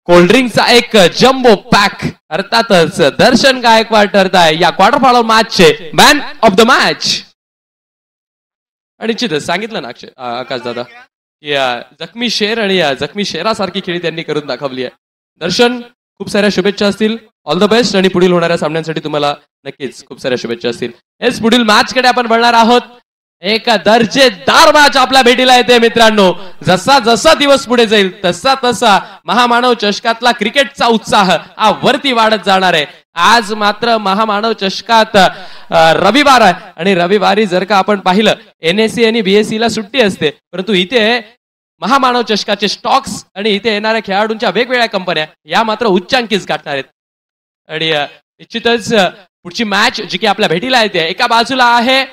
कोल्ड्रिंकचा एक jumbo pack अर्थातच दर्शन गायकवाड ठरत आहे या क्वार्टर फायनल मॅचचे मॅन ऑफ द मॅच. आणि निश्चितच सांगितलं ना आकाश दादा की जखमी शेर आणि जखमी शेरासारखी खेळी त्यांनी करून दाखवली आहे. दर्शन खूप साऱ्या शुभेच्छा असतील, ऑल द बेस्ट आणि पुढील होणाऱ्या सामन्यांसाठी तुम्हाला नक्कीच खूप साऱ्या शुभेच्छा असतील. हेच पुढील मॅच कडे आपण बघणार आहोत. एक दर्जेदार मॅच आपल्या भेटीला येते मित्रांनो. जसा जसा दिवस पुढे जाईल तसा तसा महामानव चषकातला क्रिकेटचा उत्साह हा वरती वाढत जाणार आहे. आज मात्र महामानव चषकात रविवार आहे आणि रविवारी जर का आपण पाहिलं NSE आणि BSE ला सुट्टी असते, परंतु इथे महामानव चषकाचे स्टॉक्स आणि इथे येणाऱ्या खेळाडूंच्या वेगवेगळ्या कंपन्या या मात्र उच्चांकीच गाठणार आहेत. आणि निश्चितच पुढची मॅच जी की आपल्या भेटीला येते, एका बाजूला आहे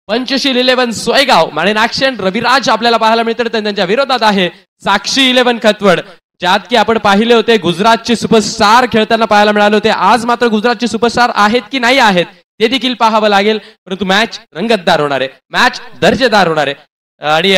पंचशील 11 सोयगाव माणिनाक्षण रविराज आपल्याला पाहायला मिळतात. त्यांच्या विरोधात आहे साक्षी 11 खतवड, ज्यात की आपण पाहिले होते गुजरातचे सुपरस्टार खेळताना पाहायला मिळाले होते. आज मात्र गुजरातचे सुपरस्टार आहेत की नाही आहेत ते देखील पाहावं लागेल, परंतु मॅच रंगतदार होणार आहे, मॅच दर्जेदार होणार आहे. आणि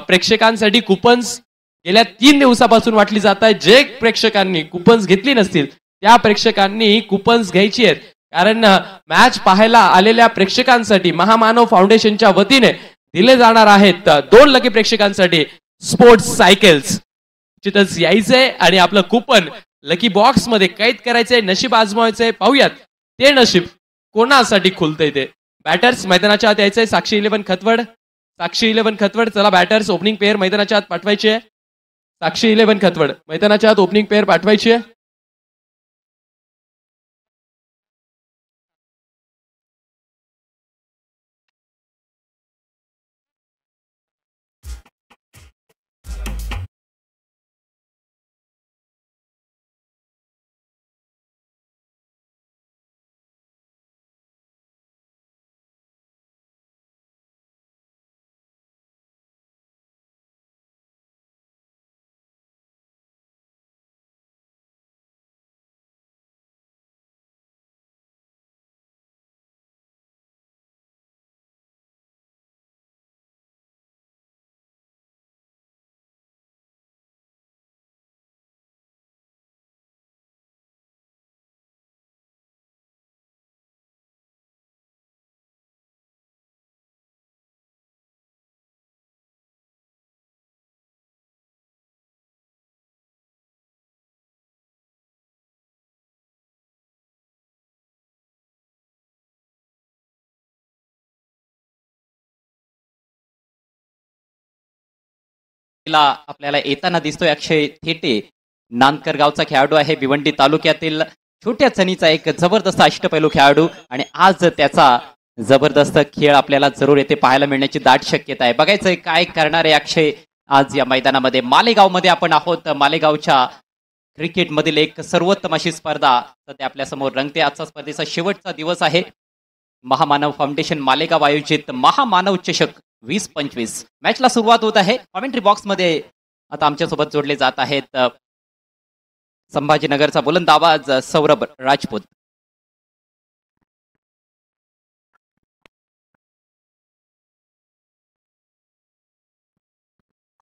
प्रेक्षकांसाठी कुपन्स गेल्या 3 दिवसापासून वाटली जात आहे. जे प्रेक्षकांनी कुपन्स घेतली नसतील त्या प्रेक्षकांनी कुपन्स घ्यायची आहेत, कारण मॅच पाहायला आलेल्या प्रेक्षकांसाठी महामानव फाउंडेशनच्या वतीने दिले जाणार आहेत 2 लकी प्रेक्षकांसाठी स्पोर्ट्स सायकल्स. तिथंच यायचंय आणि आपलं कुपन लकी बॉक्स मध्ये कैद करायचंय, नशीब आजमावायचंय. पाहूयात ते नशीब कोणासाठी खुलतंय ते. बॅटर्स मैदानाच्या आत यायचंय साक्षी 11 खतवड. साक्षी 11 खतवड, चला बॅटर्स ओपनिंग पेअर मैदानाच्या आत पाठवायची आहे. साक्षी 11 खतवड मैदानाच्या आत ओपनिंग पेअर पाठवायची आहे. आपल्याला येताना दिसतोय अक्षय थेटे, नांदकर गावचा खेळाडू आहे. भिवंडी तालुक्यातील छोट्या चणीचा एक जबरदस्त अष्टपैलू खेळाडू आणि आज त्याचा जबरदस्त खेळ आपल्याला जरूर येथे पाहायला मिळण्याची दाट शक्यता आहे. बघायचंय काय करणार आहे अक्षय आज या मैदानामध्ये. मालेगाव मध्ये आपण आहोत. मालेगावच्या क्रिकेट मधील एक सर्वोत्तम अशी स्पर्धा सध्या आपल्या समोर रंगते. आजचा स्पर्धेचा शेवटचा दिवस आहे. महामानव फाउंडेशन मालेगाव आयोजित महामानव चषक 2025 मॅचला सुरुवात होत आहे. कॉमेंट्री बॉक्स मध्ये आता आमच्यासोबत जोडले जात आहेत संभाजीनगरचा बुलंद आवाज सौरभ राजपूत.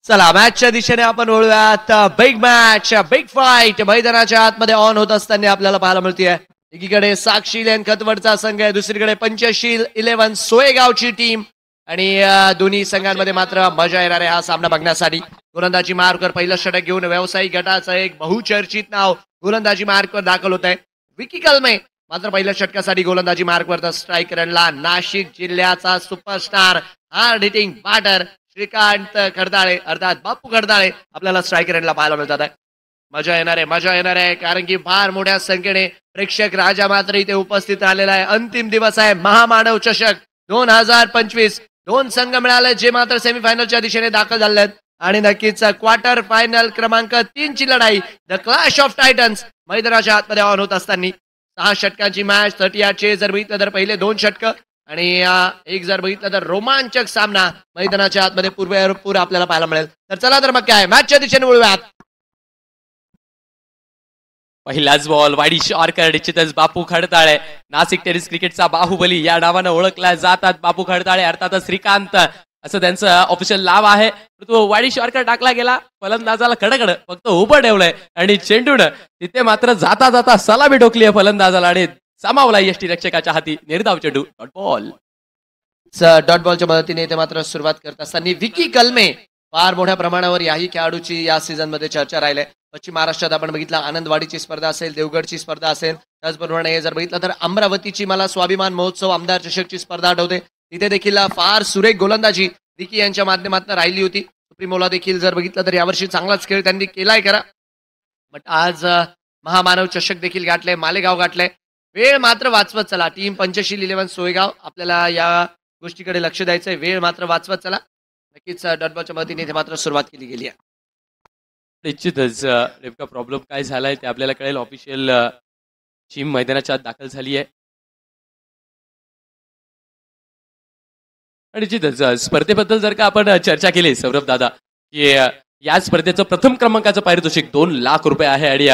चला मॅचच्या दिशेने आपण वळूयात. बिग मॅच, बिग फाईट मैदानाच्या आतमध्ये ऑन होत असताना आपल्याला पाहायला मिळते. एकीकडे साक्षी 11 खतवडचा संघ आहे, दुसरीकडे पंचशील 11 सोयगावची टीम. आणि दोन्ही संघांमध्ये मात्र मजा येणार आहे हा सामना बघण्यासाठी. गोलंदाजी मार्कवर पहिलं षटक घेऊन व्यावसायिक गटाचं एक बहुचर्चित नाव गोलंदाजी मार्कवर दाखल होत आहे. विकी कलमे मात्र पहिल्या षटकासाठी गोलंदाजी मार्कवर स्ट्राईक रनला नाशिक जिल्ह्याचा superstar hard hitting batter Shrikant Khadadale अर्थात बापू खडदाळे आपल्याला स्ट्राईक रनला पाहायला मिळतात आहे. मजा येणार आहे, मजा येणार आहे, कारण की फार मोठ्या संख्येने प्रेक्षक राजा मात्र इथे उपस्थित राहिलेला आहे. अंतिम दिवस आहे महामानव चषक 2025. 2 संघ मिळाले जे मात्र सेमीफायनलच्या दिशेने दाखल झाले आहेत आणि नक्कीच क्वार्टर फायनल क्रमांक 3 ची लढाई द क्लॅश ऑफ टायटन्स मैदानाच्या आतमध्ये ऑन होत असताना 6 षटकांची मॅच 38 चे जर बघितलं तर पहिले 2 षटक आणि एक जर बघितलं तर रोमांचक सामना मैदानाच्या आतमध्ये पूर्व आपल्याला पाहायला मिळेल. तर चला तर मग काय मॅचच्या दिशेने वळूयात. पहिलाच बॉल वाडी शॉर्कर निश्चितच बापू खडताळे, नाशिक टेनिस क्रिकेटचा बाहुबली या नावानं ओळखला जातात. बापू खडताळे अर्थातच श्रीकांत असं त्यांचं ऑफिशियल नाव आहे. तो वाडी शॉर्टकट टाकला गेला, फलंदाजाला कडकड फक्त उभं ठेवलंय आणि चेंडून तिथे मात्र जाता जाता सलामी ठोकली आहे फलंदाजाला आणि सामावला यष्टी रक्षकाच्या हाती. निर्धाव चेंडू, डॉट बॉल. डॉट बॉलच्या मदतीने इथे मात्र सुरुवात करत असताना विकी कलमे फार मोठ्या प्रमाणावर याही खेळाडूची या सीझन मध्ये चर्चा राहिली. पश्चिम महाराष्ट्रात आपण बघितलं आनंदवाडीची स्पर्धा असेल, देवगडची स्पर्धा असेल, त्याचप्रमाणे हे जर बघितलं तर अमरावतीची मला स्वाभिमान महोत्सव आमदार चषकची स्पर्धा आठवते. तिथे देखील फार सुरेख गोलंदाजी विकी यांच्या माध्यमातून राहिली होती. सुप्रीमोला देखील जर बघितलं तर यावर्षी चांगलाच खेळ त्यांनी केलाय करा. बट आज महामानव चषक देखील गाठले, मालेगाव गाठले. वेळ मात्र वाचवत चला. टीम पंचशील 11 सोयगाव, आपल्याला या गोष्टीकडे लक्ष द्यायचंय. वेळ मात्र वाचवत चला. नक्कीच डॉट बॉलच्या मदतीने इथे मात्र सुरुवात केली गेली आहे. निश्चितच नेमका प्रॉब्लेम काय झालाय ते आपल्याला कळेल. ऑफिशियल टीम मैदानाच्या आत दाखल झाली आहे आणि निश्चितच स्पर्धेबद्दल जर का आपण चर्चा केली सौरभ दादा, की या स्पर्धेचं प्रथम क्रमांकाचं पारितोषिक 2 लाख रुपये आहे आणि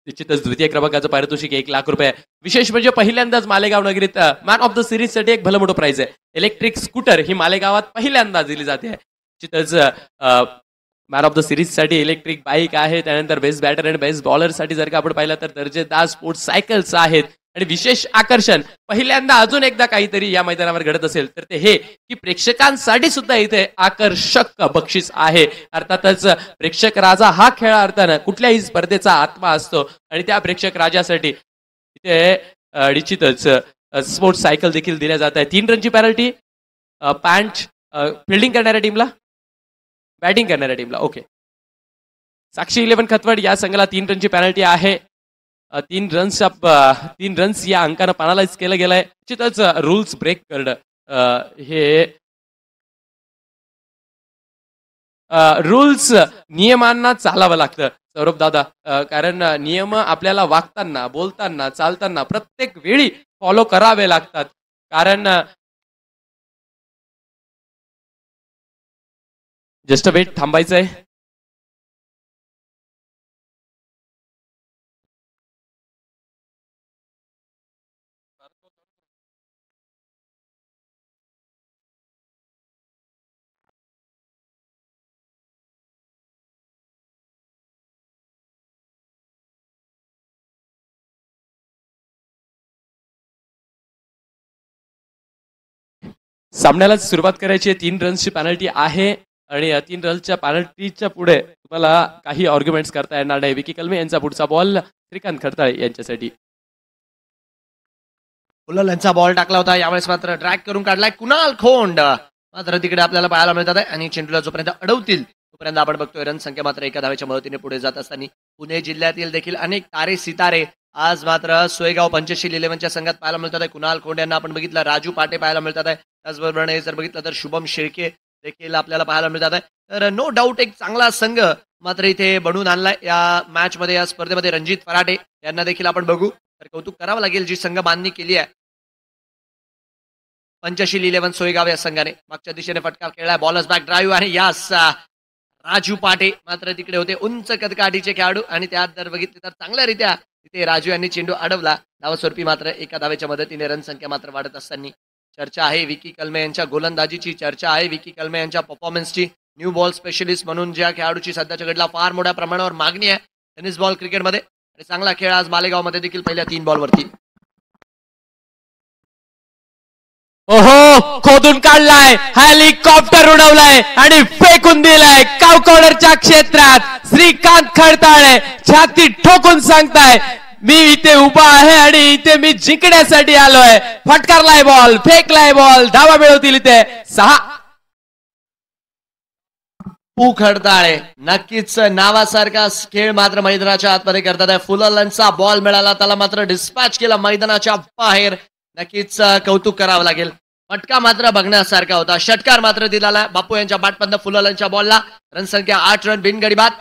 निश्चितच द्वितीय क्रमांकाचं पारितोषिक 1 लाख रुपये आहे. विशेष म्हणजे पहिल्यांदाच मालेगाव नगरीत मॅन ऑफ द सिरीज साठी एक भलं मोठं प्राइज आहे. इलेक्ट्रिक स्कूटर ही मालेगावात पहिल्यांदा दिली जाते. निश्चितच मॅन ऑफ द सिरीज साठी इलेक्ट्रिक बाईक आहे. त्यानंतर बेस्ट बॅटर आणि बेस्ट बॉलर साठी जर का आपण पाहिलं तर दर्जेदार स्पोर्ट्स सायकल्स आहेत. आणि विशेष आकर्षण पहिल्यांदा अजून एकदा काहीतरी या मैदानावर घडत असेल तर ते हे की प्रेक्षकांसाठी सुद्धा इथे आकर्षक बक्षीस आहे. अर्थातच प्रेक्षक राजा हा खेळ अर्थानं कुठल्याही स्पर्धेचा आत्मा असतो आणि त्या प्रेक्षक राजासाठी इथे निश्चितच स्पोर्ट्स सायकल देखील दिल्या जात आहे. 3 रनची पॅनल्टी, पॅन्ट फिल्डिंग करणाऱ्या टीमला, बॅटिंग करणाऱ्या टीमला. ओके, साक्षी 11 खतवड या संघाला 3 रनची पॅनल्टी आहे. 3 रन्स या अंकानं पॅनलाइज केलं गेलंय. निश्चितच रूल्स ब्रेक करणं हे रूल्स नियमांना चालावं लागतं सौरभ दादा, कारण नियम आपल्याला वागताना, बोलताना, चालताना प्रत्येक वेळी फॉलो करावे लागतात. कारण जस्ट वेट, थांबायचंय. सामन्याला सुरुवात करायची आहे. 3 रन्सची पॅनल्टी आहे आणि 3 रन्सच्या पॅनल्टीच्या पुढे तुम्हाला काही आर्ग्युमेंट्स करता येणार नाही. विकी कलमे यांचा पुढचा बॉल श्रीकांत खडताळे यांच्यासाठी. फुलल यांचा बॉल टाकला होता, यावेळेस मात्र ड्रॅग करून काढलाय कुणाल खोंड. मात्र तिकडे आपल्याला पाहायला मिळतात आहे आणि चेंडूला जोपर्यंत अडवतील तोपर्यंत आपण बघतोय रन संख्या मात्र एका धावेच्या मदतीने पुढे जात असताना पुणे जिल्ह्यातील देखील अनेक तारे सितारे आज मात्र सोयगाव पंचशील 11च्या संघात पाहायला मिळतात आहे. कुणाल खोंड यांना आपण बघितलं, राजू पाटे पाहायला मिळतात आहे. त्याचबरोबर जर बघितलं तर शुभम शेळके देखील आपल्याला पाहायला मिळतात आहे. तर नो डाऊट एक चांगला संघ मात्र इथे बनवून आणलाय या मॅच मध्ये, या स्पर्धेमध्ये. रणजित फराटे यांना देखील आपण बघू तर कौतुक करावं लागेल जी संघ बांधणी केली आहे पंचशील 11 सोयगाव या संघाने. मागच्या दिशेने फटका खेळलाय, बॉलर्स बॅक ड्राईव्ह आणि यास राजू पाटे मात्र तिकडे होते, उंच कदकाठीचे खेळाडू आणि त्यात जर बघितले तर चांगल्यारीत्या तिथे राजू यांनी चेंडू अडवला. धावस्वरूपी मात्र एका धावेच्या मदतीने रन संख्या मात्र वाढत असताना चर्चा आहे विकी कलमे यांच्या गोलंदाजीची, चर्चा आहे विकी कलमे यांच्या परफॉर्मन्सची. न्यू बॉल स्पेशलिस्ट म्हणून ज्या खेळाडूची सध्याच्या घडीला फार मोठ्या प्रमाणावर मागणी आहे टेनिस बॉल क्रिकेटमध्ये आणि चांगला खेळ आज मालेगावमध्ये देखील पहिल्या 3 बॉलवरती. ओहो, खोदून काढलाय, हेलिकॉप्टर उडवलाय आणि फेकून दिलाय कावकॉर्नरच्या क्षेत्रात. श्रीकांत खडताळे छाती ठोकून सांगताय मी इथे उभा आहे आणि इथे मी जिंकण्यासाठी आलोय. फटकारलाय बॉल, फेकलाय बॉल, धावा मिळवतील इथे 6. खडताळे नक्कीच नावासारखा खेळ मात्र मैदानाच्या आतमध्ये करतात आहे. फुललचा बॉल मिळाला, त्याला मात्र डिस्पॅच केला मैदानाच्या बाहेर. नक्कीच कौतुक करावं लागेल. फटका मात्र बघण्यासारखा होता. षटकार मात्र दिला बापू यांच्या बॅटमधनं फुललच्या बॉलला. रन संख्या 8 रन बिनगडी बाद.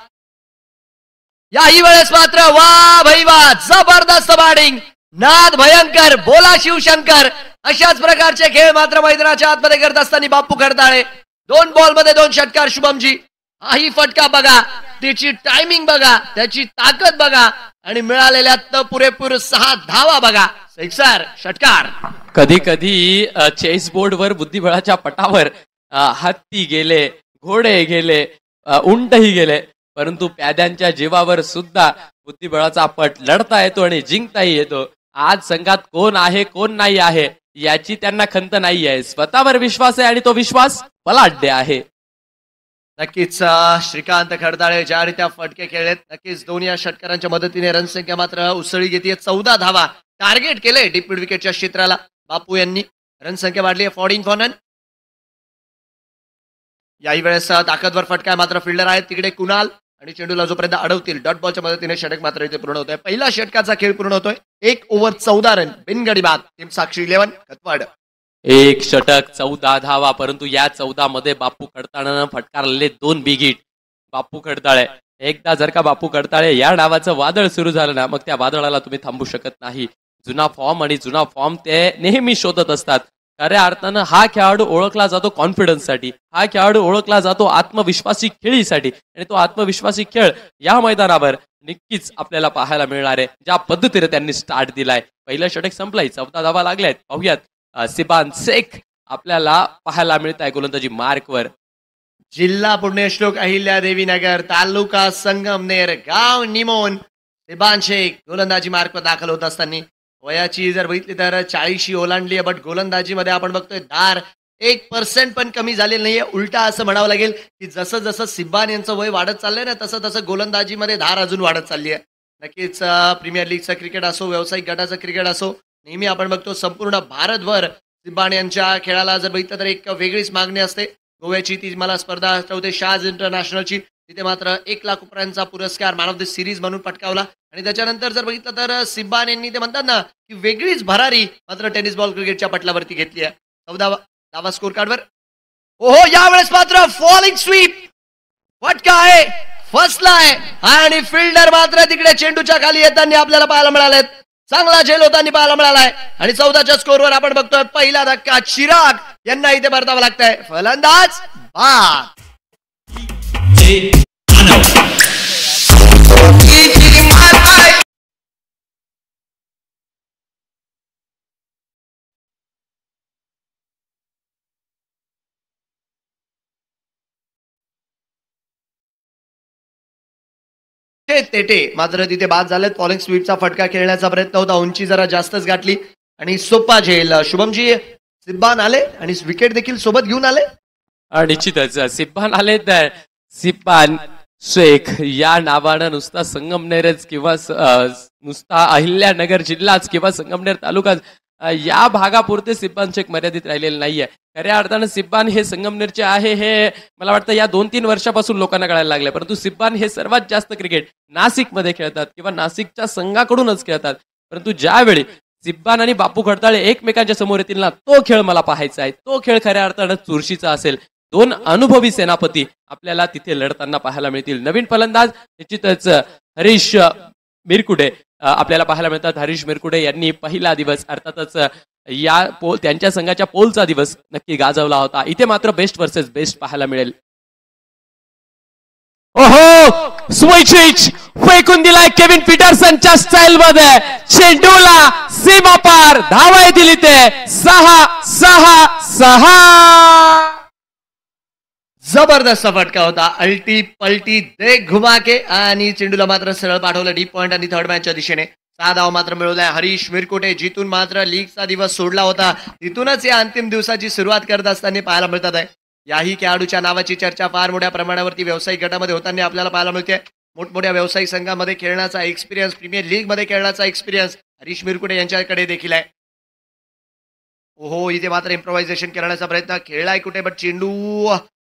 याही वेळेस मात्र वा भाई वा, जबरदस्त बॅटिंग, नाद भयंकर, बोला शिवशंकर. अशाच प्रकारचे खेळ मात्र मैदानाच्या आतमध्ये करत असताना बापू खडताळे. 2 बॉलमध्ये 2 षटकार. शुभमजी हाही फटका बघा, त्याची टायमिंग बघा, त्याची ताकद बघा आणि मिळालेल्या पुरेपूर 6 धावा बघा. सिक्सर, षटकार. कधी कधी चेस बोर्डवर बुद्धिबळाच्या पटावर हत्ती गेले, घोडे गेले, उंटही गेले, परंतु प्याद्यांच्या जीवावर सुद्धा बुद्धिबळाचा पट लढता येतो आणि जिंकताही येतो. आज संघात कोण आहे कोण नाही आहे याची त्यांना खंत नाही आहे. स्वतःवर विश्वास आहे आणि तो विश्वास बलाढ्य आहे. नक्कीच श्रीकांत खडताळे ज्यारित्या फटके खेळलेत, नक्कीच दोन या षटकारांच्या मदतीने रणसंख्या मात्र उसळी घेते. 14 धावा टार्गेट केले डीप मिड विकेटच्या क्षेत्राला बापू यांनी. रणसंख्या वाढली आहे 14 फॉर नन. याही वेळेस ताकदवर फटका मात्र फिल्डर आहेत तिकडे कुणाल आणि चेंडूला जोपर्यंत अडवतील डॉट बॉलच्या मदतीने षटक मात्र इथे पूर्ण होतोय. पहिला षटकाचा खेळ पूर्ण होतोय. 1 ओव्हर 14 रन बिनगडी बाद. टीम साक्षी 11 कतवाड. एक षटक 14 धावा, परंतु या 14 मध्ये बापू खडताळानं फटकारलेले 2 बिग हिट. बापू खडताळे, एकदा जर का बापू खडताळे या डावाचं वादळ सुरू झालं ना, मग त्या वादळाला तुम्ही थांबू शकत नाही. जुना फॉर्म आणि जुना फॉर्म ते नेहमी शोधत असतात. खऱ्या अर्थानं हा खेळाडू ओळखला जातो कॉन्फिडन्ससाठी, हा खेळाडू ओळखला जातो आत्मविश्वासी खेळीसाठी, आणि तो आत्मविश्वासी खेळ या मैदानावर नक्कीच आपल्याला पाहायला मिळणार आहे. ज्या पद्धतीने त्यांनी स्टार्ट दिलाय. पहिलं षटक संपलंय, 14 धावा लागल्यात. पाहूयात सिबान शेख आपल्याला पाहायला मिळत आहे गोलंदाजी मार्कवर. जिल्हा पुण्यश्लोक अहिल्यादेवी नगर, तालुका संगमनेर, गाव निमोन. सिबान शेख गोलंदाजी मार्कवर दाखल होत असताना वयाची जर बघितली तर 40 ओलांडली आहे, बट गोलंदाजीमध्ये आपण बघतोय धार 1% पण कमी झालेली नाहीये. उलटा असं म्हणावं लागेल की जसं जसं सिब्बान यांचं वय वाढत चाललंय ना, तसं तसं गोलंदाजीमध्ये धार अजून वाढत चालली आहे. नक्कीच प्रीमियर लीगचं क्रिकेट असो, व्यावसायिक गटाचं क्रिकेट असो, नेहमी आपण बघतो संपूर्ण भारतभर सिब्बान यांच्या खेळाला जर बघितलं तर एक वेगळीच मागणी असते. गोव्याची ती मला स्पर्धा आठवते, शाज इंटरनॅशनलची, तिथे मात्र 1 लाख रुपयांचा पुरस्कार मॅन ऑफ द सिरीज म्हणून पटकावला. आणि त्याच्यानंतर जर बघितलं तर सिब्बान यांनी ते म्हणतात ना की वेगळीच भरारी मात्र टेनिस बॉल क्रिकेटच्या पटलावरती घेतली आहे. 14 धावा स्कोर कार्डवर. ओहो, यावेळेस मात्र फॉलिंग स्वीप फटका आहे, फसलाय आणि फिल्डर मात्र तिकडे चेंडूच्या खाली येताना आपल्याला पाहायला मिळालेत. चांगला झेल होताना पाहायला मिळालाय आणि 14च्या स्कोरवर आपण बघतोय पहिला धक्का चिराग यांना इथे भरतावा लागतंय. फलंदाज बाद. तेटे मात्र तिथे बाद झालेत. फॉलिंग स्वीपचा फटका खेळण्याचा प्रयत्न होता, उंची जरा जास्तच गाठली आणि सोपा झेल. शुभमजी, सिब्बान आले आणि विकेट देखील सोबत घेऊन आले. निश्चितच सिब्बान आले तर सिब्बान शेख या नावानं नुसता संगमनेरच किंवा नुसता अहिल्यानगर जिल्हाच किंवा संगमनेर तालुका या भागापुरते सिब्बान शेख मर्यादित राहिलेले नाहीये. खऱ्या अर्थानं सिब्बान हे संगमनेरचे आहे हे मला वाटतं या 2-3 वर्षापासून लोकांना कळायला लागले. परंतु सिब्बान हे सर्वात जास्त क्रिकेट नाशिकमध्ये खेळतात किंवा नाशिकच्या संघाकडूनच खेळतात. परंतु ज्यावेळी सिब्बान आणि बापू खडताळे एकमेकांच्या समोर येतील ना, तो खेळ मला पाहायचा आहे. तो खेळ खऱ्या अर्थानं चुरशीचा असेल. 2 अनुभवी सेनापती आपल्याला तिथे लढताना पाहायला मिळतील. नवीन फलंदाज निश्चितच हरीश मिरकुटे आपल्याला पाहायला मिळतात. हरीश मिरकुटे यांनी पहिला दिवस अर्थातच या त्यांच्या संघाच्या पोलचा दिवस नक्की गाजवला होता. इथे मात्र बेस्ट वर्सेस बेस्ट पाहायला मिळेल. ओहो, स्विच फेकून दिलाय केविन पीटरसनच्या स्टाईल मध्ये. चेंडूला सीमा पार धावा दिली ते 6-6-6. जबरदस्त फटका होता. अल्टी पलटी दे घुमा के आणि चेंडूला मात्र सरळ पाठवलं डीप पॉइंट आणि थर्ड मॅचच्या दिशेने. 6 धाव मात्र मिळवलाय हरीश मिरकुटे, जिथून मात्र लीगचा दिवस सोडला होता तिथूनच या अंतिम दिवसाची सुरुवात करत असताना पाहायला मिळतात आहे. याही खेळाडूच्या नावाची चर्चा फार मोठ्या प्रमाणावरती व्यावसायिक गटामध्ये होताना आपल्याला पाहायला मिळते. मोठमोठ्या व्यावसायिक संघामध्ये खेळण्याचा एक्सपिरियन्स, प्रीमियर लीग मध्ये खेळण्याचा एक्सपिरियन्स हरीश मिरकुटे यांच्याकडे देखील आहे. ओहो, इथे मात्र इम्प्रोव्हायझेशन करण्याचा प्रयत्न खेळलाय कुठे, बट चेंडू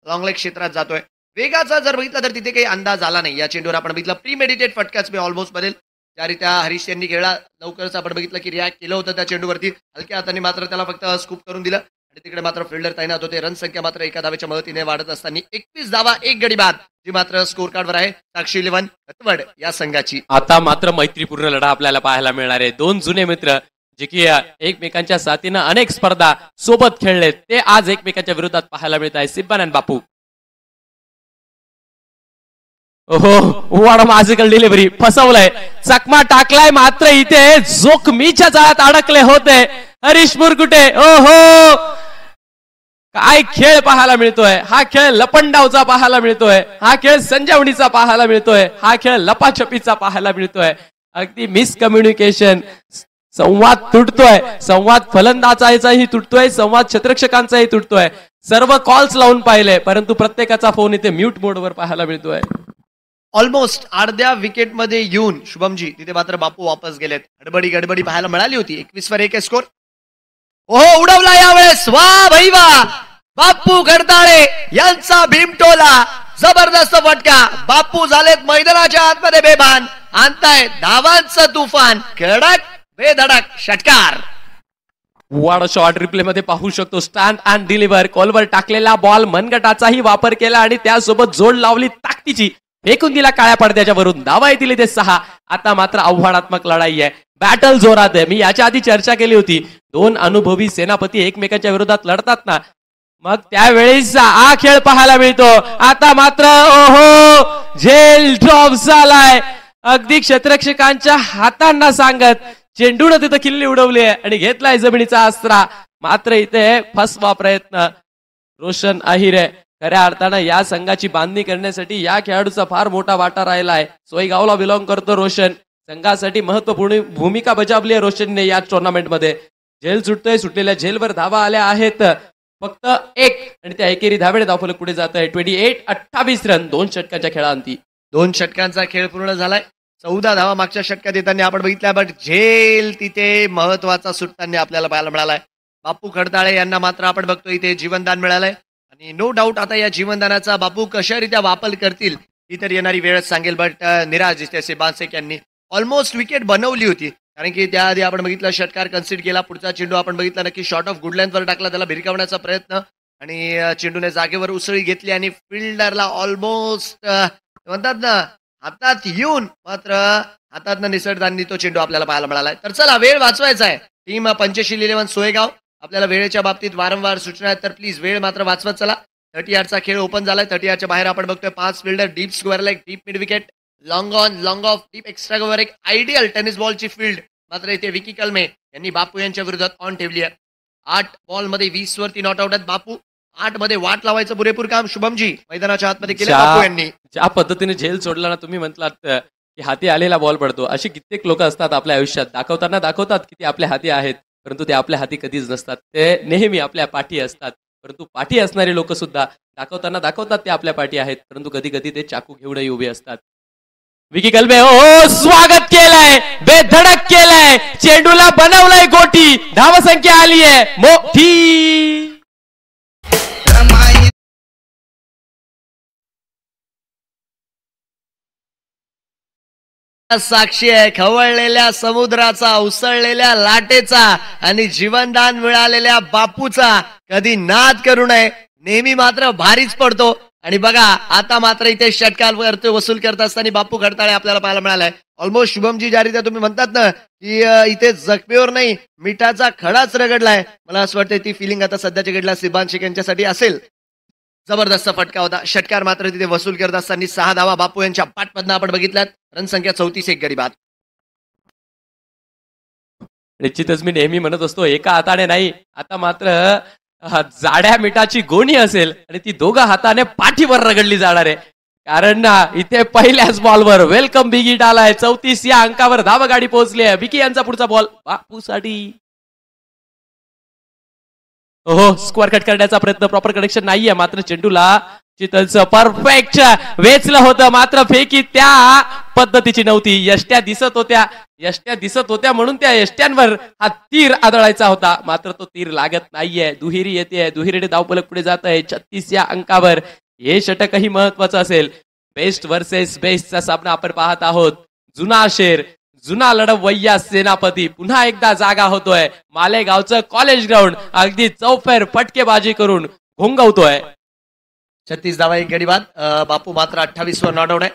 लॉंग लेग क्षेत्रात जातोय. वेगाचा जर बघितला तर तिथे काही अंदाज आला नाही. या चेंडूवर आपण बघितलं प्रीमेडिटेड फटकाच मी ऑलमोस्ट बदल ज्यारित्या हरीश यांनी खेळला. लवकरच आपण बघितलं की रिॲक्ट केलं होतं त्या चेंडूवरती. हलक्या हाताने मात्र त्याला फक्त स्कूप करून दिलं आणि तिकडे मात्र फिल्डर तैनात होते. रन संख्या मात्र एका धावेच्या मदतीने वाढत असताना 21 धावा 1 गडी बाद जी मात्र स्कोर कार्डवर आहे साक्षी 11 कतवड या संघाची. आता मात्र मैत्रीपूर्ण लढा आपल्याला पाहायला मिळणार आहे. 2 जुने मित्र जे की एकमेकांच्या साथीनं अनेक स्पर्धा सोबत खेळलेत ते आज एकमेकांच्या विरोधात पाहायला मिळत आहे. सिब्बान आणि बापू. ओहो, व्हॉट अ मॅजिकल डिलिव्हरी. फसवलंय, चकमा टाकलाय, मात्र इथे जोखमीच्या जाळ्यात अडकले होते हरीश मुरकुटे. ओहो, काय खेळ पाहायला मिळतोय. हा खेळ लपंडावचा पाहायला मिळतोय. हा खेळ संजीवनीचा पाहायला मिळतोय. हा खेळ लपाछपीचा पाहायला मिळतोय. अगदी मिसकम्युनिकेशन, संवाद तुटतोय. संवाद फलंदाजाचाही तुटतोय, संवाद क्षेत्ररक्षकांचाही तुटतोय. सर्व कॉल्स लावून पाहिले परंतु प्रत्येकाचा फोन इथे म्यूट मोडवर पाहायला मिळतोय. ऑलमोस्ट अर्ध्या विकेटमध्ये येऊन शुभमजी तिथे मात्र बापू वापस गेलेत. गडबडी पाहायला मिळाली होती. 21 स्कोर. ओहो, उडवला यावेळेस. वा भाई वा. बापू खडताळे यांचा भीमटोला, जबरदस्त फटका. बापू झालेत मैदानाच्या आतमध्ये बेभान. आणताय धावांचं तुफान. कडक बेधडक षटकार. वाड शॉट रिप्ले मध्ये पाहू शकतो. Stand and deliver. कॉलवर टाकलेला बॉल मनगटाचाही वापर केला आणि त्यासोबत जोड लावली ताकदीची. फेकून दिला काळ्या पडद्याच्या वरून. धावा येतील ते 6. आता मात्र आव्हानात्मक लढाई आहे. बॅटल जोरात आहे. मी याच्या आधी चर्चा केली होती. 2 अनुभवी सेनापती एकमेकांच्या विरोधात लढतात ना, मग त्यावेळेस हा खेळ पाहायला मिळतो. आता मात्र ओहो, झेल ड्रॉप झालाय. अगदी क्षेत्ररक्षकांच्या हातांना सांगत चेंडून तिथं किल्ली उडवली आहे आणि घेतलाय जमिनीचा अस्त्रा. मात्र इथे फसवा प्रयत्न रोशन अहिरे. खऱ्या अर्थानं या संघाची बांधणी करण्यासाठी या खेळाडूचा फार मोठा वाटा राहिला आहे. सोयगावला बिलॉंग करतो रोशन. संघासाठी महत्वपूर्ण भूमिका बजावली आहे रोशनने या टुर्नामेंटमध्ये. झेल सुटतोय. सुटलेल्या झेलवर धावा आल्या आहेत फक्त 1 आणि त्या एकेरी धावेने धावफलक पुढे जात आहे. 28 रन 2 षटकांच्या खेळांती. 2 षटकांचा खेळ पूर्ण झालाय. 14 धावा मागच्या षटकात येताना आपण बघितल्या, बट झेल तिथे महत्वाचा सुटताना आपल्याला पाहायला मिळालाय. बापू खडताळे यांना मात्र आपण बघतो इथे जीवनदान मिळालंय आणि नो डाऊट आता या जीवनदानाचा बापू कशारित्या वापर करतील ही तर येणारी वेळच सांगेल. बट निराज इथे सेबासेक यांनी ऑलमोस्ट विकेट बनवली होती, कारण की त्याआधी आपण बघितलं षटकार कन्सिड केला. पुढचा चेंडू आपण बघितला नक्की शॉर्ट ऑफ गुड लेंथवर टाकला, त्याला भिरकावण्याचा प्रयत्न आणि चेंडूने जागेवर उसळी घेतली आणि फिल्डरला ऑलमोस्ट म्हणतात ना हातात येऊन मात्र हातातनं निसटताना तो चेंडू आपल्याला पाहायला मिळालाय. तर चला वेळ वाचवायचा आहे. टीम 85-11 सोयगाव. आपल्याला वेळेच्या बाबतीत वारंवार सूचना आहेत तर प्लीज वेळ मात्र वाचवत चला. 30 यार्डचा खेळ ओपन झालाय. 30 यार्डच्या बाहेर आपण बघतोय 5 फिल्डर, डीप स्क्वेअरला एक deep mid wicket, long on long of, deep extra cover, एक आयडियल टेनिस बॉलची फील्ड मात्र इथे विकी कलमे यांनी बापू यांच्या विरोधात ऑन ठेवली आहे. 8 बॉलमध्ये 20 वरती नॉट आउट आहेत बापू. 8 मध्ये वाट लावायचं पुरेपूर काम शुभमजी मैदानाच्या आतमध्ये केलं बापू यांनी. ज्या पद्धतीने झेल सोडला ना, तुम्ही म्हटलात की हाती आलेला बॉल पडतो. अशी कित्येक लोक असतात आपल्या आयुष्यात. दाखवतात की ते आपल्या हाती आहेत, परंतु ते आपल्या हाती कधीच नसतात. ते नेहमी आपल्या पाठी असतात, परंतु पाठी असणारे लोक सुद्धा दाखवतात ते आपल्या पाठी आहेत, परंतु कधी कधी ते चाकू घेऊनही उभे असतात. विकी कलमे हो स्वागत केलंय, बेधडक केलंय, चेंडूला बनवलंय गोटी. धावसंख्या आली आहे मोठी. साक्षी आहे खवळलेल्या समुद्राचा, उसळलेल्या लाटेचा आणि जीवनदान मिळालेल्या बापूचा. कधी नाद करू नये, नेहमी मात्र भारीच पडतो. आणि बघा आता मात्र इथे षटकार वसूल करत असताना बापू खडताळे आपल्याला पाहायला मिळालाय. ऑलमोस्ट शुभमजी ज्या रीत्या तुम्ही म्हणतात ना की इथे जखमेवर नाही मिठाचा खडाच रगडलाय, मला असं वाटतं ती फिलिंग आता सध्याच्या घडला सिबान शेख यांच्यासाठी असेल. जबरदस्त फटका होता. षटकार मात्र तिथे वसूल करत असताना 6 धावा बापू यांच्या पाठमधनं आपण बघितल्यात. रनसंख्या 34 एक गडी बाद. निश्चितच मी नेहमी म्हणत असतो एका हाताने नाही, आता मात्र जाड्या मिठाची गोणी असेल आणि ती दोघा हाताने पाठीवर रगडली जाणार आहे. कारण ना इथे पहिल्याच बॉलवर वेलकम बिग हिट आलाय. 34 या अंकावर धावगाडी पोहोचली आहे. विकी यांचा पुढचा बॉल बापूसाठी. हो स्क्वेअर कट करण्याचा प्रयत्न, प्रॉपर कनेक्शन नाहीये, मात्र चेंडूला चितलचं परफेक्ट वेचलं होतं, मात्र फेकी त्या पद्धतीची नव्हती. यष्ट्या दिसत होत्या म्हणून त्या यष्ट्यांवर हा तीर आदळायचा होता, मात्र तो तीर लागत नाहीये. दुहेरी येते, दुहेरीने धावफलक पुढे जात आहे 36 या अंकावर. हे षटकही महत्वाचं असेल. बेस्ट वर्सेस बेस्टचा सामना आपण पाहत आहोत. जुना शेर, जुना लढवय्या सेनापती पुन्हा एकदा जागा होतोय. मालेगावचं कॉलेज ग्राउंड अगदी चौफेर फटकेबाजी करून घोंगवतोय. 36 धावा एक गडी बाद. बापू मात्र 28 वर नॉट आउट आहे.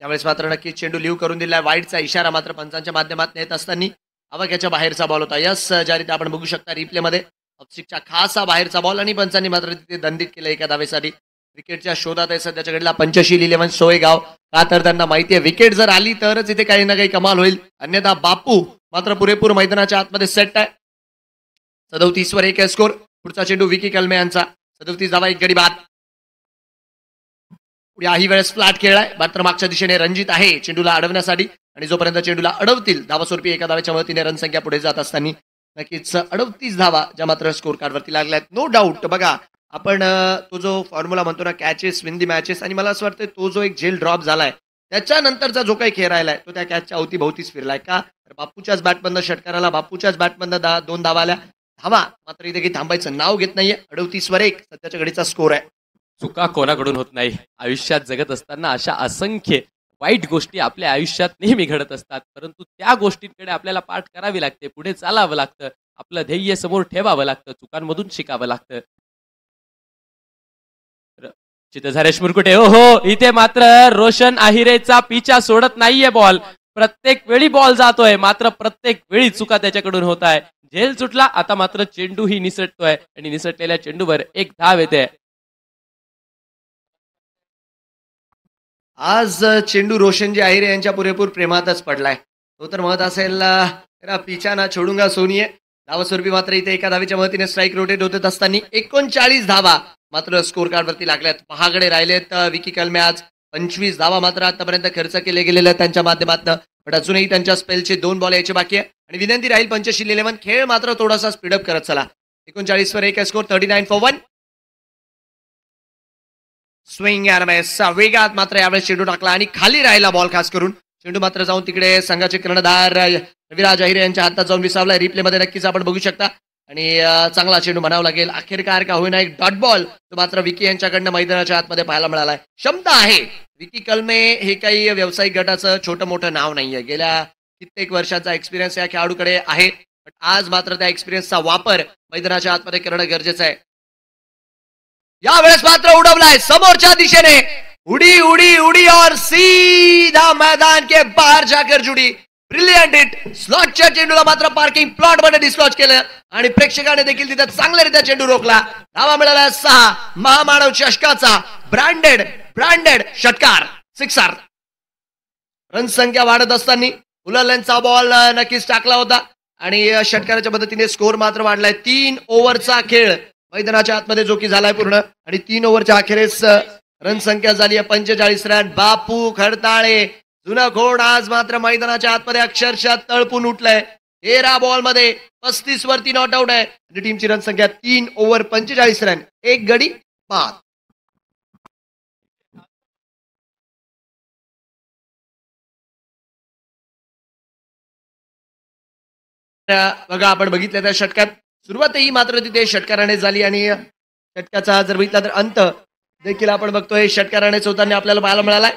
त्यावेळेस मात्र नक्की चेंडू लिव्ह करून दिलाय. वाईडचा इशारा मात्र पंचांच्या माध्यमातून येत असताना आवाक्याच्या बाहेरचा बॉल होता. यस ज्या रीती आपण बघू शकता रिप्ले मध्ये ऑफस्टिकच्या खासा बाहेरचा बॉल आणि पंचांनी मात्र तिथे दंडित केलं एका धावेसाठी. विकेटच्या शोधात आहे सध्याच्या घडला 85-11 सोयगाव. का तर त्यांना माहिती आहे विकेट जर आली तरच इथे काही ना काही कमाल होईल, अन्यथा बापू मात्र पुरेपूर मैदानाच्या आतमध्ये सेट आहे. 37 वर 1 स्कोर. पुढचा चेंडू विकी कलमे यांचा. 37 धावा, 1 गडी बाद. याही वेळेस फ्लॅट खेळलाय, मात्र मागच्या दिशेने रणजित आहे चेंडूला अडवण्यासाठी, आणि जोपर्यंत चेंडूला अडवतील धावा स्वरूपी एका धाव्याच्या मदतीने रणसंख्या पुढे जात असताना नक्कीच 38 धावा ज्या मात्र स्कोर कार्डवरती लागल्यात. नो डाऊट बघा, आपण तो जो फॉर्म्युला म्हणतो ना, कॅचेस विन दी मॅचेस, आणि मला असं वाटतं तो जो एक झेल ड्रॉप झालाय त्याच्यानंतरचा जो काही खेळ राहिलाय तो त्या कॅचच्या अवतीभोवतीच फिरलाय. का तर बापूच्याच बॅटमधनं षटकाराला, बापूच्याच बॅटमधनं 2 धावा आल्या. धावा मात्र इथे काही थांबायचं नाव घेत नाहीये. 38 वर 1 सध्याच्या घडीचा स्कोर आहे. चुका कोणाकडून होत नाही. आयुष्यात जगत असताना अशा असंख्य वाईट गोष्टी आपल्या आयुष्यात नेहमी घडत असतात, परंतु त्या गोष्टींकडे आपल्याला पाठ करावी लागते, पुढे चालावं लागतं, आपलं ध्येय समोर ठेवावं लागतं, चुकांमधून शिकावं लागतं. चितझारेश मुरकुटे, हो हो, इथे मात्र रोशन आहिरेचा पिछा सोडत नाहीये बॉल. प्रत्येक वेळी बॉल जातोय, मात्र प्रत्येक वेळी चुका त्याच्याकडून होत आहे. झेल सुटला, आता मात्र चेंडूही निसटतोय आणि निसटलेल्या चेंडूवर 1 धाव येते. आज चेंडू रोशनजी आहिरे यांच्या पुरेपूर प्रेमातच पडलाय. तो तर म्हणत असेल तेरा पिछा ना छोडूंगा सोनिये. धावा स्वरूपी मात्र इथे एका धावेच्या मदतीने स्ट्राईक रोटेट होत असताना 39 धावा मात्र स्कोर कार्डवरती लागल्यात. महागडे राहिलेत विकी कलमे. आज 25 धावा मात्र आतापर्यंत खर्च केले गेलेले आहेत त्यांच्या माध्यमातून, पण अजूनही त्यांच्या स्पेलचे 2 बॉल यायचे बाकी आहे, आणि विनंती राहील पंचशील 11 खेळ मात्र थोडासा स्पीडअप करत चला. 39 वर 1 स्कोर. 39 for 1. स्विंग वेगात मात्र यावेळेस चेंडू टाकला आणि खाली राहिला बॉल. खास करून चेंडू मात्र जाऊन तिकडे संघाचे कर्णधार रविराज अहिरे यांच्या हातात जाऊन विसावलाय. रिप्ले मध्ये नक्कीच आपण बघू शकता, आणि चांगला चेंडू म्हणावा लागेल. अखेरकार का होईना एक डॉट बॉल तो मात्र विकी यांच्याकडनं मैदानाच्या आतमध्ये पाहायला मिळालाय. क्षमता आहे विकी कलमे. हे काही व्यावसायिक गटाचं छोटं मोठं नाव नाहीये. गेल्या कित्येक वर्षाचा एक्सपिरियन्स या खेळाडूकडे आहे, पण आज मात्र त्या एक्सपिरियन्सचा वापर मैदानाच्या आतमध्ये करणं गरजेचं आहे. यावेळेस मात्र उडवलाय समोरच्या दिशेने. उडी उडी उडी और सीधा मैदान के बाहेर जाकर जुडी. Brilliant hit. स्लॉटच्या चेंडूला मात्र पार्किंग प्लॉट मध्ये डिस्लॉच केलं, आणि प्रेक्षकाने देखील तिथे चांगल्यारीत्या चेंडू रोखला. धावा मिळाला 6. महामानव चषकाचा ब्रँडेड षटकार, 6. रन संख्या वाढत असताना उलाल्यांचा बॉल नक्कीच टाकला होता, आणि षटकाराच्या मदतीने स्कोर मात्र वाढलाय. 3 ओव्हरचा खेळ मैदानाच्या आतमध्ये जो की झालाय पूर्ण, आणि 3 ओव्हरच्या अखेरीस रन संख्या झाली आहे 45 रन. बापू खडताळे जुना घोड आज मात्र मैदानाच्या आतमध्ये अक्षरशः तळपून उठलाय. 13 बॉल मध्ये 35 वरती नॉट आउट आहे, आणि टीमची रन संख्या 3 ओव्हर 45 रन 1 गडी बाद. बघा, आपण बघितलं त्या षटकात सुरुवातही मात्र तिथे षटकाराने झाली, आणि षटकाचा जर बघितला तर अंत देखील आपण बघतोय षटकारानेच होताना आपल्याला पाहायला मिळालाय.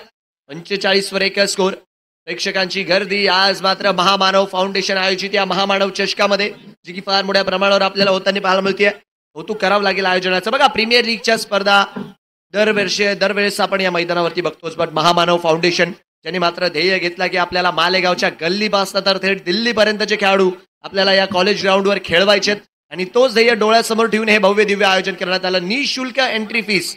45 वर 1 स्कोर. प्रेक्षकांची गर्दी आज मात्र महामानव फाउंडेशन आयोजित या महामानव चषकामध्ये, जी की फार मोठ्या प्रमाणावर आपल्याला होताना पाहायला मिळते. कौतुक करावं लागेल आयोजनाचं. बघा, प्रीमियर लीगच्या स्पर्धा दरवेळेस आपण या मैदानावरती बघतोच, पण महामानव फाउंडेशन ज्यांनी मात्र ध्येय घेतला की आपल्याला मालेगावच्या गल्लीपासून तर थेट दिल्लीपर्यंतचे खेळाडू आपल्याला या कॉलेज ग्राउंडवर खेळवायचेत, आणि तोच ध्येय डोळ्यासमोर ठेवून हे भव्य दिव्य आयोजन करण्यात आलं. निःशुल्क एंट्री फीस,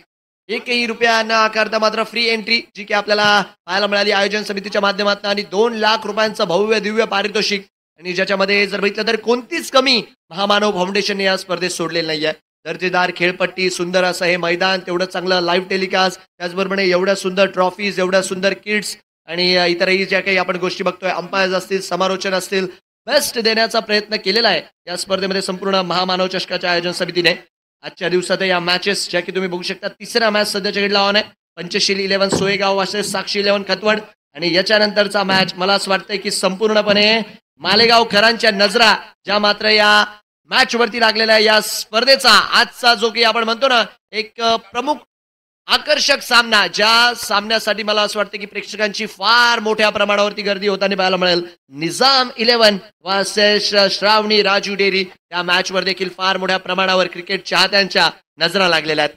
1ही रुपया न आकारता मात्र फ्री एंट्री जी की आपल्याला पाहायला मिळाली आयोजन समितीच्या माध्यमातून, आणि 2 लाख रुपयांचं भव्य दिव्य पारितोषिक, आणि ज्याच्यामध्ये जर बघितलं तर कोणतीच कमी महामानव फाउंडेशनने या स्पर्धेत सोडलेली नाहीये. दर्जेदार खेळपट्टी, सुंदर असं हे मैदान, तेवढं चांगलं लाईव्ह टेलिकास्ट, त्याचबरोबर एवढ्या सुंदर ट्रॉफीज, एवढ्या सुंदर किट्स, आणि इतरही ज्या काही आपण गोष्टी बघतोय, अंपायर्स असतील, समालोचन असतील, बेस्ट देण्याचा प्रयत्न केलेला आहे या स्पर्धेमध्ये संपूर्ण महामानव चषकाच्या आयोजन समितीने. आजच्या दिवसात या मॅचेस ज्या की तुम्ही बघू शकता, 3रा मॅच सध्याच्या घडला ऑन आहे. पंचशील 11 सोयगाव वर्सेस साक्षी 11 खतवड, आणि याच्यानंतरचा मॅच मला असं वाटतंय की संपूर्णपणे मालेगावकरांच्या नजरा ज्या मात्र या मॅच वरती लागलेल्या आहे, या स्पर्धेचा आजचा जो की आपण म्हणतो ना एक प्रमुख आकर्षक सामना, ज्या सामन्यासाठी मला असं वाटतं की प्रेक्षकांची फार मोठ्या प्रमाणावरती गर्दी होताना पाहायला मिळेल. निजाम 11 वर्सेस श्रावणी राजू डेरी, या मॅच वर देखील फार मोठ्या प्रमाणावर क्रिकेट चाहत्यांच्या नजरा लागलेल्या आहेत.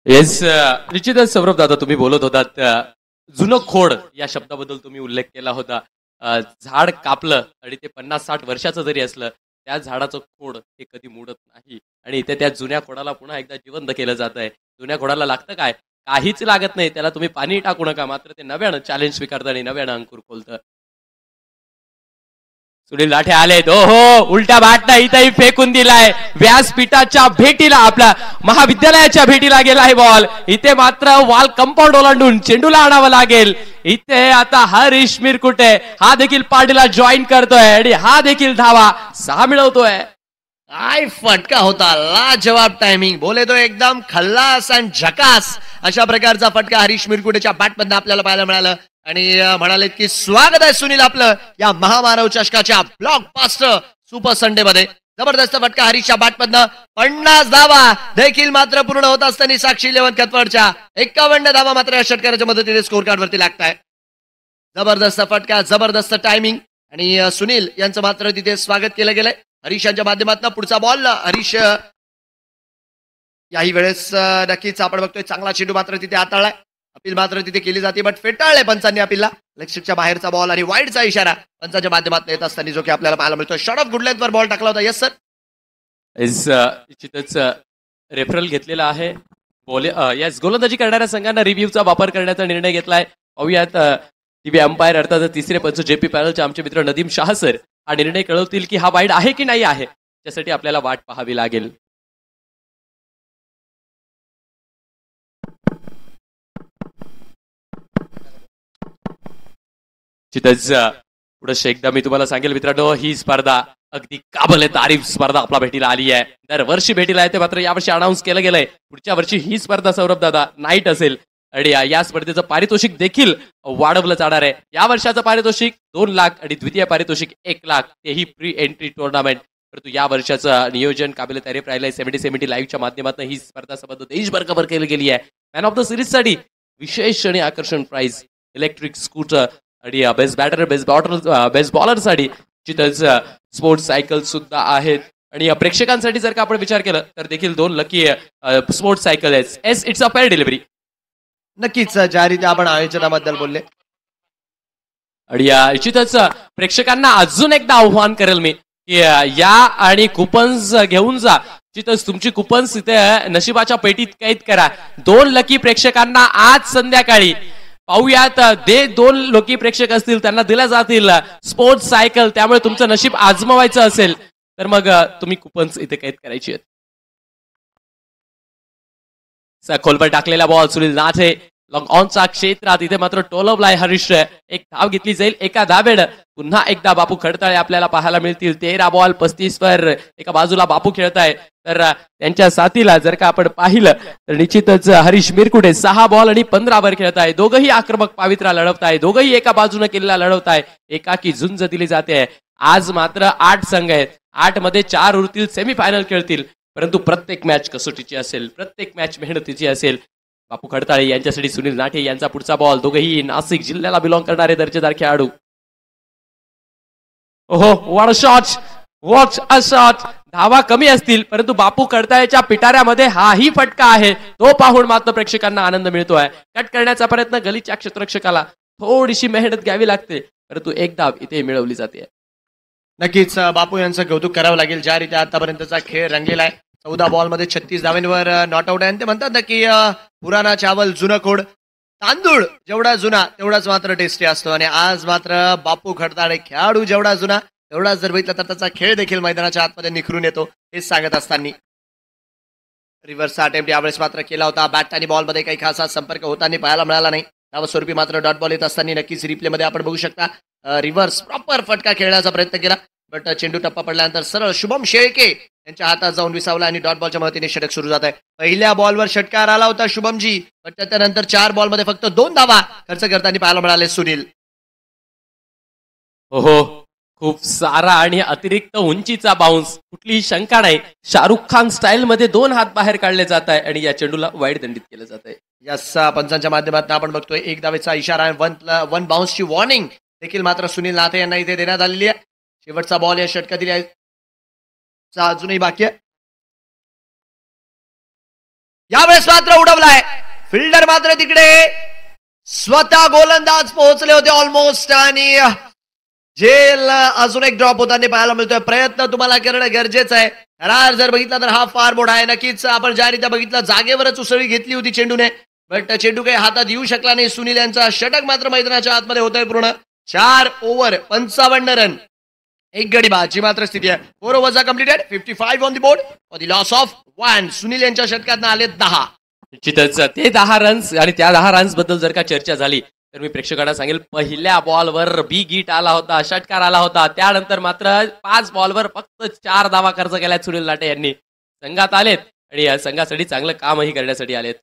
येस, निश्चितच सौरभ दादा, तुम्ही बोलत होतात जुनं खोड या शब्दाबद्दल तुम्ही उल्लेख केला होता. झाड कापलं आणि ते 50-60 वर्षाचं जरी असलं त्या झाडाचं खोड हे कधी मोडत नाही आणि इथे त्या जुन्या खोडाला पुन्हा एकदा जिवंत केलं जात आहे. जुन्या खोडाला लागतं काय? काहीच लागत नाही. त्याला तुम्ही पाणी टाकू नका, मात्र ते नव्यानं चॅलेंज स्वीकारतं आणि नव्यानं अंकुर खोलतं. सुनील लाठे आलेत. हो, उलट्या बाटला इथंही फेकून दिलाय. व्यासपीठाच्या भेटीला, आपल्या महाविद्यालयाच्या भेटीला गेलाय बॉल. इथे मात्र वॉल कंपाऊंड ओलांडून चेंडूला आणावं लागेल. इथे आता हरीश मिरकुटे हा देखील पार्टीला जॉईन करतोय आणि हा देखील धावा 6 मिळवतोय. काय फटका होता, लाजवाब टायमिंग, बोले तो एकदम खल्लास अँड झकास अशा प्रकारचा फटका हरीश मिरकुटेच्या बॅटमधनं आपल्याला पाहायला मिळालं. आणि म्हणाले की स्वागत आहे सुनील आपलं या महामानव चषकाच्या ब्लॉकबास्टर सुपर संडे मध्ये. जबरदस्त फटका हरीशच्या बॅटमधनं. 50 धावा देखील मात्र पूर्ण होत असताना साक्षी इलेव्हन कतवडच्या 51 धावा मात्र या षटकाराच्या मदतीने स्कोर कार्ड वरती लागताय. जबरदस्त फटका, जबरदस्त टायमिंग आणि सुनील यांचं मात्र तिथे स्वागत केलं गेलंय हरीश यांच्या माध्यमातून. पुढचा बॉल हरीश याही वेळेस नक्कीच आपण बघतोय चांगला चेंडू मात्र तिथे हाताळलाय. अपील मात्र तिथे केली जाते बट फेटाळले पंचांनी अपीलला. लेगच्या बाहेरचा बॉल आणि वाईडचा इशारा पंचांच्या माध्यमातून येत असताना जो की आपल्याला पाहायला मिळतो. शॉट ऑफ गुड लेंथवर बॉल टाकला होता. येस सर, निश्चितच रेफरल घेतलेला आहे. यास गोलंदाजी करणाऱ्या संघांना रिव्ह्यूचा वापर करण्याचा निर्णय घेतलाय. पाहूयात टीव्ही अंपायर अर्थात तिसरे पंच जेपी पॅनलचे आमचे मित्र नदीम शाह सर हा निर्णय कळवतील की हा वाईड आहे की नाही आहे. त्यासाठी आपल्याला वाट पाहावी लागेल. पुढे एकदा मी तुम्हाला सांगेल मित्रांनो, ही स्पर्धा अगदी काबले तारीफ स्पर्धा आपला भेटीला आली आहे. दरवर्षी भेटीला येते, मात्र यावर्षी अनाऊन्स केलं गेलंय पुढच्या वर्षी ही स्पर्धा सौरभ दादा नाईट असेल आणि या स्पर्धेचं पारितोषिक देखील वाढवलं जाणार आहे. या वर्षाचं पारितोषिक 2 लाख आणि द्वितीय पारितोषिक 1 लाख, तेही प्री एंट्री टुर्नामेंट. परंतु या वर्षाचं नियोजन काबिल तारीफ राहिलंय. 70-70 लाईव्हच्या माध्यमातून ही स्पर्धा संबंध देशभर कव्हर केली गेली आहे. मॅन ऑफ द सिरीज साठी विशेष आणि आकर्षण प्राइज, इलेक्ट्रिक स्कूटर आणि बेस्ट बॅटर, बेस्ट बॉलर साठी स्पोर्ट्स सायकल सुद्धा आहेत. आणि प्रेक्षकांसाठी जर का आपण विचार केला तर देखील 2 लकी स्पोर्ट्स सायकल आहेत. It's a fair delivery. नक्कीच ज्या रीती आपण आयोजनाबद्दल बोलले आणि निश्चितच प्रेक्षकांना अजून एकदा आव्हान करेल मी की या आणि कुपन्स घेऊन जा. निश्चितच तुमची कुपन्स इथे नशिबाच्या पेटीत कैद करा. 2 लकी प्रेक्षकांना आज संध्याकाळी पाहूयात. 2 लकी प्रेक्षक असतील त्यांना दिल्या जातील स्पोर्ट्स सायकल. त्यामुळे तुमचं नशीब आजमावायचं असेल तर मग तुम्ही कुपन्स इथे कैद करायची आहेत. खोलवर टाकलेला बॉल सुनील नाथे लॉंग ऑनच्या क्षेत्रात. इथे मात्र टोलवलाय हरीश. एक धाव घेतली जाईल एका धावेनं. पुन्हा एकदा बापू खडताळे आपल्याला पाहायला मिळतील. 13 बॉल 35 वर एका बाजूला बापू खेळताय तर त्यांच्या साथीला जर का आपण पाहिलं तर निश्चितच हरीश मिरकुटे 6 बॉल आणि 15 वर खेळताय. दोघंही आक्रमक पावित्रा लढवताय. दोघंही एका बाजूने किल्ला लढवताय. एकाकी झुंज दिली जाते. आज मात्र 8 संघ आहेत. 8 मध्ये 4 उरतील, सेमीफायनल खेळतील. परंतु प्रत्येक मॅच कसोटीची असेल, प्रत्येक मॅच मेहनतीची असेल. बापू खडताळे यांच्यासाठी सुनील नाठे यांचा पुढचा बॉल. दोघेही नाशिक जिल्ह्याला बिलॉंग करणारे दर्जेदार खेळाडू. ओहो, वॉच अ शॉट. धावा कमी असतील परंतु बापू खडताळेच्या पिटाऱ्यामध्ये हाही फटका आहे. तो पाहून मात्र प्रेक्षकांना आनंद मिळतोय. कट करण्याचा प्रयत्न गलीच्या क्षेत्ररक्षकाला थोडीशी मेहनत घ्यावी लागते परंतु एक धाव इथे मिळवली जाते. नक्कीच बापू यांचं कौतुक करावं लागेल ज्या रीती आतापर्यंतचा खेळ रंगलेला आहे. 14 बॉलमध्ये 36 धावांवर नॉट आउट आहे. ते म्हणतात ना की पुराणा चावल जुनं खोड, तांदूळ जेवढा जुना तेवढाच मात्र टेस्टी असतो. आणि आज मात्र बापू खडताळे खेळाडू जेवढा जुना तेवढाच जर बघितलं तर त्याचा खेळ देखील मैदानाच्या आतमध्ये निखरून येतो हेच सांगत असताना रिव्हर्सचा अटेम्प्ट यावेळेस मात्र केला होता. बॅट आणि बॉलमध्ये काही खास संपर्क होताना पाहायला मिळाला नाही. स्वरूपी मात्र डॉट बॉल येत असताना नक्कीच रिप्लेमध्ये आपण बघू शकता रिव्हर्स प्रॉपर फटका खेळण्याचा प्रयत्न केला बट चेंडू टप्पा पडल्यानंतर सरळ शुभम शेळके यांच्या हातात जाऊन विसावला आणि डॉट बॉलच्या मदतीने षटक सुरू जात आहे. पहिल्या बॉलवर षटकार आला होता शुभमजी पण त्यानंतर 4 बॉलमध्ये फक्त 2 धावा खर्च करताना पाहायला मिळाले सुनील. हो, खूप सारा आणि अतिरिक्त उंचीचा बाउन्स, कुठलीही शंका नाही. शाहरुख खान स्टाईल मध्ये 2 हात बाहेर काढले जात आहे आणि या चेंडूला वाईड दंडित केलं जात आहे. यस, पंचांच्या माध्यमातून आपण बघतोय 1 धावेचा इशारा आहे. 1 बाउन्सची वॉर्निंग देखील मात्र सुनील नाथे यांना इथे देण्यात आलेली आहे. शेवटचा बॉल या षटकातील अजूनही बाकी आहे. यावेळेस मात्र उडवलाय फिल्डर मात्र तिकडे स्वतः गोलंदाज पोहोचले होते ऑलमोस्ट आणि अजून एक ड्रॉप होताना पाहायला मिळतोय. प्रयत्न तुम्हाला करणं गरजेचं आहे. करार जर बघितला तर हा फार मोठा आहे. नक्कीच आपण ज्या रीत्या बघितलं जागेवरच उसळी घेतली होती चेंडूने, बट चेंडू काही हातात येऊ शकला नाही. सुनील यांचा षटक मात्र मैदानाच्या आतमध्ये होतोय पूर्ण. 4 ओव्हर 55 रन, एक गडी बादची मात्र स्थिती आहे. 4 overs completed, 55 on the board for the loss of 1. Sunil यांच्या षटकात आले 10. निश्चितच ते 10 रन्स आणि त्या 10 रन्स बद्दल जर का चर्चा झाली तर मी प्रेक्षकांना सांगेल, पहिल्या बॉलवर बिग हिट आला होता, षटकार आला होता. त्यानंतर मात्र 5 बॉलवर फक्त 4 धावा खर्च केल्यात सुनील लाटे यांनी. संघात आलेत आणि या संघासाठी चांगलं कामही करण्यासाठी आलेत.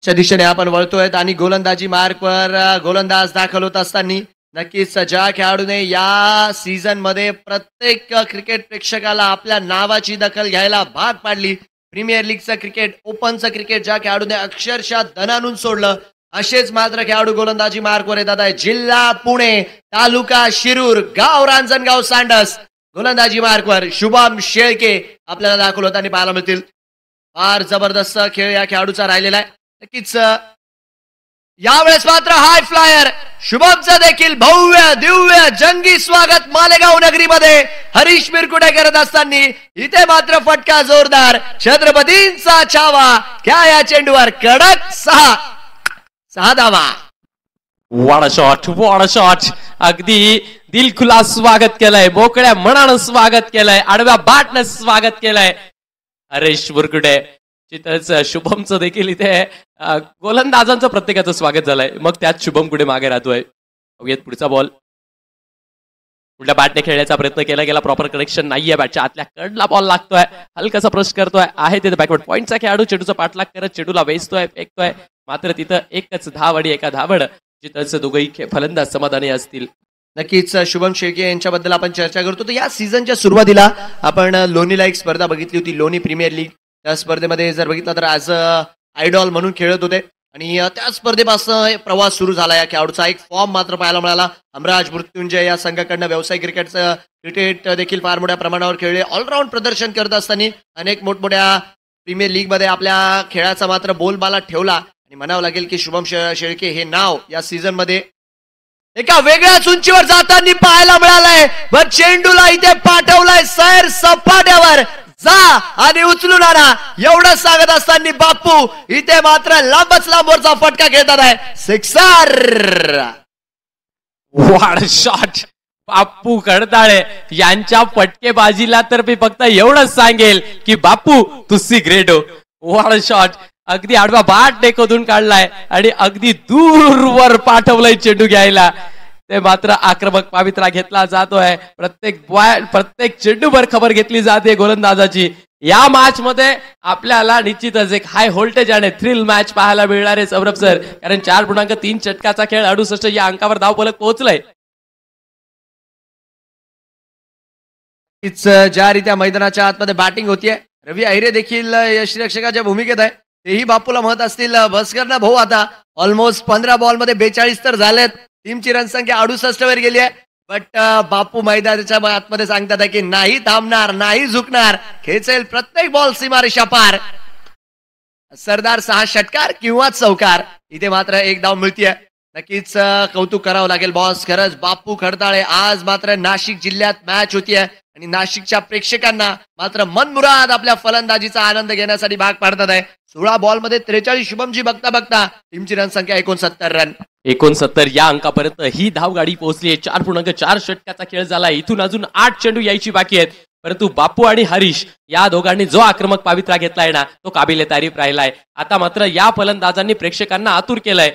च्या दिशेने आपण वळतोय आणि गोलंदाजी मार्कवर गोलंदाज दाखल होत असताना नक्कीच ज्या खेळाडूने या सीझन मध्ये प्रत्येक क्रिकेट प्रेक्षकाला आपल्या नावाची दखल घ्यायला भाग पाडली, प्रीमियर लीगचं क्रिकेट, ओपनचं क्रिकेट ज्या खेळाडूने अक्षरशः दणानून सोडलं, असेच मात्र खेळाडू गोलंदाजी मार्कवर येतात आहे. जिल्हा पुणे, तालुका शिरूर, गाव रांजणगाव सांडस, गोलंदाजी मार्कवर शुभम शेळके आपल्याला दाखल होताना पाहायला मिळतील. फार जबरदस्त खेळ या खेळाडूचा राहिलेला आहे. नक्कीच यावेळेस मात्र हाय फ्लायर शुभमचं देखील भव्य दिव्य जंगी स्वागत मालेगाव नगरीमध्ये हरीश मिरकुटे करत असताना इथे मात्र फटका जोरदार, छत्रपतींचा छावा. क्या या चेंडूवर कडक 6 धावा. What a shot. अगदी दिलखुला स्वागत केलंय, मोकळ्या मनानं स्वागत केलंय, आडव्या बाटनं स्वागत केलंय हरीश मुरकुटे. शुभमचं देखील इथे गोलंदाजांचं प्रत्येकाचं स्वागत झालंय. मग त्यात शुभम कुठे मागे राहतोय. पुढचा बॉल उलट्या बॅटने खेळण्याचा प्रयत्न केला गेला, प्रॉपर कनेक्शन नाहीये. बॅटच्या आतल्या कडला बॉल लागतोय, हलकासा प्रेस करतोय, आहे तिथे बॅकवर्ड पॉईंटचा खेळाडू चेंडूचा पाठलाग करत चेंडूला वेचतोय, फेकतोय. मात्र तिथं एकच धाव आणि एका धावड, जिथं दोघंही फलंदाज समाधानी असतील. नक्कीच शुभम शेळके यांच्याबद्दल आपण चर्चा करतो. तर या सीझनच्या सुरुवातीला आपण लोणीला एक स्पर्धा बघितली होती, लोणी प्रीमियर लीग. त्या स्पर्धेमध्ये जर बघितलं तर ॲज अ आयडॉल म्हणून खेळत होते आणि त्या स्पर्धेपासून प्रवास सुरू झाला. या खेळाडूचा एक फॉर्म मात्र पाहायला मिळाला. हमराज मृत्युंजय या संघाकडनं व्यावसायिक क्रिकेटचं क्रिकेट देखील फार मोठ्या प्रमाणावर खेळले. ऑलराऊंड प्रदर्शन करत असताना अनेक मोठमोठ्या प्रीमियर लीगमध्ये आपल्या खेळाचा मात्र बोलबाला ठेवला आणि म्हणावं लागेल की शुभम शेळके हे नाव या सीझन मध्ये एका वेगळ्याच उंचीवर जाताना पाहायला मिळालंय. व चेंडूला इथे पाठवलाय सैर सपाट्यावर, जा आणि उचलून आणा एवढं सांगत असताना बापू इथे मात्र लांबच लांबवरचा फटका घेतात आहे. 6 वॉट शॉट. बापू खडताळे यांच्या फटकेबाजीला तर मी फक्त एवढंच सांगेल की बापू तुसी ग्रेट हो. What shot. अगदी आडवा बाट टेकवून काढलाय आणि अगदी दूरवर पाठवलंय चेंडू घ्यायला. ते मात्र आक्रमक पवित्रा घेतला जातोय. प्रत्येक चेंडूवर खबर घेतली जाते गोलंदाजाची. या मॅच मध्ये आपल्याला निश्चितच एक हाय व्होल्टेज आणि थ्रिल मॅच पाहायला मिळणार आहे सौरभ सर, कारण 4.3 षटकाचा खेळ 68 या अंकावर धावफलक पोहोचलाय. ज्या रीत्या मैदानाच्या आतमध्ये बॅटिंग होतीये, रवी अहिरे देखील यष्टिरक्षकाच्या भूमिकेत आहे. तेही बापूला म्हणत असतील बस कर ना भाऊ, आता ऑलमोस्ट 15 बॉलमध्ये 42 तर झालेत. टीमची रनसंख्या 68 वर गेली आहे. बट बापू मैदानाच्या आतमध्ये सांगतात की नाही थांबणार, नाही झुकणार, खेचेल प्रत्येक बॉल सीमारेषा पार. सरदार 6 षटकार किंवा चौकार. इथे मात्र एक धाव मिळतीये. नक्कीच कौतुक करावं लागेल बॉस. खरंच बापू खडताळे आज मात्र नाशिक जिल्ह्यात मॅच होतीये आणि नाशिकच्या प्रेक्षकांना मात्र मनमुराद आपल्या फलंदाजीचा आनंद घेण्यासाठी भाग पाडतात आहे. 16 बॉलमध्ये 43 शुभमजी बघता बघता टीमची रनसंख्या 69 रन. 69 या अंकापर्यंत ही धावगाडी पोहोचली. 4.4 षटकाचा खेळ झाला. इथून अजून 8 चेंडू यायची बाकी आहेत. परंतु बापू आणि हरीश या दोघांनी जो आक्रमक पावित्रा घेतलाय ना, तो काबिले तारीफ राहिलाय. आता मात्र या फलंदाजांनी प्रेक्षकांना आतुर केलंय,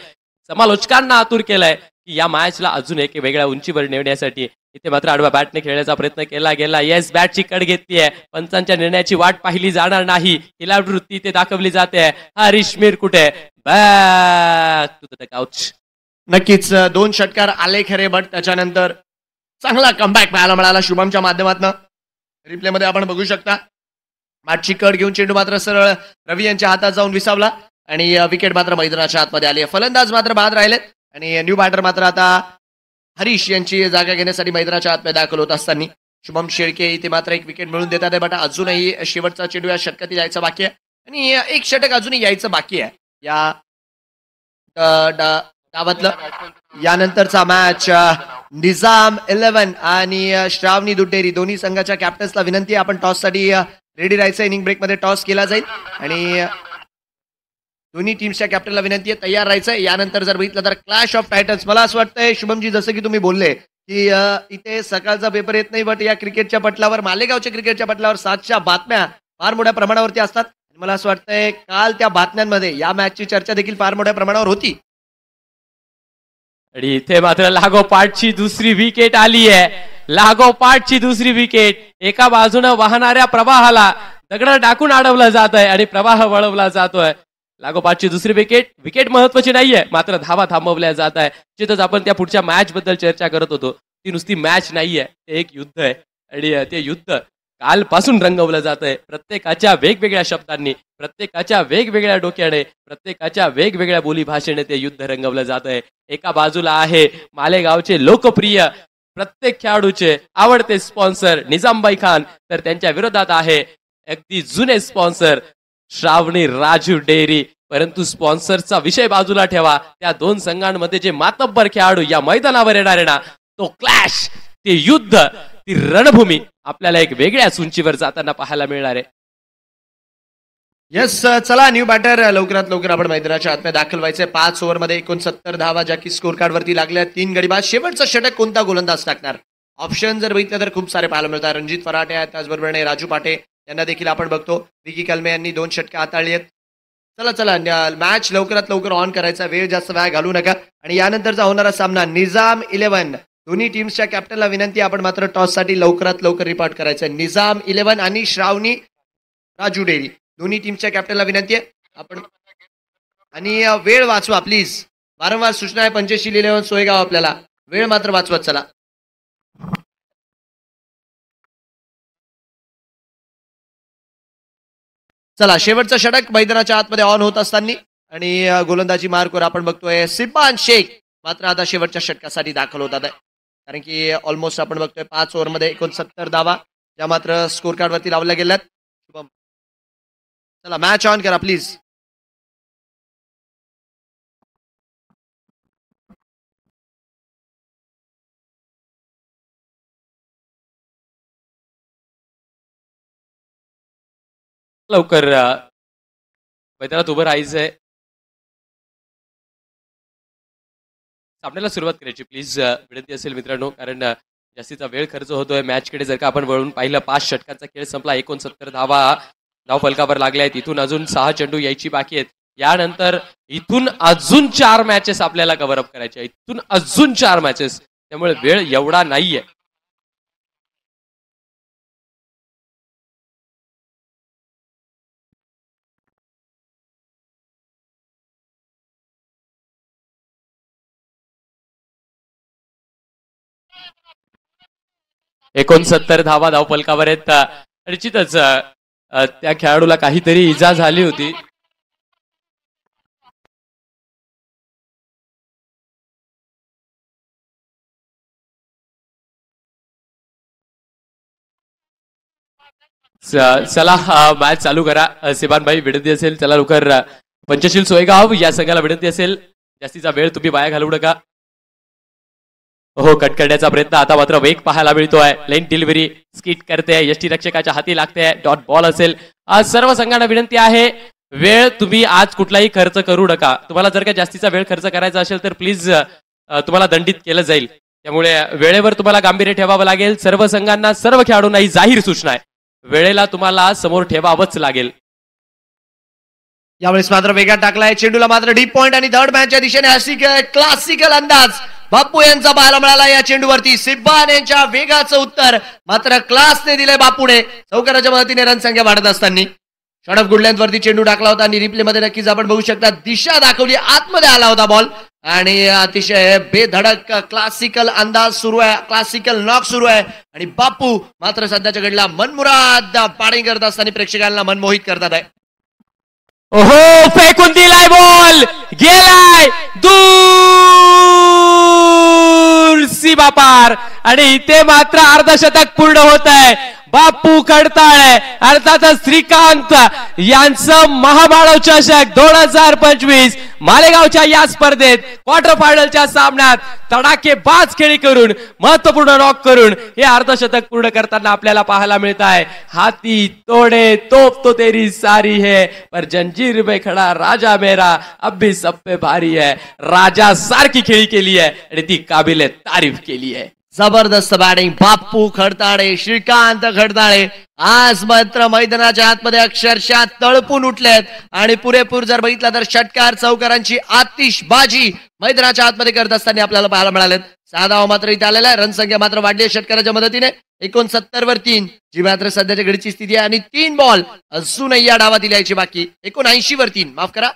समालोचकांना आतुर केलाय की या मॅचला अजून एक वेगळ्या उंचीवर नेण्यासाठी. इथे मात्र आडव्या बॅटने खेळण्याचा प्रयत्न केला गेला. येस, बॅटची कड घेतली आहे. पंचांच्या निर्णयाची वाट पाहिली जाणार नाही. खिलाडू वृत्ती इथे दाखवली जाते. Harish Mirkute back to the couch. नक्कीच 2 षटकार आले खरे, बट त्याच्यानंतर चांगला कमबॅक पाहायला मिळाला शुभमच्या माध्यमातून. रिप्ले मध्ये आपण बघू शकता बॅटची कड घेऊन चेंडू मात्र सरळ रवी यांच्या हातात जाऊन विसावला आणि विकेट मात्र मैदानाच्या आतमध्ये आली. फलंदाज मात्र बाद राहिलेत आणि न्यू बॅटर मात्र आता हरीश यांची जागा घेण्यासाठी मैदानाच्या आतमध्ये दाखल होत असताना शुभम शेळके इथे मात्र एक विकेट मिळून देतात आहे. बट अजूनही शेवटचा चेंडू या षटकात यायचा बाकी आहे आणि एक षटक अजूनही यायचं बाकी आहे. या धावातलं. यानंतरचा मॅच निजाम 11 आणि श्रावणी दुड्डेरी दोन्ही संघाच्या कॅप्टन्सला विनंती आहे, आपण टॉस साठी रेडी राहायचं. इनिंग ब्रेक मध्ये टॉस केला जाईल आणि दोन्ही टीम्सच्या कॅप्टनला विनंती आहे तयार राहायचं. यानंतर जर बघितलं तर क्लॅश ऑफ टायटन्स. मला असं वाटतंय शुभमजी, जसं की तुम्ही बोलले की इथे सकाळचा पेपर येत नाही, बट या क्रिकेटच्या पटलावर, मालेगावच्या क्रिकेटच्या पटलावर 7च्या बातम्या फार मोठ्या प्रमाणावरती असतात. मला असं वाटतंय काल त्या बातम्यांमध्ये या मॅचची चर्चा देखील फार मोठ्या प्रमाणावर होती. आणि इथे मात्र लागोपाठची दुसरी विकेट आली आहे. लागोपाठची दुसरी विकेट. एका बाजूनं वाहणाऱ्या प्रवाहाला दगड टाकून अडवलं जात आहे आणि प्रवाह वळवला जातोय. लागोपाठची दुसरी विकेट. विकेट महत्वाची नाहीये, मात्र धावा थांबवल्या जात आहे. जिथंच आपण त्या पुढच्या मॅच बद्दल चर्चा करत होतो, ती नुसती मॅच नाहीये, ते एक युद्ध आहे आणि ते युद्ध कालपासून रंगवलं जात आहे. प्रत्येकाच्या वेगवेगळ्या शब्दांनी, प्रत्येकाच्या वेगवेगळ्या डोक्याने, प्रत्येकाच्या वेगवेगळ्या बोलीभाषेने ते युद्ध रंगवलं जात आहे. एका बाजूला आहे मालेगावचे लोकप्रिय, प्रत्येक खेळाडूचे आवडते स्पॉन्सर निजामबाई खान, तर त्यांच्या विरोधात आहे अगदी जुने स्पॉन्सर श्रावणी राजू डेअरी. परंतु स्पॉन्सरचा विषय बाजूला ठेवा, त्या दोन संघांमध्ये जे मातब्बर खेळाडू या मैदानावर येणार आहे ना, तो क्लॅश, ते युद्ध, ती रणभूमी आपल्याला एक वेगळ्याच उंचीवर जाताना पाहायला मिळणार आहे. येस, चला न्यू बॅटर लवकरात लवकर आपण मैदानाच्या आतमध्ये दाखल व्हायचंय. 5 ओव्हरमध्ये 69 धावा ज्या की स्कोर कार्ड वरती लागल्या. 3 गडी बाद. शेवटचं षटक कोणता गोलंदाज टाकणार? ऑप्शन जर बघितलं तर खूप सारे पाहायला मिळतात. रणजित फराटे आहेत, त्याचबरोबर राजू पाटे यांना देखील आपण बघतो. विकी कलमे यांनी 2 षटकं हाताळली आहेत. चला मॅच लवकरात लवकर ऑन करायचा, वेळ जास्त वेळ घालू नका. आणि यानंतरचा होणारा सामना निजाम 11. दोन्ही टीम्सच्या कॅप्टनला विनंती, आपण मात्र टॉस साठी लवकरात लवकर रिपोर्ट करायचं. निजाम 11 आणि श्रावणी राजू डेअरी दोन्ही टीमच्या कॅप्टनला विनंती आहे आपण, आणि वेळ वाचवा प्लीज. वारंवार सूचना आहे. पंचशील 11 सोयगाव, आपल्याला वेळ मात्र वाचवत चला. चला, शेवटचं षटक मैदानाच्या आतमध्ये ऑन होत असताना आणि गोलंदाजी मार्कवर आपण बघतोय सिब्बान शेख मात्र आता शेवटच्या षटकासाठी दाखल होतात आहे. कारण की ऑलमोस्ट आपण बघतोय 5 ओव्हरमध्ये 69 धावा ज्या मात्र स्कोर कार्ड वरती लावल्या गेल्यात. शुभम, चला मॅच ऑन करा प्लीज. लवकर मैदानात उभं राहायचंय. सामन्याला सुरुवात करायची प्लीज विनंती असेल मित्रांनो, कारण जास्तीचा वेळ खर्च होतोय मॅचकडे. जर का आपण वळून पाहिलं, 5 षटकांचा खेळ संपला. 69 धावा धाव फलकावर लागल्या आहेत. इथून अजून 6 चेंडू यायची बाकी आहेत. यानंतर इथून अजून 4 मॅचेस आपल्याला कव्हर अप करायचे. इथून अजून 4 मॅचेस, त्यामुळे वेळ एवढा नाहीये. एकोणसत्तर धावा धाव फलकावर आहेत. निश्चितच त्या खेळाडूला काहीतरी इजा झाली होती. चला मॅच चालू करा. सिबान भाई विनंती असेल, चला लवकर. पंचशील सोयगाव या संघाला विनंती असेल, जास्तीचा वेळ तुम्ही वाया घालवू नका. हो, कट करण्याचा प्रयत्न. आता मात्र वेग पाहायला मिळतोय. लेन डिलिव्हरी स्किट करते, यष्टी रक्षकाच्या हाती लागते. डॉट बॉल असेल. आज सर्व संघांना विनंती आहे, वेळ तुम्ही आज कुठलाही खर्च करू नका. तुम्हाला जर का जास्तीचा वेळ खर्च करायचा असेल तर प्लीज तुम्हाला दंडित केलं जाईल. त्यामुळे वेळेवर तुम्हाला गांभीर्य ठेवावं लागेल. सर्व संघांना, सर्व खेळाडूंना ही जाहीर सूचना आहे, वेळेला तुम्हाला समोर ठेवावंच लागेल. यावेळेस मात्र वेगात टाकलाय चेंडूला, मात्र डीप पॉइंट आणि थर्ड मॅचच्या दिशेने अशी क्लासिकल अंदाज बापू यांचा पाहायला मिळाला या चेंडूवरती. सिब्बान यांच्या वेगाचं उत्तर मात्र क्लासने दिलंय बापूने. चौकाराच्या मदतीने रनसंख्या वाढत असताना शॉर्ट ऑफ गुड लेंथ वरती चेंडू टाकला होता आणि रिप्ले मध्ये नक्कीच आपण बघू शकता दिशा दाखवली. आतमध्ये आला होता बॉल आणि अतिशय बेधडक क्लासिकल अंदाज सुरू आहे, क्लासिकल नॉक सुरू आहे. आणि बापू मात्र सध्याच्या घडीला मनमुराद पाणी करत असताना प्रेक्षकांना मनमोहित करतात आहे. ओहो, फेकून दिलाय बॉल, गेलाय दूर सीमा पार. आणि इथे मात्र अर्धशतक पूर्ण होत आहे. बापू खडताळे अर्थातच श्रीकांत यांचं महाबाळव चषक 2025 मालेगावच्या या स्पर्धेत क्वार्टर फायनलच्या सामन्यात तडाखेबाज खेळी करून महत्वपूर्ण नॉक करून हे अर्धशतक पूर्ण करताना आपल्याला पाहायला मिळत आहे. हाती तोडे तोप तो तेरी सारी है पर जंजीर में खडा राजा मेरा अब भी सब पे भारी है. राजा सारखी खेळी केली आहे आणि ती काबिले तारीफ केली आहे. जबरदस्त बॅटिंग बापू खडताळे, श्रीकांत खडताळे आज मात्र मैदानाच्या आतमध्ये अक्षरशः तळपून उठलेत आणि पुरेपूर जर बघितलं तर षटकार चौकारांची आतिषबाजी मैदानाच्या आतमध्ये करत असताना आपल्याला पाहायला मिळालेत. 6 धावा मात्र इथे आलेला आहे. रणसंख्या मात्र वाढली आहे षटकाराच्या मदतीने 69 वर 3 जी मात्र सध्याच्या घडीची स्थिती आहे आणि 3 बॉल अजूनही या डावात यायची बाकी. 79 वर 3 माफ करा.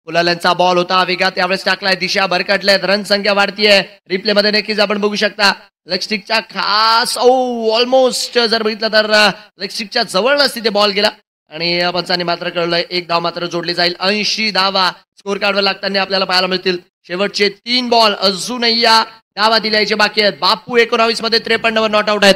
कुलाल्यांचा बॉल होता वेगात त्यावेळेस टाकलाय, दिशा भरकटल्यात, रणसंख्या वाढतीये. रिप्ले मध्ये नक्कीच आपण बघू शकता लेगस्टिकच्या खास ऑलमोस्ट जर बघितलं तर लेगस्टिकच्या जवळ नसती ते बॉल गेला आणि पंचांनी मात्र कळलंय 1 धाव मात्र जोडली जाईल. 80 धावा स्कोर कार्डवर लागताना आपल्याला पाहायला मिळतील. शेवटचे 3 बॉल अजूनही या धावा दिल्याचे बाकी आहेत. बापू 19 मध्ये 53 वर नॉट आउट आहेत.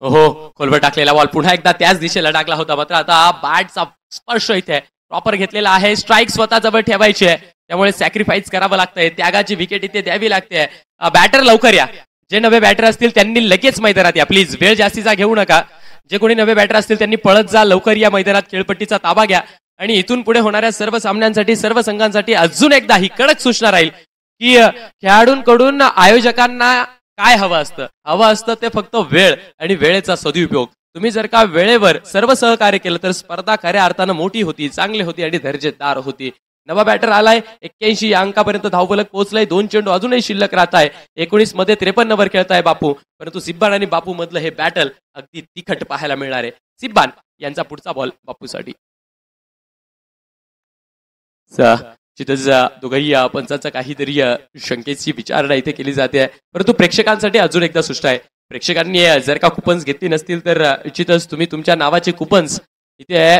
हो, खोलवर टाकलेला बॉल पुन्हा एकदा त्याच दिशेला टाकला होता, मात्र आता बॅटचा स्पर्श इथे प्रॉपर घेतलेला आहे. स्ट्राईक स्वतः जवळ ठेवायची आहे, त्यामुळे सॅक्रिफाईस करावं लागतंय. त्यागाची विकेट इथे द्यावी लागते. बॅटर लवकर या, जे नवे बॅटर असतील त्यांनी लगेच मैदानात या प्लीज. वेळ जास्तीचा घेऊ नका. जे कोणी नवे बॅटर असतील त्यांनी पळत जा, लवकर या मैदानात. खेळपट्टीचा ताबा घ्या आणि इथून पुढे होणाऱ्या सर्व सामन्यांसाठी सर्व संघांसाठी अजून एकदा ही कडक सूचना राहील की खेळाडूंकडून आयोजकांना काय हवं असतं ते फक्त वेळ आणि वेळेचा सदुपयोग. तुम्ही जर का वेळेवर सर्व सहकार्य केलं तर स्पर्धा खऱ्या अर्थानं मोठी होती, चांगली होती आणि दर्जेदार होती. नवा बॅटर आलाय, 81 या अंकापर्यंत धावफलक पोहोचलाय. 2 चेंडू अजूनही शिल्लक राहत आहे. 19 मध्ये 53 वर खेळताय बापू, परंतु सिब्बान आणि बापू मधलं हे बॅटल अगदी तिखट पाहायला मिळणार आहे. सिब्बान यांचा पुढचा बॉल बापूसाठी. दोघंही पंचांचा काहीतरी शंकेची विचारणा इथे केली जाते, परंतु प्रेक्षकांसाठी अजून एकदा सूचना आहे. प्रेक्षकांनी जर का कुपन्स घेतली नसतील तर निश्चितच तुम्ही तुमच्या नावाचे कुपन्स इथे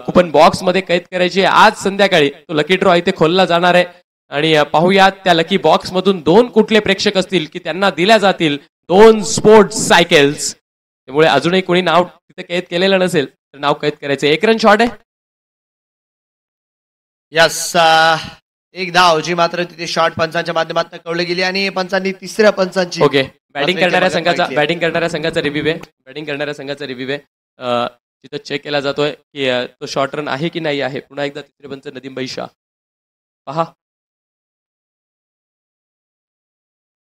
कुपन बॉक्स मध्ये कैद करायचे. आज संध्याकाळी तो लकी ड्रॉ इथे खोलला जाणार आहे आणि पाहूयात त्या लकी बॉक्स मधून 2 कुठले प्रेक्षक असतील की त्यांना दिल्या जातील 2 स्पोर्ट्स सायकल्स. त्यामुळे अजूनही कोणी नाव तिथे कैद केलेलं नसेल तर नाव कैद करायचं. 1 रन शॉट आहे. यस, 1 धाव जी मात्र तिथे शॉर्ट पंचांच्या माध्यमातून कळली गेली आणि पंचांनी तिसऱ्या पंचांची ओके बॅटिंग करणाऱ्या संघाचा रिव्ह्यू आहे. बॅटिंग करणाऱ्या संघाचा रिव्ह्यू आहे. तिथं चेक केला जातोय की तो शॉर्ट रन आहे की नाही आहे. पुन्हा एकदा तिसरे पंच नदीम भाई शाह पहा.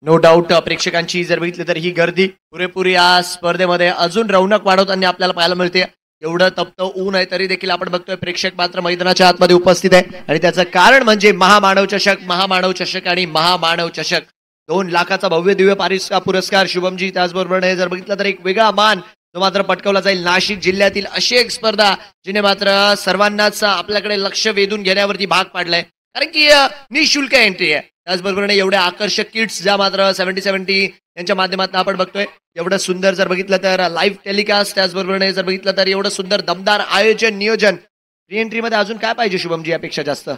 नो डाऊट प्रेक्षकांची जर बघितली तर ही गर्दी पुरेपूर या स्पर्धेमध्ये अजून रौनक वाढवताना आपल्याला पाहायला मिळते. एवढं तप्त ऊन आहे तरी देखील आपण बघतोय प्रेक्षक मात्र मैदानाच्या आतमध्ये उपस्थित आहे आणि त्याचं कारण म्हणजे महामानव चषक आणि महामानव चषक. 2 लाखाचा भव्य दिव्य पुरस्कार शुभमजी. त्याचबरोबर जर बघितलं तर एक वेगळा मान तो मात्र पटकावला जाईल. नाशिक जिल्ह्यातील अशी एक स्पर्धा जिने मात्र सर्वांनाच आपल्याकडे लक्ष वेधून घेण्यावरती भाग पाडलाय, कारण की निशुल्क एंट्री आहे. त्याचबरोबर एवढ्या आकर्षक किट्स ज्या मात्र 70 यांच्या माध्यमातून आपण बघतोय. एवढं सुंदर जर बघितलं तर लाईव्ह टेलिकास्ट, त्याचबरोबर जर बघितलं तर एवढं सुंदर दमदार आयोजन नियोजन. फ्री एंट्री मध्ये अजून काय पाहिजे शुभमजी यापेक्षा जास्त?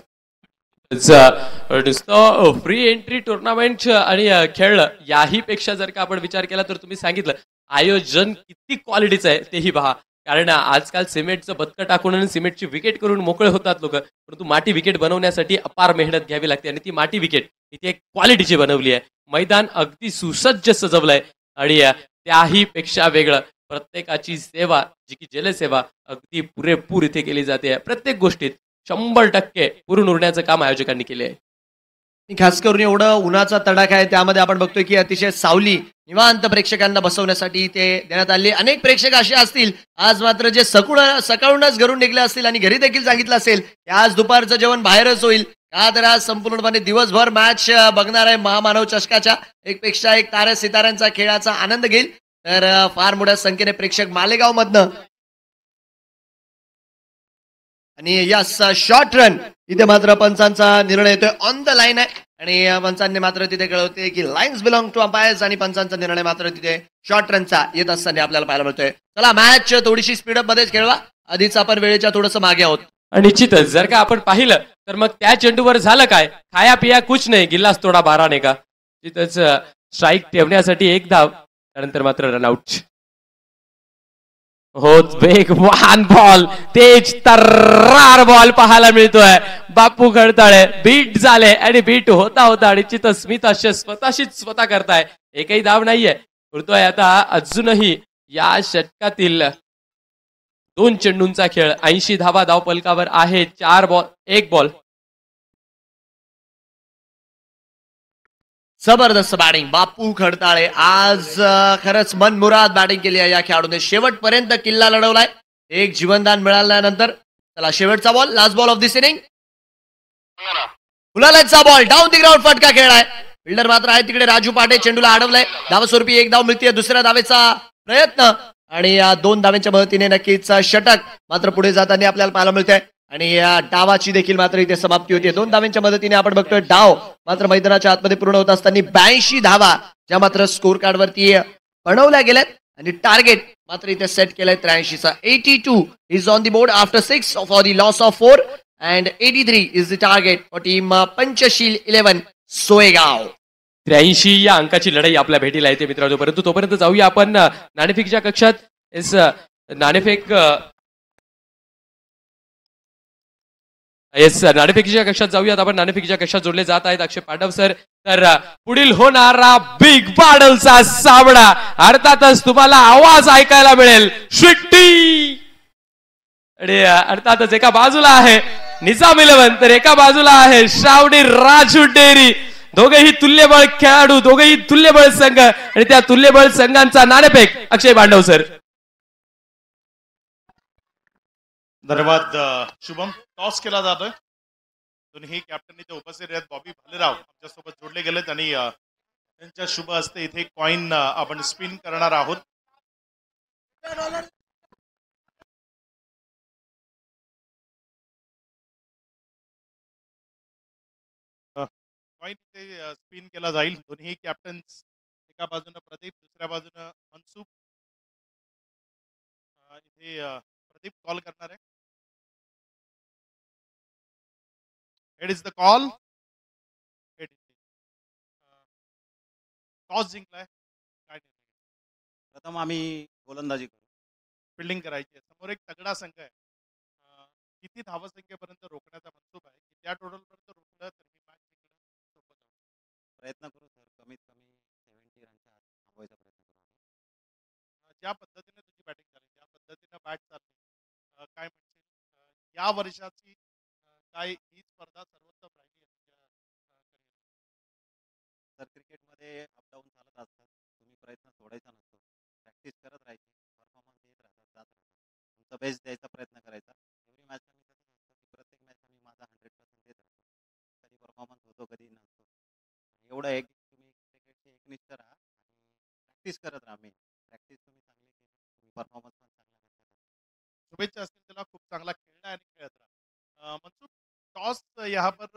फ्री एंट्री टुर्नामेंट आणि खेळ याही पेक्षा जर का आपण विचार केला तर तुम्ही सांगितलं आयोजन किती क्वालिटीचं आहे तेही पहा. कारण आजकाल सिमेंटचं बदकं टाकून आणि सिमेंटची विकेट करून मोकळे होतात लोक, परंतु माटी विकेट बनवण्यासाठी अपार मेहनत घ्यावी लागते आणि ती माटी विकेट इथे एक क्वालिटीची बनवली आहे. मैदान अगदी सुसज्ज सजवलंय आणि त्याही पेक्षा वेगळं प्रत्येकाची सेवा जी की जलसेवा अगदी पुरेपूर इथे केली जाते. प्रत्येक गोष्टीत 100% पुरून उरण्याचं काम आयोजकांनी केले आहे. खास करून एवढं उन्हाचा तडाखा आहे त्यामध्ये आपण बघतोय की अतिशय सावली निवांत प्रेक्षकांना बसवण्यासाठी ते देण्यात आले. अनेक प्रेक्षक असे असतील आज मात्र जे सकाळूनच घरून निघले असतील आणि घरी देखील सांगितलं असेल की आज दुपारचं जेवण बाहेरच होईल, का तर आज संपूर्णपणे दिवसभर मॅच बघणार आहे महामानव चषकाच्या. एक पेक्षा एक तारे सिताऱ्यांचा खेळाचा आनंद घेईल. तर फार मोठ्या संख्येने प्रेक्षक मालेगाव मधनं आणि यस शॉर्ट रन इथे मात्र पंचांचा निर्णय येतोय. ऑन द लाईन आहे आणि पंचांनी मात्र तिथे कळवते की लाईन्स बिलॉंग टू अंपायर्स आणि पंचांचा निर्णय मात्र तिथे शॉर्ट रनचा येत असताना आपल्याला पाहायला मिळतोय. चला मॅच थोडीशी स्पीडअप मध्येच खेळवा. आधीच आपण वेळेच्या थोडंसं मागे आहोत. निश्चितच जर का आपण पाहिलं तर मग त्या चेंडूवर झालं काय, खाया पिया कुछ नाही, गिल्लास तोडा 12 का. तिथंच स्ट्राईक ठेवण्यासाठी 1 धाव त्यानंतर मात्र रनआउट. हो, वेगवान बॉल, तेज तर्रार बॉल पाहायला मिळतोय. बापू खडताळे बीट झाले आणि बीट होता होता आणि चित स्मित असे स्वतः करताय. एकही धाव नाहीये. उरतोय आता अजूनही या षटकातील 2 चेंडूंचा खेळ. 80 धावा धावपलकावर आहे. 4 बॉल 1 बॉल. जबरदस्त बॅटिंग बापू खडताळे. आज खरंच मनमुराद बॅटिंग केली आहे या खेळाडूने. शेवटपर्यंत किल्ला लढवलाय. एक जीवनदान मिळाल्यानंतर चला शेवटचा ball, last ball of this inning. फुलालचा बॉल डाऊन दी ग्राउंड, फटका खेळलाय. फिल्डर मात्र आहे तिकडे राजू पाटे. चेंडूला अडवलाय. धावस्वरूपी 1 धाव मिळते. दुसऱ्या धावेचा प्रयत्न आणि या 2 धावेच्या मदतीने नक्कीच षटक मात्र पुढे जाताना आपल्याला पाहायला मिळतंय. आणि या डावाची देखील मात्र इथे समाप्ती होती. 2 धावांच्या मदतीने आपण बघतोय डाव मात्र मैदानाच्या आतमध्ये पूर्ण होत असताना 82 धावा ज्या मात्र स्कोर कार्ड वरती बनवल्या गेल्यात आणि टार्गेट मात्र इथे सेट केलंय 83चा. 82 is on the board after 6 for the loss of 4 and 83 is the target for team Panchsheel 11 Soygaon. 83 या अंकाची लढाई आपल्या भेटीला येते मित्रांनो. परंतु तोपर्यंत जाऊया आपण नाणेफेकीच्या कक्षात. नाणेफेक नाणेफेकीच्या कक्षात जाऊयात आपण. नाणेफेकीच्या कक्षात जोडले जात आहेत अक्षय पांडव सर. तर पुढील होणारा बिग बाडलचा सामना अर्थातच तुम्हाला आवाज ऐकायला मिळेल शिट्टी. आणि अर्थातच एका बाजूला आहे निजाम 11 तर एका बाजूला आहे श्रावणी राजू डेअरी. दोघेही तुल्यबळ खेळाडू, दोघेही तुल्यबळ संघ आणि त्या तुल्यबळ संघांचा नाणेफेक अक्षय पांडव सर. धन्यवाद शुभम. टॉस केला जातोय. दोन्ही कॅप्टन इथे उपस्थित आहेत. बॉबी भालेराव आमच्यासोबत जोडले गेलेत आणि त्यांच्या शुभ हस्ते इथे कॉइन आपण स्पिन करणार आहोत. कॉइन इथे स्पिन केला जाईल. दोन्ही कॅप्टन एका बाजूने प्रदीप, दुसऱ्या बाजूने मनसुख. इथे प्रदीप कॉल करणार आहे. Head is the call. Toss जिंकलाय. काय प्रथम आम्ही गोलंदाजी करू. फिल्डिंग करायची आहे. समोर एक तगडा संघ आहे. किती धावसंख्येपर्यंत रोखण्याचा मनसूब आहे की त्या टोटल पर्यंत रोखलं तर ही मॅच सोपं जाऊ. प्रयत्न करू सर. कमीत कमी 70 रनच्या आत थांबवायचा प्रयत्न करू. ज्या पद्धतीने तुझी बॅटिंग झाली, ज्या पद्धतीने बॅट चालली, काय म्हणशील या वर्षाची काय ही स्पर्धा सर्वोत्तम राहिली आहे तुझ्या सर क्रिकेटमध्ये अपडाऊन चालत असतात. तुम्ही प्रयत्न सोडायचा नसतो. प्रॅक्टिस करत राहायची. परफॉर्मन्स येत राहतात, जात राहतात. तुमचा बेस्ट द्यायचा प्रयत्न करायचा. एव्हरी मॅच मी तसंच असतं की प्रत्येक मॅच मी माझा 100% देत राहतो. कधी परफॉर्मन्स होतो, कधी नसतो. एवढं आहे की तुम्ही क्रिकेटचे एकनिष्ठ राहा आणि प्रॅक्टिस करत राहा. मी प्रॅक्टिस तुम्ही चांगली केली, तुम्ही परफॉर्मन्स पण चांगला करता. शुभेच्छा असतील त्याला. खूप चांगला खेळला आणि खेळत राहा. मनसुख टॉस यहाँ पर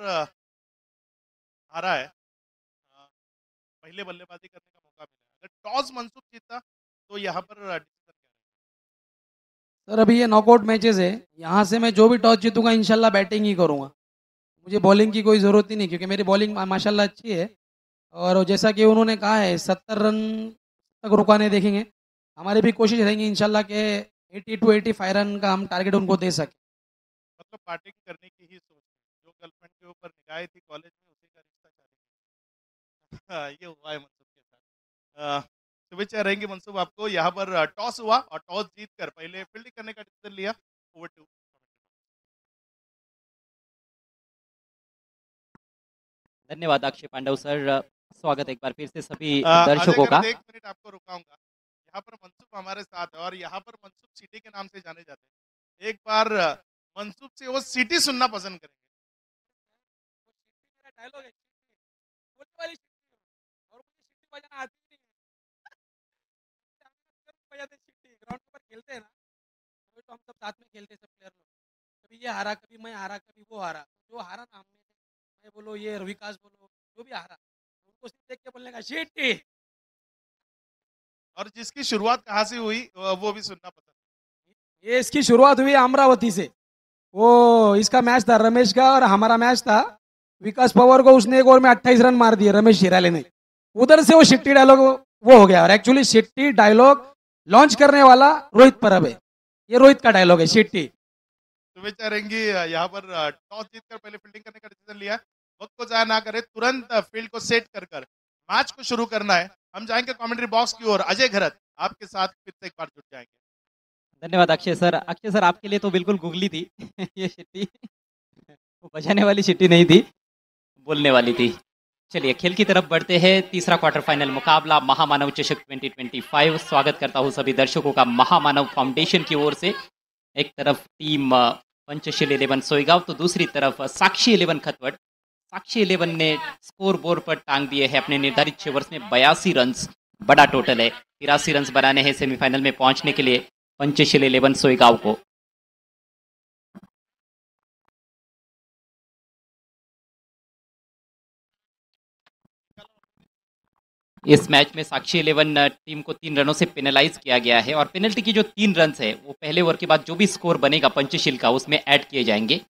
हारा है. पहले बल्लेबाजी करने का मौका मिला. अगर टॉस मनसुख जीता तो यहाँ पर डिसीजन क्या रहेगा? सर अभी ये नॉकआउट मैचेस है. यहाँ से मैं जो भी टॉस जीतूंगा इंशाल्लाह बैटिंग ही करूंगा. मुझे बॉलिंग की कोई ज़रूरत ही नहीं क्योंकि मेरी बॉलिंग माशाल्लाह अच्छी है. और जैसा कि उन्होंने कहा है 70 रन तक रुकाने देखेंगे. हमारी भी कोशिश रहेंगी इंशाल्लाह के 80 to 85 रन का हम टारगेट उनको दे सकें. मतलब बैटिंग करने की ही सोच है. जो गर्लफ्रेंड के ऊपर निगाहें थी कॉलेज में उसी का रिश्ता चालू ये हुआ है मनसुख के साथ. शुभेच्छा रहेंगी मनसुख आपको. यहाँ पर टॉस हुआ और टॉस जीत कर पहले फील्डिंग करने का डिसीजन लिया. Over two. धन्यवाद अक्षय पांडव सर. स्वागत एक बार फिर से सभी अजय दर्शकों का. गणित, एक मिनट आपको रुकाऊंगा. यहाँ पर मनसुख हमारे साथ है और यहाँ पर मनसुख सिटी के नाम से जाने जाते हैं. एक बार मनसुख से वो सिटी सुनना पसंद करेंगे. डायलॉग है बोलने वाली और मुझे सिटी बजाना आती नहीं है. बजाते सिटी ग्राउंड पर खेलते हैं ना तो हम सब साथ में खेलते हैं सब प्लेयर लोग. कभी ये हारा, कभी मैं हारा, कभी वो हारा. जो हारा ना हमने, मैं बोलो ये विकास बोलो, जो भी हारा उनको सिर्फ देख के बोलने का सिटी. और जिसकी शुरुआत कहाँ से हुई वो भी सुनना पसंद. ये इसकी शुरुआत हुई अमरावती से. वो इसका मैच था रमेश का और हमारा मैच था. विकास पवार को उसने एक ओवर में 28 रन मार दिए रमेश हिराले ने. उधर से वो शिट्टी डायलॉग वो हो गया। और एक्चुअली शिट्टी डायलॉग लॉन्च करने वाला रोहित परब है, ये रोहित का डायलॉग है शिट्टी। शुभेच्छा रहेंगी। यहाँ पर टॉस जीतकर पहले फील्डिंग करने का डिसीजन लिया है। वक्त को जाया ना करे, तुरंत फील्ड को सेट कर मैच को शुरू करना है। हम जाएंगे कमेंट्री बॉक्स की ओर। अजय घरत आपके साथ फिर से एक बार जुट जाएंगे। धन्यवाद अक्षय सर। अक्षय सर आपके लिए तो बिल्कुल गूगली थी ये शिट्टी, वो बजाने वाली शिट्टी नहीं थी, बोलने वाली थी। चलिए खेल की तरफ बढ़ते हैं। तीसरा क्वार्टर फाइनल मुकाबला महामानव चषक 2025। स्वागत करता हूं सभी दर्शकों का महामानव फाउंडेशन की ओर से। एक तरफ टीम पंचशील 11 सोईगांव, तो दूसरी तरफ साक्षी 11 खतवट। साक्षी 11 ने स्कोर बोर्ड पर टांग दिए हैं अपने निर्धारित 6 ओवर्स में 82 रन। बड़ा टोटल है, 83 रन बनाने हैं सेमीफाइनल में पहुंचने के लिए पंचशील 11 सोईगांव को। इस मैच में साक्षी 11 टीम को 3 रनों से पेनलाइज किया गया है और पेनल्टी की जो 3 रन है वो पहले ओवर के बाद जो भी स्कोर बनेगा पंचशील का उसमें ऐड किए जाएंगे।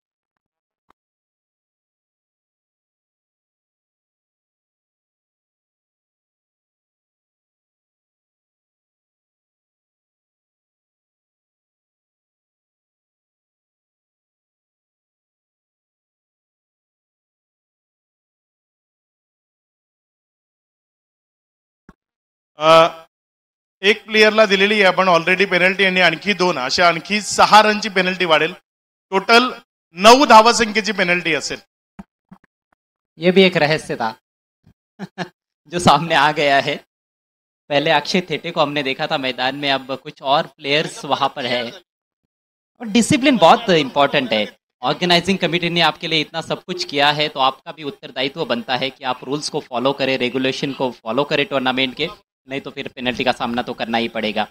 एक प्लेयरला दिलेली आहे आपण ऑलरेडी पेनल्टी आणि आणखी 2 अशा आणखी 6 रनची पेनल्टी वाढेल। टोटल 9 धावसंख्येची पेनल्टी असेल। ये भी एक रहस्य था जो सामने आ गया है। पहले अक्षय थेटे को हमने देखा था मैदान में, अब कुछ और प्लेयर्स वहां पर है। और डिसिप्लिन बहुत इंपॉर्टेंट है। ऑर्गेनाइजिंग कमेटी ने आपके लिए इतना सब कुछ किया है तो आपका भी उत्तरदायित्व बनता है कि आप रूल्स को फॉलो करें, रेगुलेशन को फॉलो करें टूर्नामेंट के, नहीं तो फिर पेनल्टी का सामना तो करना ही पड़ेगा।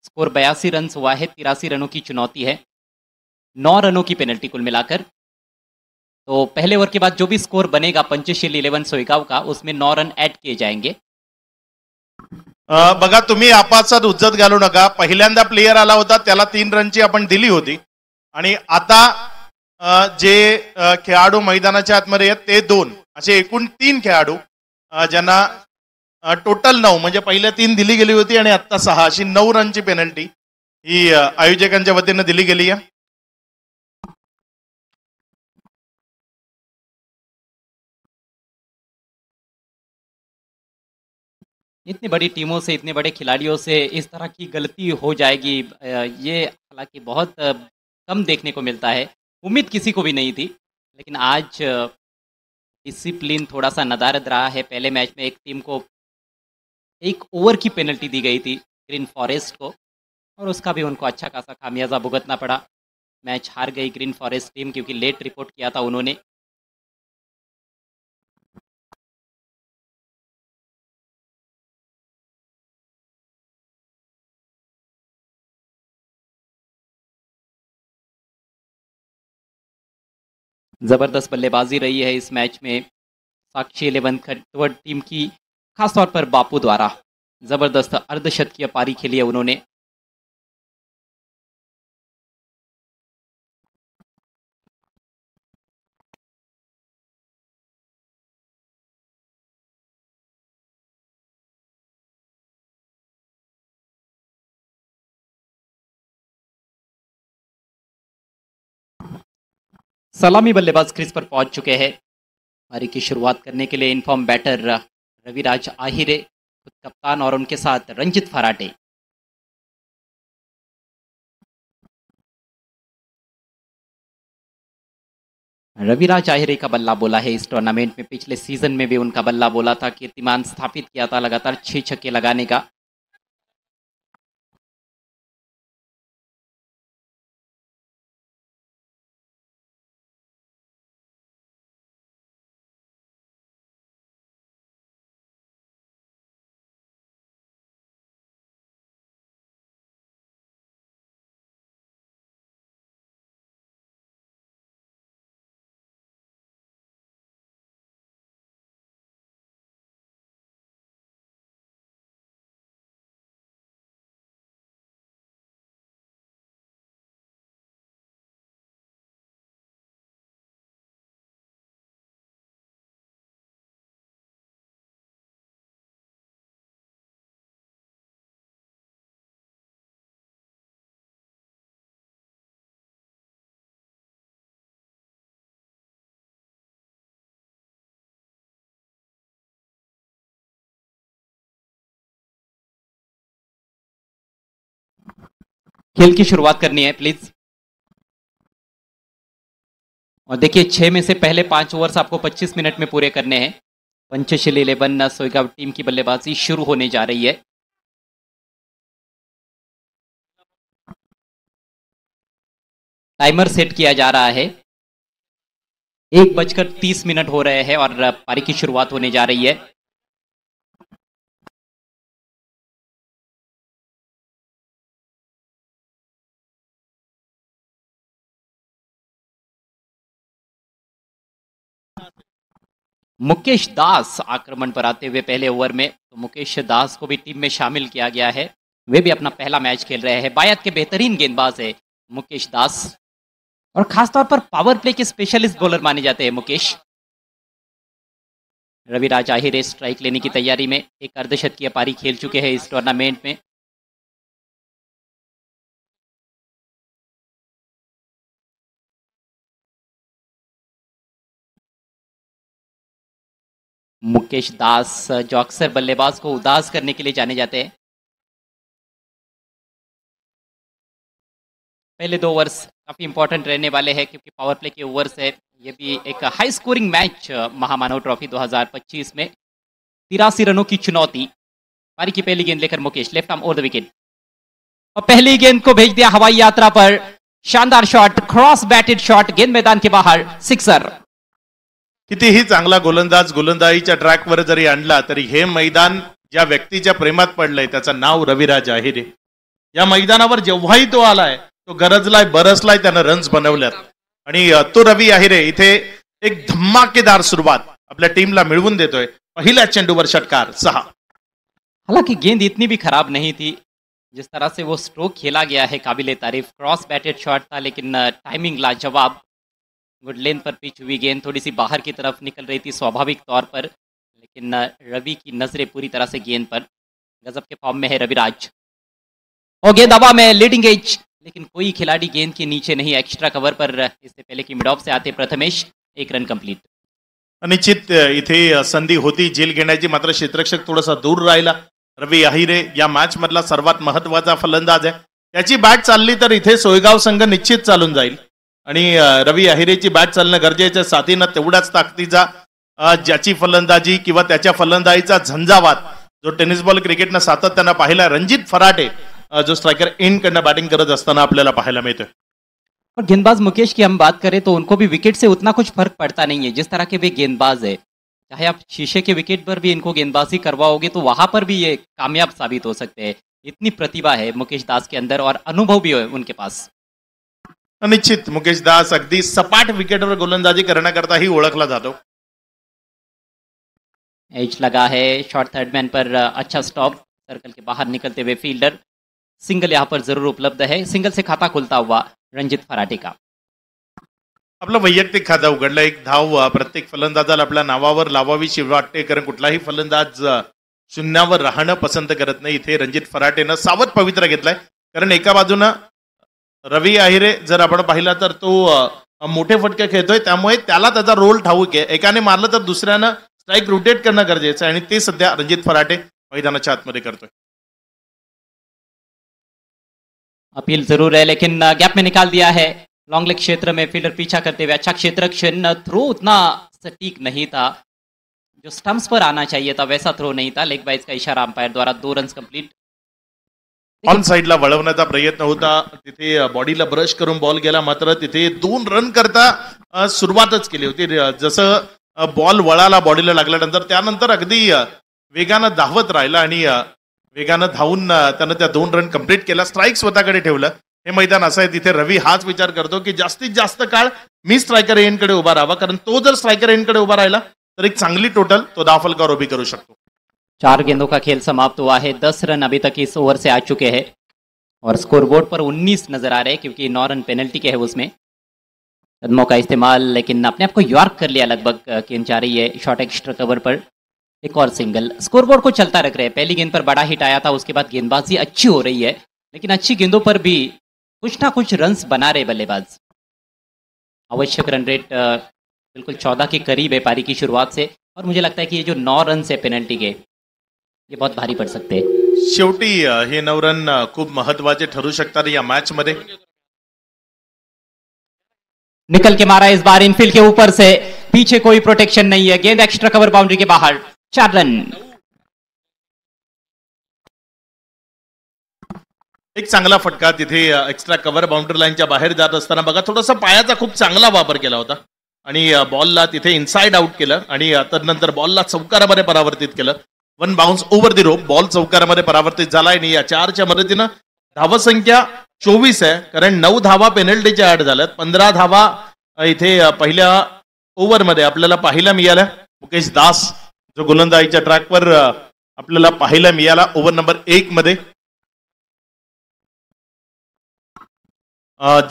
स्कोर 82 रन हुआ है, 83 रनों की चुनौती है, 9 रनों की पेनल्टी कुल मिलाकर। तो पहले ओवर के बाद जो भी स्कोर बनेगा पंचशील 11 सोईगांव का उसमें 9 रन ऐड किए जाएंगे। बघा तुम्ही आपासात उज्जत घालू नका। पहिल्यांदा प्लेयर आला होता त्याला 3 रनची आपण दिली होती आणि आता जे खेळाडू मैदानाच्या आतमध्ये आहेत ते 2, असे एकूण 3 खेळाडू ज्यांना टोटल 9 म्हणजे पहिल्या 3 दिली गेली होती आणि आता 6 अशी 9 रनची पेनल्टी ही आयोजकांच्या वतीने दिली गेली आहे। इतनी बड़ी टीमों से, इतने बड़े खिलाड़ियों से इस तरह की गलती हो जाएगी, ये हालांकि बहुत कम देखने को मिलता है। उम्मीद किसी को भी नहीं थी, लेकिन आज डिसिप्लिन थोड़ा सा नदारद रहा है। पहले मैच में एक टीम को 1 ओवर की पेनल्टी दी गई थी ग्रीन फॉरेस्ट को, और उसका भी उनको अच्छा खासा खामियाजा भुगतना पड़ा। मैच हार गई ग्रीन फॉरेस्ट टीम क्योंकि लेट रिपोर्ट किया था उन्होंने। ज़बरदस्त बल्लेबाजी रही है इस मैच में साक्षी 11 खटवट टीम की, खासतौर पर बापू द्वारा ज़बरदस्त अर्धशतकीय पारी खेली है उन्होंने। सलामी बल्लेबाज क्रीज पर पहुंच चुके हैं। पारी की शुरुआत करने के लिए इनफॉर्म बैटर रविराज आहिरे, खुद कप्तान, और उनके साथ रंजित फराटे। रविराज आहिरे का बल्ला बोला है इस टूर्नामेंट में। पिछले सीजन में भी उनका बल्ला बोला था, कीर्तिमान स्थापित किया था लगातार 6 छक्के लगाने का। खेल की शुरुआत करनी है प्लीज। और देखिए 6 में से पहले 5 ओवर्स आपको 25 मिनट में पूरे करने हैं। पंचशील 11 सोईगांव टीम की बल्लेबाजी शुरू होने जा रही है। टाइमर सेट किया जा रहा है। 1:30 हो रहे हैं और पारी की शुरुआत होने जा रही है। मुकेश दास आक्रमण पर आते हुए पहले ओवर में, तो मुकेश दास को भी टीम में शामिल किया गया है। वे भी अपना पहला मैच खेल रहे हैं। बायत के बेहतरीन गेंदबाज है मुकेश दास और खासतौर पर पावर प्ले के स्पेशलिस्ट बॉलर माने जाते हैं मुकेश। रविराज आहिरे स्ट्राइक लेने की तैयारी में, एक अर्धशतकीय पारी खेल चुके हैं इस टूर्नामेंट में। मुकेश दास जो अक्सर बल्लेबाज को उदास करने के लिए जाने जाते हैं। पहले 2 ओवर्स काफी इंपॉर्टेंट रहने वाले हैं क्योंकि पावर प्ले के ओवर्स है। ये भी एक हाई स्कोरिंग मैच महामानव ट्रॉफी 2025 में 83 रनों की चुनौती। पारी की पहली गेंद लेकर Mukesh left arm over the wicket और पहली गेंद को भेज दिया हवाई यात्रा पर। शानदार शॉट, क्रॉस बैटेड शॉट, गेंद मैदान के बाहर, सिक्सर। कितीही चांगला गोलंदाज गोलंदाजीच्या ट्रॅकवर जरी आणला तरी हे मैदान ज्या व्यक्तीच्या प्रेमात पडलंय त्याचं नाव रविराज आहिरे. या मैदानावर जेव्हाही तो आलाय तो गरजलाय बरसलाय, त्यानं रन्स बनवल्यात आणि तो रवी आहिरे इथे एक धमाकेदार सुरुवात आपल्या टीमला मिळवून देतोय. पहिल्या चेंडूवर षटकार 6. हालांकि गेंद इतनी भी खराब नहीं थी। जिस तरह से वो स्ट्रोक खेला गया है काबिले तारीफ। क्रॉस बैटेड शॉट था लेकिन टाइमिंग लाजवाब। गुड लेंथ पर पिच हुई गेंद थोड़ी सी बाहर की तरफ निकल रही थी स्वाभाविक तौर पर, लेकिन रवि की नजरें पूरी तरह से गेंद पर। गजब के फॉर्म में है रविराज और गेंद हवा में लीडिंग एज, लेकिन कोई खिलाड़ी गेंद के नीचे नहीं। एक्स्ट्रा कवर पर इससे पहले की मिड ऑफ से आते प्रथमेश, 1 रन कंप्लीट। निश्चित इथे संधी होती झेल घेण्याची, मात्र क्षेत्ररक्षक थोडासा दूर राहिला. रवी आहिरे या मॅच मधला सर्वात महत्वाचा फलंदाज आहे. त्याची बॅट चालली तर इथे सोयगाव संघ निश्चित चालून जाईल आणि रवी आहिरेची बॅट चालणं गरजेचं. साथीनं तेवढाच ताकदीचा ज्याची फलंदाजी किंवा त्याच्या फलंदाजीचा झंझावात जो टेनिस बॉल क्रिकेटनं सातत्यानं पाहिला. रणजित फराटे जो स्ट्राइकर इन कडनं बैटिंग करत असताना आपल्याला पाहायला मिळतोय. और गेंदबाज मुकेश की हम बात करें तो उनको भी विकेट से उतना कुछ फर्क पड़ता नहीं है। जिस तरह के वे गेंदबाज है, चाहे आप शीशे के विकेट पर भी इनको गेंदबाजी करवाओगे तो वहां पर भी ये कामयाब साबित हो सकते हैं। इतनी प्रतिभा है मुकेश दास के अंदर और अनुभव भी है उनके पास। निश्चित मुकेश दास अगदी सपाट विकेटवर गोलंदाजी करण्याकरताही ओळखला जातो. एज लगा है, शॉर्ट थर्ड मैन पर अच्छा स्टॉप, सर्कल के बाहर निकलते हुए फील्डर। सिंगल यहाँ पर जरूर उपलब्ध है। सिंगल से खाता खुलता हुआ रणजित फराटे का। आपलं वैयक्तिक खातं उघडलं. एक धाव प्रत्येक फलंदाजाला आपल्या नावावर लावावीशी वाटते, कारण कुठलाही फलंदाज शून्यावर राहणं पसंत करत नाही. इथे रणजित फराटेनं सावध पवित्रा घेतलाय, कारण एका बाजूनं रवी आहिरे जर आपण पाहिला तर तो मोठे फटके खेळतोय, त्यामुळे त्याला त्याचा रोल ठाऊक आहे. एकाने मारलं तर दुसऱ्यानं स्ट्राइक रोटेट करणं गरजेचं आहे आणि ते सध्या रणजित फराटे मैदानाच्या आतमध्ये करतोय. अपील जरूर है लेकिन गैप में निकाल दिया है। लॉन्ग लेग क्षेत्र में फील्डर पीछा करते हुए अच्छा क्षेत्ररक्षण। थ्रो उतना सटीक नहीं था, जो स्टंप्स पर आना चाहिए था वैसा थ्रो नहीं था। लेग बाइज का इशारा अंपायर द्वारा 2 रन कंप्लीट। ऑन साइडला वळवण्याचा प्रयत्न होता, तिथे बॉडीला ब्रश करून बॉल गेला, मात्र तिथे 2 रन करता सुरुवातच केली होती. जसं बॉल वळाला बॉडीला लागल्यानंतर त्यानंतर अगदी वेगानं धावत राहिला आणि वेगानं धावून त्यानं त्या 2 रन कंप्लीट केला. स्ट्राईक स्वतःकडे ठेवलं. हे मैदान असं आहे, तिथे रवी हाच विचार करतो की जास्तीत जास्त काळ मी स्ट्रायकर एंडकडे उभा राहावा, कारण तो जर स्ट्रायकर एंडकडे उभा राहिला तर एक चांगली टोटल तो 10 फलकावर उभी करू शकतो. 4 गेंदों का खेल समाप्त हुआ है। 10 रन अभी तक इस ओवर से आ चुके हैं और स्कोरबोर्ड पर 19 नजर आ रहे हैं क्योंकि 9 रन पेनल्टी के है उसमें। कदमों का इस्तेमाल, लेकिन अपने आप को यॉर्क कर लिया लगभग। गेंद जा रही है शॉर्ट एक्स्ट्रा कवर पर, एक और सिंगल। स्कोरबोर्ड को चलता रख रहे हैं। पहली गेंद पर बड़ा हिट आया था, उसके बाद गेंदबाजी अच्छी हो रही है, लेकिन अच्छी गेंदों पर भी कुछ ना कुछ रन्स बना रहे बल्लेबाज। आवश्यक रन रेट बिल्कुल 14 के करीब है पारी की शुरुआत से, और मुझे लगता है कि ये जो 9 रन है पेनल्टी के, ये बहुत भारी पड़ सकते हैं। शेवटी हे 9 रन खूप महत्वाचे ठरू शकतात या मॅच मध्ये. निकल के मारा इस बार इनफील्ड के ऊपर से, पीछे कोई प्रोटेक्शन नहीं है, गेंद एक्स्ट्रा कवर बाउंड्री के बाहर, 4 रन. एक चांगला फटका तिथे एक्स्ट्रा कव्हर बाउंड्री लाईनच्या बाहेर जात असताना बघा थोडासा पायाचा खूप चांगला वापर केला होता आणि बॉलला तिथे इनसाइड आउट केलं आणि तदनंतर बॉलला चौकारामध्ये परावर्तित केलं. 1 bounce over the rope, ball चौकारामध्ये परावर्तित झालाय आणि या 4च्या मदतीनं धावसंख्या 24 आहे, कारण 9 धावा पेनल्टीच्या ऍड झाल्यात. 15 धावा इथे पहिल्या ओव्हरमध्ये आपल्याला पाहायला मिळाल्या. मुकेश दास जो गोलंदाजीच्या ट्रॅकवर आपल्याला पाहायला मिळाला ओव्हर नंबर 1 मध्ये.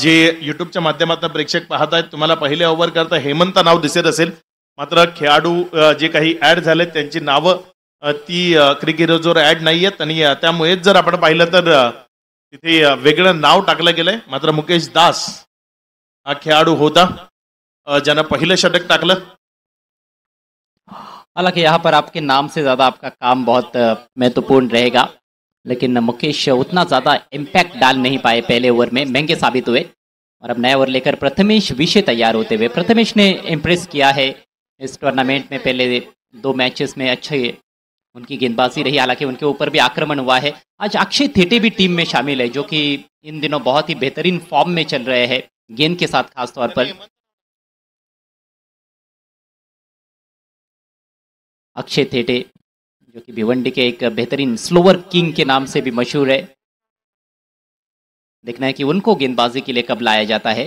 जे युट्यूबच्या माध्यमातून प्रेक्षक पाहत आहेत तुम्हाला पहिले ओव्हर करता हेमंत नाव दिसत असेल, मात्र खेळाडू जे काही ऍड झालेत त्यांची नावं ती क्रिकेटवर ऍड नाही आहेत आणि त्यामुळेच जर आपण पाहिलं तर तिथे वेगळं नाव टाकलं गेलंय. मात्र मुकेश दास हा खेळाडू होता ज्यानं पहिलं षटक टाकलं. हालांकि यहाँ पर आपके नाम से ज्यादा आपका काम बहुत महत्वपूर्ण रहेगा, लेकिन मुकेश उतना ज़्यादा इम्पैक्ट डाल नहीं पाए पहले ओवर में, महंगे साबित हुए. और अब नया ओवर लेकर प्रथमेश विषय तैयार होते हुए, प्रथमेश ने इम्प्रेस किया है इस टूर्नामेंट में. पहले 2 मैचेस में अच्छे उनकी गेंदबाजी रही, हालांकि उनके ऊपर भी आक्रमण हुआ है. आज अक्षय थेटे भी टीम में शामिल है, जो कि इन दिनों बहुत ही बेहतरीन फॉर्म में चल रहे हैं गेंद के साथ खासतौर पर. अक्षय थेटे जो कि भिवंडी के एक बेहतरीन स्लोवर किंग के नाम से भी मशहूर है. देखना है कि उनको गेंदबाजी के लिए कब लाया जाता है.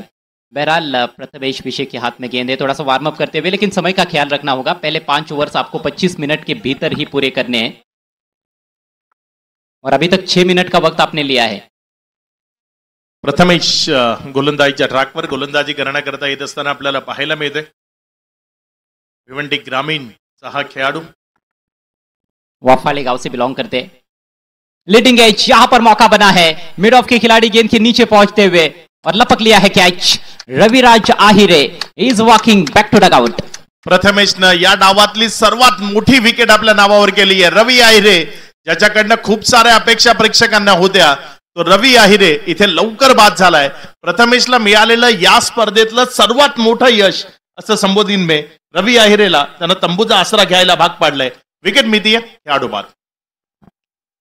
बहरहाल प्रथमेश विषय के हाथ में गेंद है, थोड़ा सा वार्म अप करते हुए, लेकिन समय का ख्याल रखना होगा. पहले 5 ओवर्स आपको 25 मिनट के भीतर ही पूरे करने हैं और अभी तक 6 मिनट का वक्त आपने लिया है. प्रथमेश गोलंदाजीच्या ट्रॅकवर गोलंदाजी करण्याकरता येत असताना आपल्याला पाहायला मिळते. भिवंडी ग्रामीणचा हा खेळाडू वाफाले गांव से बिलोंग करते हैं. लीडिंग एज, यहां पर मौका बना है, मिड ऑफ के खिलाड़ी गेंद के नीचे पहुंचते हुए और लपक लिया है catch. Raviraj Ahire is walking back to dugout. प्रथमेशनं या डावातली सर्वात मोठी विकेट आपल्या नावावर केली आहे. रवी आहिरे ज्याच्याकडनं खूप साऱ्या अपेक्षा प्रेक्षकांना होत्या, तो रवी आहिरे इथे लवकर बाद झालाय. प्रथमेशला मिळालेलं या स्पर्धेतलं सर्वात मोठं यश असं संबोधीन में रवी आहिरेला त्यानं तंबूचा आसरा घ्यायला भाग पाडलाय. विकेट मिलती है खेळाडू बाद.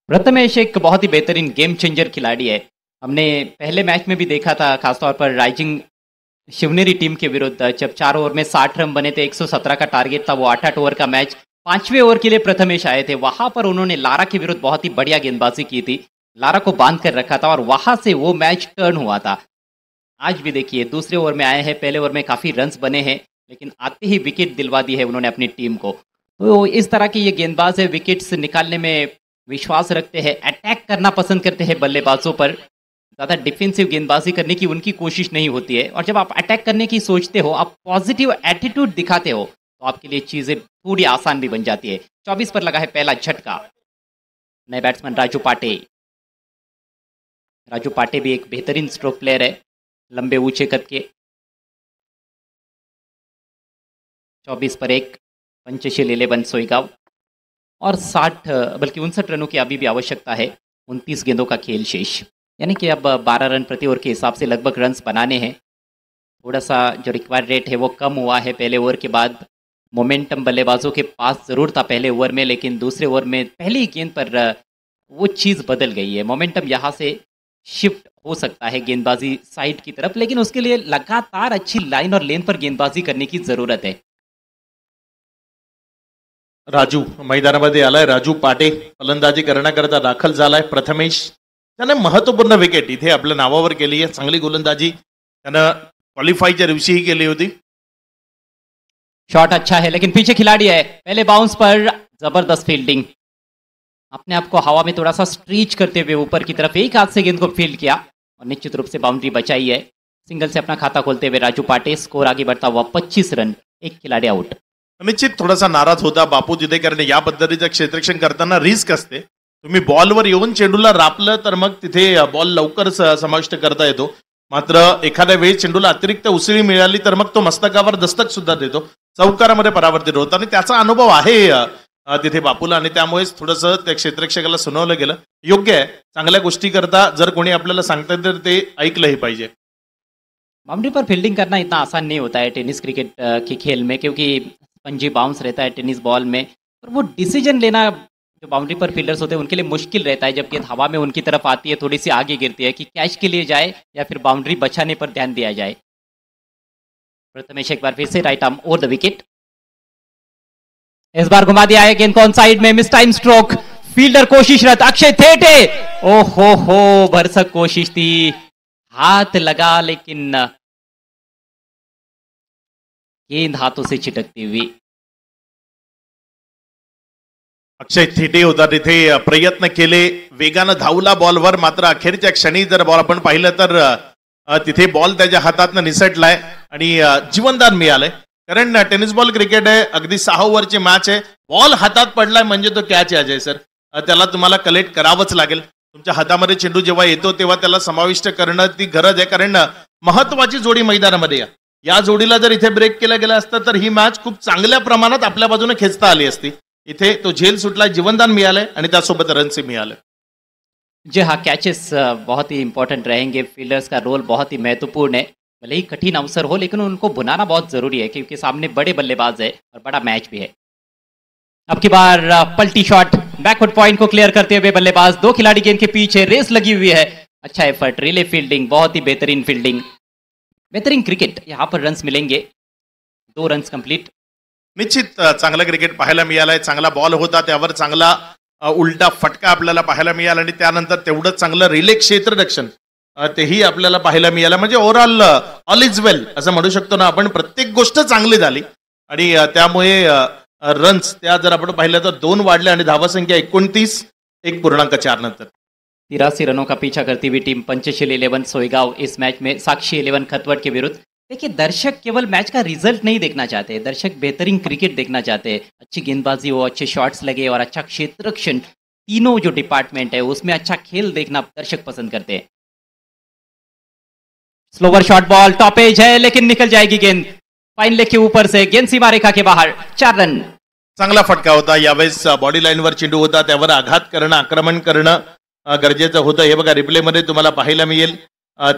प्रथमेश एक बहुत ही बेहतरीन गेम चेंजर खिलाड़ी है. हमने पहले मैच में भी देखा था, खासतौर पर राइजिंग शिवनेरी टीम के विरुद्ध, जब 4 ओवर में 60 रन बने थे, 117 का टारगेट था. वो 8-8 ओवर का मैच, 5वें ओवर के लिए प्रथमेश आए थे. वहां पर उन्होंने लारा के विरुद्ध बहुत ही बढ़िया गेंदबाजी की थी, लारा को बांध कर रखा था और वहां से वो मैच टर्न हुआ था. आज भी देखिए दूसरे ओवर में आए हैं, पहले ओवर में काफी रन्स बने हैं, लेकिन आते ही विकेट दिलवा दी है उन्होंने अपनी टीम को. तो इस तरह के ये गेंदबाज है, विकेट्स निकालने में विश्वास रखते हैं, अटैक करना पसंद करते हैं बल्लेबाजों पर, ज़्यादा डिफेंसिव गेंदबाजी करने की उनकी कोशिश नहीं होती है. और जब आप अटैक करने की सोचते हो, आप पॉजिटिव एटीट्यूड दिखाते हो, तो आपके लिए चीज़ें थोड़ी आसान भी बन जाती है. 24 पर लगा है पहला झटका. नए बैट्समैन राजू पाटे. राजू पाटे भी एक बेहतरीन स्ट्रोक प्लेयर है, लंबे ऊंचे कद के. 24 पर 1, पंचशील 11 सोईगांव और 60 बल्कि 59 रनों की अभी भी आवश्यकता है. 29 गेंदों का खेल शेष, यानी कि अब 12 रन प्रति ओवर के हिसाब से लगभग रन्स बनाने हैं. थोड़ा सा जो रिक्वायर्ड रेट है वो कम हुआ है पहले ओवर के बाद. मोमेंटम बल्लेबाजों के पास ज़रूर था पहले ओवर में, लेकिन दूसरे ओवर में पहली ही गेंद पर वो चीज़ बदल गई है. मोमेंटम यहाँ से शिफ्ट हो सकता है गेंदबाजी साइड की तरफ, लेकिन उसके लिए लगातार अच्छी लाइन और लेन पर गेंदबाजी करने की ज़रूरत है. राजू मैदानामध्ये आलाय. राजू पाटे फलंदाजी करण्याकरता दाखल झालाय. प्रथमेश त्याने महत्वपूर्ण विकेट इथे आपल्या नावावर केली आहे. चांगली गोलंदाजी त्यानं क्वालिफाईच्या दिवशीही केली होती. शॉट अच्छा है, लेकिन पीछे खिलाड़ी है. पहले बाउंस पर जबरदस्त फील्डिंग, अपने आप को हवा में थोड़ा सा स्ट्रीच करते हुए ऊपर की तरफ एक हाथ से गेंद को फील्ड किया और निश्चित रूप से बाउंड्री बचाई है. सिंगल से अपना खाता खोलते हुए राजू पाटे. स्कोर आगे बढ़ता हुआ 25 रन, एक खिलाड़ी आउट. निश्चित थोडासा नाराज होता बापू तिथे, कारण या पद्धतीचं क्षेत्ररक्षण करताना रिस्क असते. तुम्ही बॉलवर येऊन चेंडूला रापलं तर मग तिथे बॉल लवकर समाविष्ट करता येतो. मात्र एखाद्या वेळी चेंडूला अतिरिक्त उसळी मिळाली तर मग तो मस्तकावर दस्तक सुद्धा देतो, चौकारामध्ये परावर्तित होतो आणि त्याचा अनुभव आहे तिथे बापूला, आणि त्यामुळेच थोडंसं त्या क्षेत्ररक्षकाला सुनावलं गेलं. योग्य आहे, चांगल्या गोष्टी करता जर कोणी आपल्याला सांगतात तर ते ऐकलंही पाहिजे. बाउंड्री पर फील्डिंग करना इतना आसान नहीं होता है टेनिस क्रिकेट के खेल में, क्योंकि स्पंजी बाउंस रहता है टेनिस बॉल में, और वो डिसीजन लेना जो बाउंड्री पर फील्डर्स होते हैं उनके लिए मुश्किल रहता है जब गेंद हवा में उनकी तरफ आती है, थोड़ी सी आगे गिरती है, कि कैच के लिए जाए या फिर बाउंड्री बचाने पर ध्यान दिया जाए. प्रथमेश एक बार फिर से right arm over the wicket. इस बार घुमा दिया है गेंद को ऑन साइड में, मिस टाइम स्ट्रोक, फील्डर कोशिशरत अक्षय थेटे. ओहो हो, भरसक कोशिश थी, हाथ लगा लेकिन गेंद हाथों से छिटकती हुई. अक्षय थेटे होता तिथे, प्रयत्न केले, वेगानं धावला बॉलवर, मात्र अखेरच्या क्षणी जर बॉल आपण पाहिलं तर तिथे बॉल त्याच्या हातातनं निसटलाय आणि जीवनदान मिळालंय. कारण टेनिस बॉल क्रिकेट आहे, अगदी 6 ओव्हरची मॅच आहे, बॉल हातात पडलाय म्हणजे तो कॅच आहे अजय सर. त्याला तुम्हाला कलेक्ट करावंच लागेल. तुमच्या हातामध्ये चेंडू जेव्हा येतो तेव्हा त्याला समाविष्ट करणं ती गरज आहे, कारण महत्वाची जोडी मैदानामध्ये या जोडीला जर इथे ब्रेक केला गेला असता तर ही मॅच खूप चांगल्या प्रमाणात आपल्या बाजूने खेचता आली असती. इथे तो झेल सुटला, जीवनदान मिळालंय आणि त्यासोबत रनचे मिळाले. जी हाँ, कैचेस बहुत ही इंपॉर्टेंट रहेंगे, फील्डर्स का रोल बहुत ही महत्वपूर्ण है. भले ही कठिन अवसर हो लेकिन उनको भुनाना बहुत जरूरी है, क्योंकि सामने बड़े बल्लेबाज है और बड़ा मैच भी है. अब की बार पलटी शॉट, बैकवर्ड पॉइंट को क्लियर करते हुए बल्लेबाज, 2 खिलाड़ी गेंद के पीछे, रेस लगी हुई है. अच्छा एफर्ट, रिले फील्डिंग, बहुत ही बेहतरीन फील्डिंग, बेहतरीन क्रिकेट. यहाँ पर रन्स मिलेंगे, 2 रन्स कंप्लीट. निश्चित चांगलं क्रिकेट पाहायला मिळालंय. चांगला बॉल होता, त्यावर चांगला उलटा फटका आपल्याला पाहायला मिळाला आणि त्यानंतर तेवढंच चांगलं रिले क्षेत्ररक्षण तेही आपल्याला पाहायला मिळालं. म्हणजे ओव्हरऑल ऑल इज वेल असं म्हणू शकतो ना आपण. प्रत्येक गोष्ट चांगली झाली आणि त्यामुळे रन्स त्या जर आपण पाहिलं तर 2 वाढले आणि धावसंख्या 29, 1.4 नंतर. 83 रनों का पीछा करती हुई टीम पंचशील 11 सोईगांव इस मैच में साक्षी 11 खतवट के विरुद्ध. देखिए, दर्शक केवल मैच का रिजल्ट नहीं देखना चाहते, दर्शक बेहतरीन क्रिकेट देखना चाहते हैं. अच्छी गेंदबाजी हो, अच्छे शॉट्स लगे और अच्छा क्षेत्ररक्षण, तीनों जो डिपार्टमेंट है उसमें अच्छा खेल देखना दर्शक पसंद करते हैं. Slower shot ball, top edge है लेकिन निकल जाएगी गेंद, फाइन लेग के ऊपर से, गेंद सीमा रेखा के बाहर. 4 रन. चांगला फटका होता. यावेळेस बॉडी लाईनवर चेंडू होता, त्यावर आघात करणं, आक्रमण करणं गरजेचं होतं. हे बघा रिप्लेमध्ये तुम्हाला पाहायला मिळेल.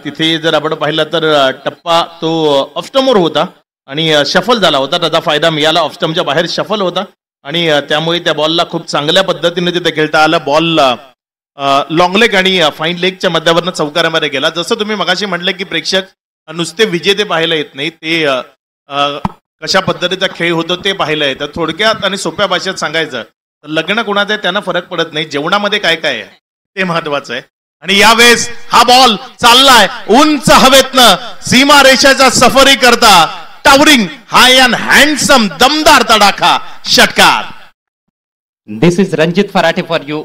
तिथे जर आपण पाहिलं तर टप्पा तो ऑफस्टमवर होता आणि शफल झाला होता, त्याचा फायदा मिळाला. ऑफस्टमच्या बाहेर शफल होता आणि त्यामुळे त्या बॉलला खूप चांगल्या पद्धतीने तिथे खेळता आलं. बॉल लॉंग लेग आणि फाईन लेगच्या मध्यावरनं चौकारामध्ये गेला. जसं तुम्ही मगाशी म्हटलं की प्रेक्षक नुसते विजेते पाहायला येत नाही, ते कशा पद्धतीचा खेळ होतो ते पाहायला येतं. थोडक्यात आणि सोप्या भाषेत सांगायचं तर लग्न कोणाचं आहे त्यांना फरक पडत नाही, जेवणामध्ये काय काय आहे ते महत्वाचं आहे. आणि यावेळेस हा बॉल चाललाय उंच हवेतनं, सीमा रेषेच्या सफरी करता टावरिंग हाय अँड हँडसम दमदार तडाखा षटकार. दिस is Ranjit Farate for you.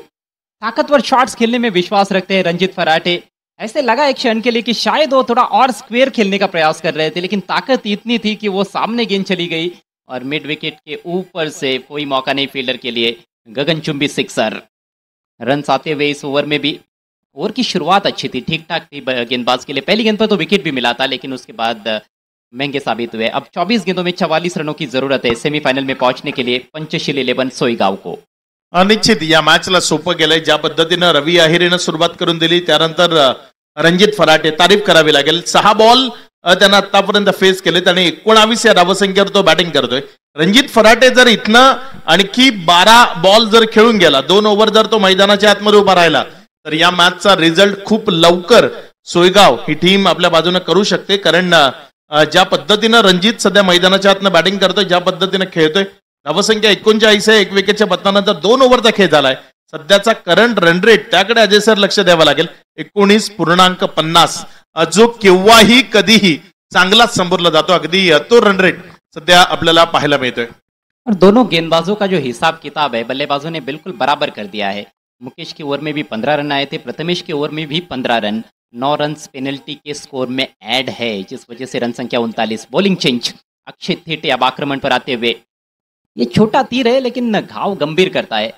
ताकतवर शॉट्स खेलने में विश्वास रखते हैं रंजित फराटे. ऐसे लगा एक क्षण के लिए कि शायद वो थोड़ा और स्क्वेयर खेलने का प्रयास कर रहे थे, लेकिन ताकत इतनी थी कि वो सामने गेंद चली गई और मिड विकेट के ऊपर से कोई मौका नहीं फील्डर के लिए. गगनचुंबी सिक्सर. रन आते हुए इस ओवर में भी, ओवर की शुरुआत अच्छी थी, ठीक ठाक थी गेंदबाज के लिए. पहली गेंद पर तो विकेट भी मिला था लेकिन उसके बाद महंगे साबित हुए. अब 24 गेंदों में 44 रनों की जरूरत है सेमीफाइनल में पहुंचने के लिए पंचशील 11 सोईगांव को. निश्चित या मॅचला सोपं गेलंय. ज्या पद्धतीनं रवी आहिरेनं सुरुवात करून दिली त्यानंतर रणजित फराटे तारीफ करावी लागेल. 6 बॉल त्यांना आतापर्यंत फेस केले, त्याने 19 या धावसंख्येवर तो बॅटिंग करतोय. रणजित फराटे जर इथनं आणखी 12 बॉल जर खेळून गेला, 2 ओव्हर जर तो मैदानाच्या आतमध्ये उभा राहिला तर या मॅचचा रिझल्ट खूप लवकर सोयगाव ही टीम आपल्या बाजूने करू शकते. कारण ज्या पद्धतीनं रणजित सध्या मैदानाच्या आतनं बॅटिंग करतोय, ज्या पद्धतीनं खेळतोय, धावसंख्या 39 आहे. 1 विकेटच्या पतनानंतर 2 ओव्हरचा खेळ झालाय. सध्याचा करंट रन रेट त्याकडे अजय सर लक्ष द्यावं लागेल. 19.50 जो केव्हाही कधीही चांगलाच संबोधला जातो. अगदी तो रन रेट सध्या आपल्याला पाहायला मिळतोय. और दोनों गेंदबाजों का जो हिसाब किताब है बल्लेबाजों ने बिल्कुल बराबर कर दिया है. मुकेश के ओवर में भी 15 रन आए थे, प्रथमेश के ओवर में भी 15 रन. 9 रन पेनल्टी के स्कोर में ऐड है, जिस वजह से रन संख्या 39. बॉलिंग चेंज, अक्षय थेटे अब आक्रमण पर आते हुए. ये छोटा तीर है लेकिन घाव गंभीर करता है.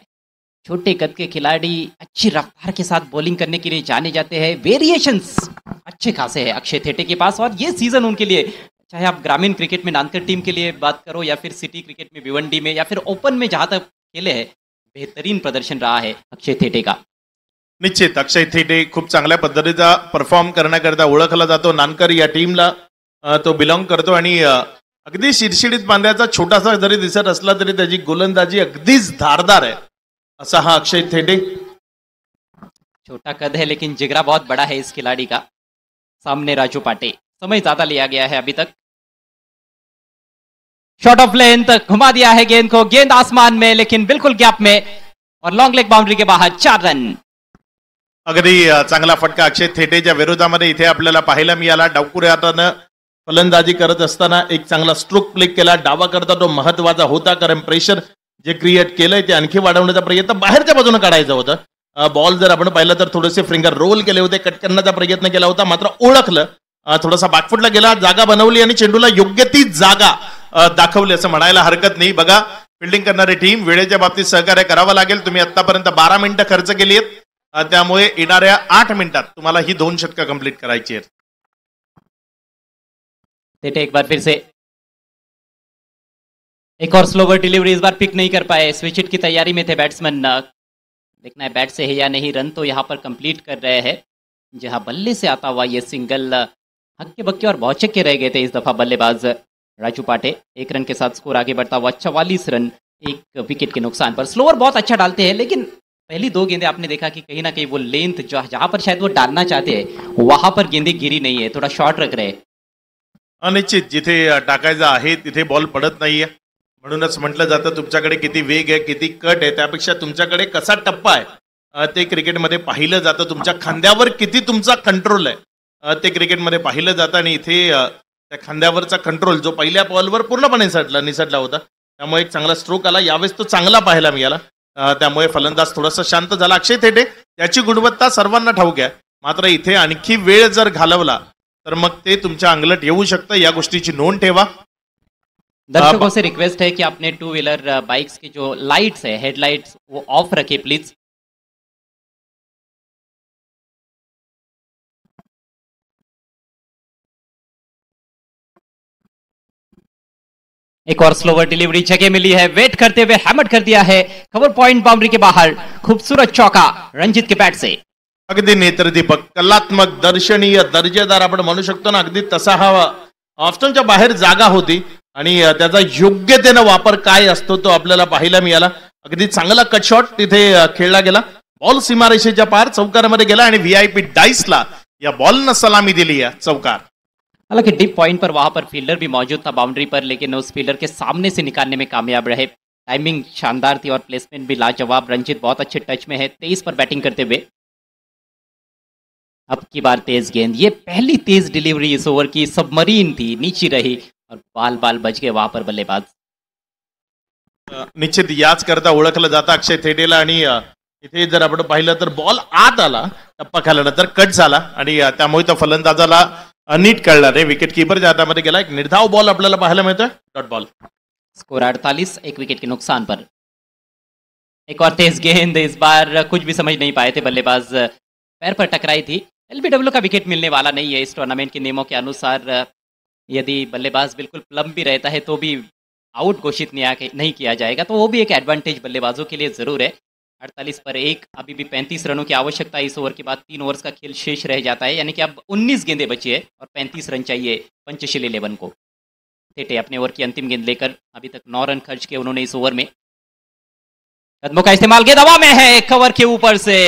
छोटे कद के खिलाड़ी अच्छी रफ्तार के साथ बॉलिंग करने के लिए जाने जाते हैं. वेरिएशंस अच्छे खासे हैं अक्षय थेटे के पास, और ये सीजन उनके लिए, चाहे आप ग्रामीण क्रिकेट में नानकर टीम के लिए बात करो या फिर सिटी क्रिकेट में भिवंडी में या फिर ओपन में जहां तक केले आहे. बेहतरीन प्रदर्शन रहा है अक्षय थेटे का. निश्चित अक्षय थेटे खूप चांगल्या पद्धतीचा परफॉर्म करण्याकरता ओळखला जातो. नानकर या टीमला तो बिलॉंग करतो आणि अगदी शिडशिडीत बांध्याचा छोटासा जरी दिसत असला तरी त्याची गोलंदाजी अगदीच धारदार आहे असा हा अक्षय थेटे. छोटा कद है लेकिन जिगरा बहुत बड़ा है इस खिलाड़ी का. सामने राजू पाटे. समय ज्यादा लिया गया है अभी तक. शॉट ऑफ लेंथ घुमा दिया है गेंद को. गेंद आसमान में लेकिन बिल्कुल गैप में और लॉन्ग लेग बाउंड्री के बाहर. 4 रन. अगदी चांगला फटका अक्षय थेटेच्या विरोधामध्ये इथे आपल्याला पाहायला मिळाला. डावकुऱ्यानं फलंदाजी करत असताना एक चांगला स्ट्रोक प्ले केला. डावा करता तो महत्वाचा होता कारण प्रेशर जे क्रिएट केलंय ते आणखी वाढवण्याचा प्रयत्न बाहेरच्या बाजूने काढायचा होता. बॉल जर आपण पाहिलं तर थोडेसे फिंगर रोल केले होते. कट करण्याचा प्रयत्न केला होता मात्र ओळखलं. थोडासा बॅकफुटला गेला. जागा बनवली आणि चेंडूला योग्य ती जागा दाखवली असं म्हणायला हरकत नाही. बघा फिल्डिंग करणारी टीम वेळेच्या बाबतीत सहकार्य करावं लागेल. तुम्ही आतापर्यंत 12 मिनिटं खर्च केली आहेत. त्यामुळे येणाऱ्या 8 मिनिटात तुम्हाला ही 2 षटकं कंप्लीट करायची आहेत. थेटे एक बार फिर से एक और स्लोवर डिलीवरी. इस बार पिक नहीं कर पाए. स्विच हिट की तैयारी में थे बैट्समैन. देखना है बैट से है या नहीं. रन तो यहाँ पर कंप्लीट कर रहे हैं. जहां बल्ले से आता हुआ ये सिंगल हक्के बक्के और बहुत छक्के रह गए थे इस दफा बल्लेबाज राजू पाटे. 1 रन के साथ स्कोर आगे बढ़ता हुआ 44 रन 1 विकेट के नुकसान पर. स्लोअर बहुत अच्छा डालते हैं लेकिन पहली 2 गेंदें आपने देखा कि कहीं ना कहीं वो लेंथ जहां पर शायद वो डालना चाहते हैं वहां पर गेंदें गिरी नहीं है. थोड़ा शॉर्ट रख रहे हैं. अनिश्चित जिथे टाकायचा आहे तिथे बॉल पडत नाहीये. म्हणूनच म्हटलं जातं तुमच्याकडे किती वेग आहे किती कट आहे त्यापेक्षा तुमच्याकडे कसा टप्पा आहे ते क्रिकेटमध्ये पाहिलं जातं. तुमच्या खांद्यावर किती तुमचा कंट्रोल आहे ते क्रिकेटमध्ये पाहिलं जातं आणि इथे त्या खांद्यावरचा कंट्रोल जो पहिल्या बॉलवर पूर्णपणे निसटला होता. त्यामुळे एक चांगला स्ट्रोक आला. यावेळेस तो चांगला पाहायला मिळाला. त्यामुळे फलंदाज थोडासा शांत झाला. अक्षय थेटे त्याची गुणवत्ता सर्वांना ठाऊक आहे मात्र इथे आणखी वेळ जर घालवला तर मग ते तुमच्या अंगलट येऊ शकतं. या गोष्टीची नोंद ठेवा. दर्शकों से रिक्वेस्ट है कि अपने 2 व्हीलर बाइक्स की जो लाइट्स है हेडलाइट्स वो ऑफ रखे प्लीज. एक और स्लोवर डिलीवरी जगह मिली है. वेट करते हुए हैमर कर दिया है. कवर पॉइंट बाउंड्री के बाहर. खूबसूरत चौका रंजित के बैट से. अगदी नेत्रदीपक कलात्मक दर्शनीय दर्जेदार आपण म्हणू शकतो ना. अगदी तसा हा ऑप्शनच्या बाहेर जागा होती आणि त्याचा योग्यतेनं वापर काय असतो तो आपल्याला पाहायला मिळाला. अगदी चांगला कट शॉट तिथे खेळला गेला. बॉल सीमारेषेच्या पार चौकारामध्ये गेला आणि व्हीआयपी डाइसला या बॉलनं सलामी दिली या चौकार. हालांकि डिप पॉइंट पर वहां पर फील्डर भी मौजूद था बाउंड्री पर लेकिन उस फील्डर के सामने से निकालने में कामयाब रहे. टाइमिंग शानदार थी और प्लेसमेंट भी लाजवाब. रंजित बहुत अच्छे टच में है 23 पर बैटिंग करते हुए. अब की बार तेज गेंद. ये पहली तेज डिलीवरी इस ओवर की. सबमरीन थी नीची रही और बाल बाल बच गए वहां पर बल्लेबाज. निश्चित याच करता ओळखलं जातं अक्षय थेटेला आणि इथे जर आपण पाहिलं तर बॉल आत आला. टप्पा खाल्यानंतर कट झाला आणि त्यामुळे तो फलंदाजाला नीट कळला रे. विकेट कीपरच्या हातामध्ये गेला. एक निर्धाव बॉल आपल्याला पाहायला मिळतोय. Dot ball. स्कोर 48 1 विकेट के नुकसान पर. एक और तेज गेंद. इस बार कुछ भी समझ नहीं पाए थे बल्लेबाज. पैर पर टकराई थी. एलबीडब्ल्यू का विकेट मिलने वाला नहीं है इस टूर्नामेंट के नियमों के अनुसार. यदि बल्लेबाज बिल्कुल प्लम भी रहता है तो भी आउट घोषित नहीं किया जाएगा तो वो भी एक एडवांटेज बल्लेबाजों के लिए जरूर है. 48 पर 1. अभी भी 35 रनों की आवश्यकता. इस ओवर के बाद 3 ओवर्स का खेल शेष रह जाता है यानी कि अब 19 गेंदें बची है और 35 रन चाहिए पंचशील 11 को. थेटे अपने ओवर की अंतिम गेंद लेकर अभी तक 9 रन खर्च किए उन्होंने इस ओवर में. कदमों का इस्तेमाल. गेंद हवा में है कवर के ऊपर से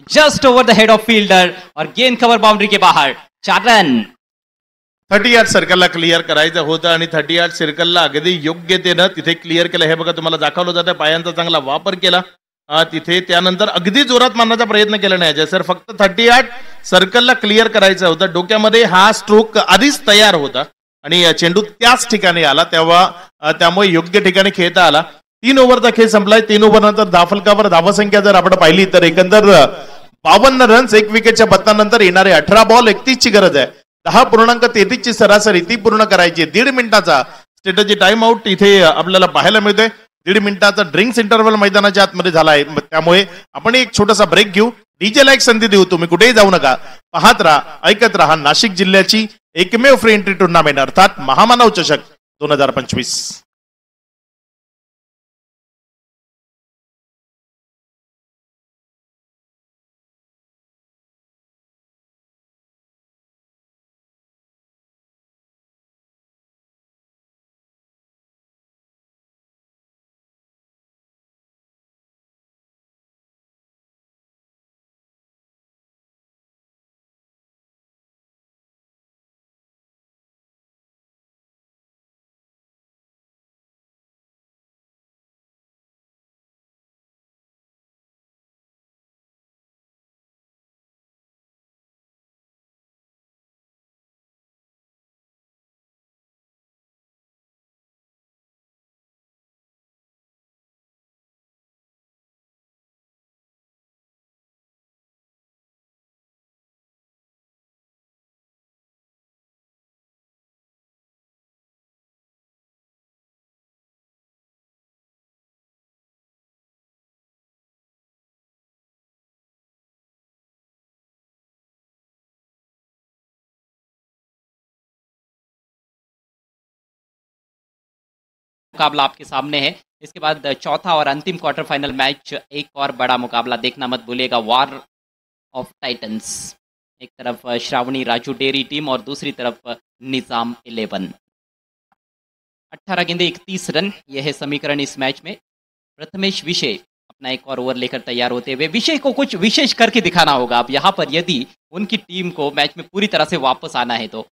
just over the head of fielder और गेंद कवर बाउंड्री के बाहर. 4 रन. 30 सर्कलला क्लिअर करायचं होतं आणि 30 सर्कलला अगदी योग्यतेनं तिथे क्लिअर केलं. हे बघा तुम्हाला दाखवलं जातं. पायांचा चांगला वापर केला तिथे. त्यानंतर अगदी जोरात मारण्याचा प्रयत्न केला नाही सर. फक्त 30 सर्कलला क्लिअर करायचं होतं. डोक्यामध्ये हा स्ट्रोक आधीच तयार होता आणि चेंडू त्याच ठिकाणी आला तेव्हा त्यामुळे योग्य ठिकाणी खेळता आला. 3 ओव्हरचा खेळ संपलाय. 3 ओव्हर नंतर धावफलकावर धावसंख्या जर आपण पाहिली तर एकंदर 52 रन्स 1 विकेटच्या बदलानंतर येणारे 18 बॉल 31 ची गरज आहे. 10.33 ची सरासरी ती पूर्ण करायची. 1.5 मिनिटाचा स्ट्रॅटेजी टाइम आउट इथे आपल्याला पाहायला मिळतोय. 1.5 मिनिटाचा ड्रिंक्स इंटरव्हल मैदानाच्या आतमध्ये झाला आहे. त्यामुळे आपण एक छोटासा ब्रेक घेऊ. डीजेला एक संधी देऊ. तुम्ही कुठेही जाऊ नका. पाहत राहा ऐकत राहा नाशिक जिल्ह्याची एकमेव फ्री एंट्री टुर्नामेंट अर्थात महामानव चषक 2025. मुकाबला आपके सामने है। इसके बाद चौथा और अंतिम क्वार्टर फाइनल मैच, एक और बड़ा मुकाबला देखना मत भूलिएगा, वॉर ऑफ टाइटंस। एक तरफ श्रावणी राजू डेयरी टीम और दूसरी तरफ निजाम 11। 18 गेंदे 31 रन, यह है समीकरण इस मैच में। प्रथमेश विषय अपना एक और ओवर लेकर तैयार होते हुए, विषय को कुछ विशेष करके दिखाना होगा अब यहाँ पर, यदि उनकी टीम को मैच में पूरी तरह से वापस आना है तो।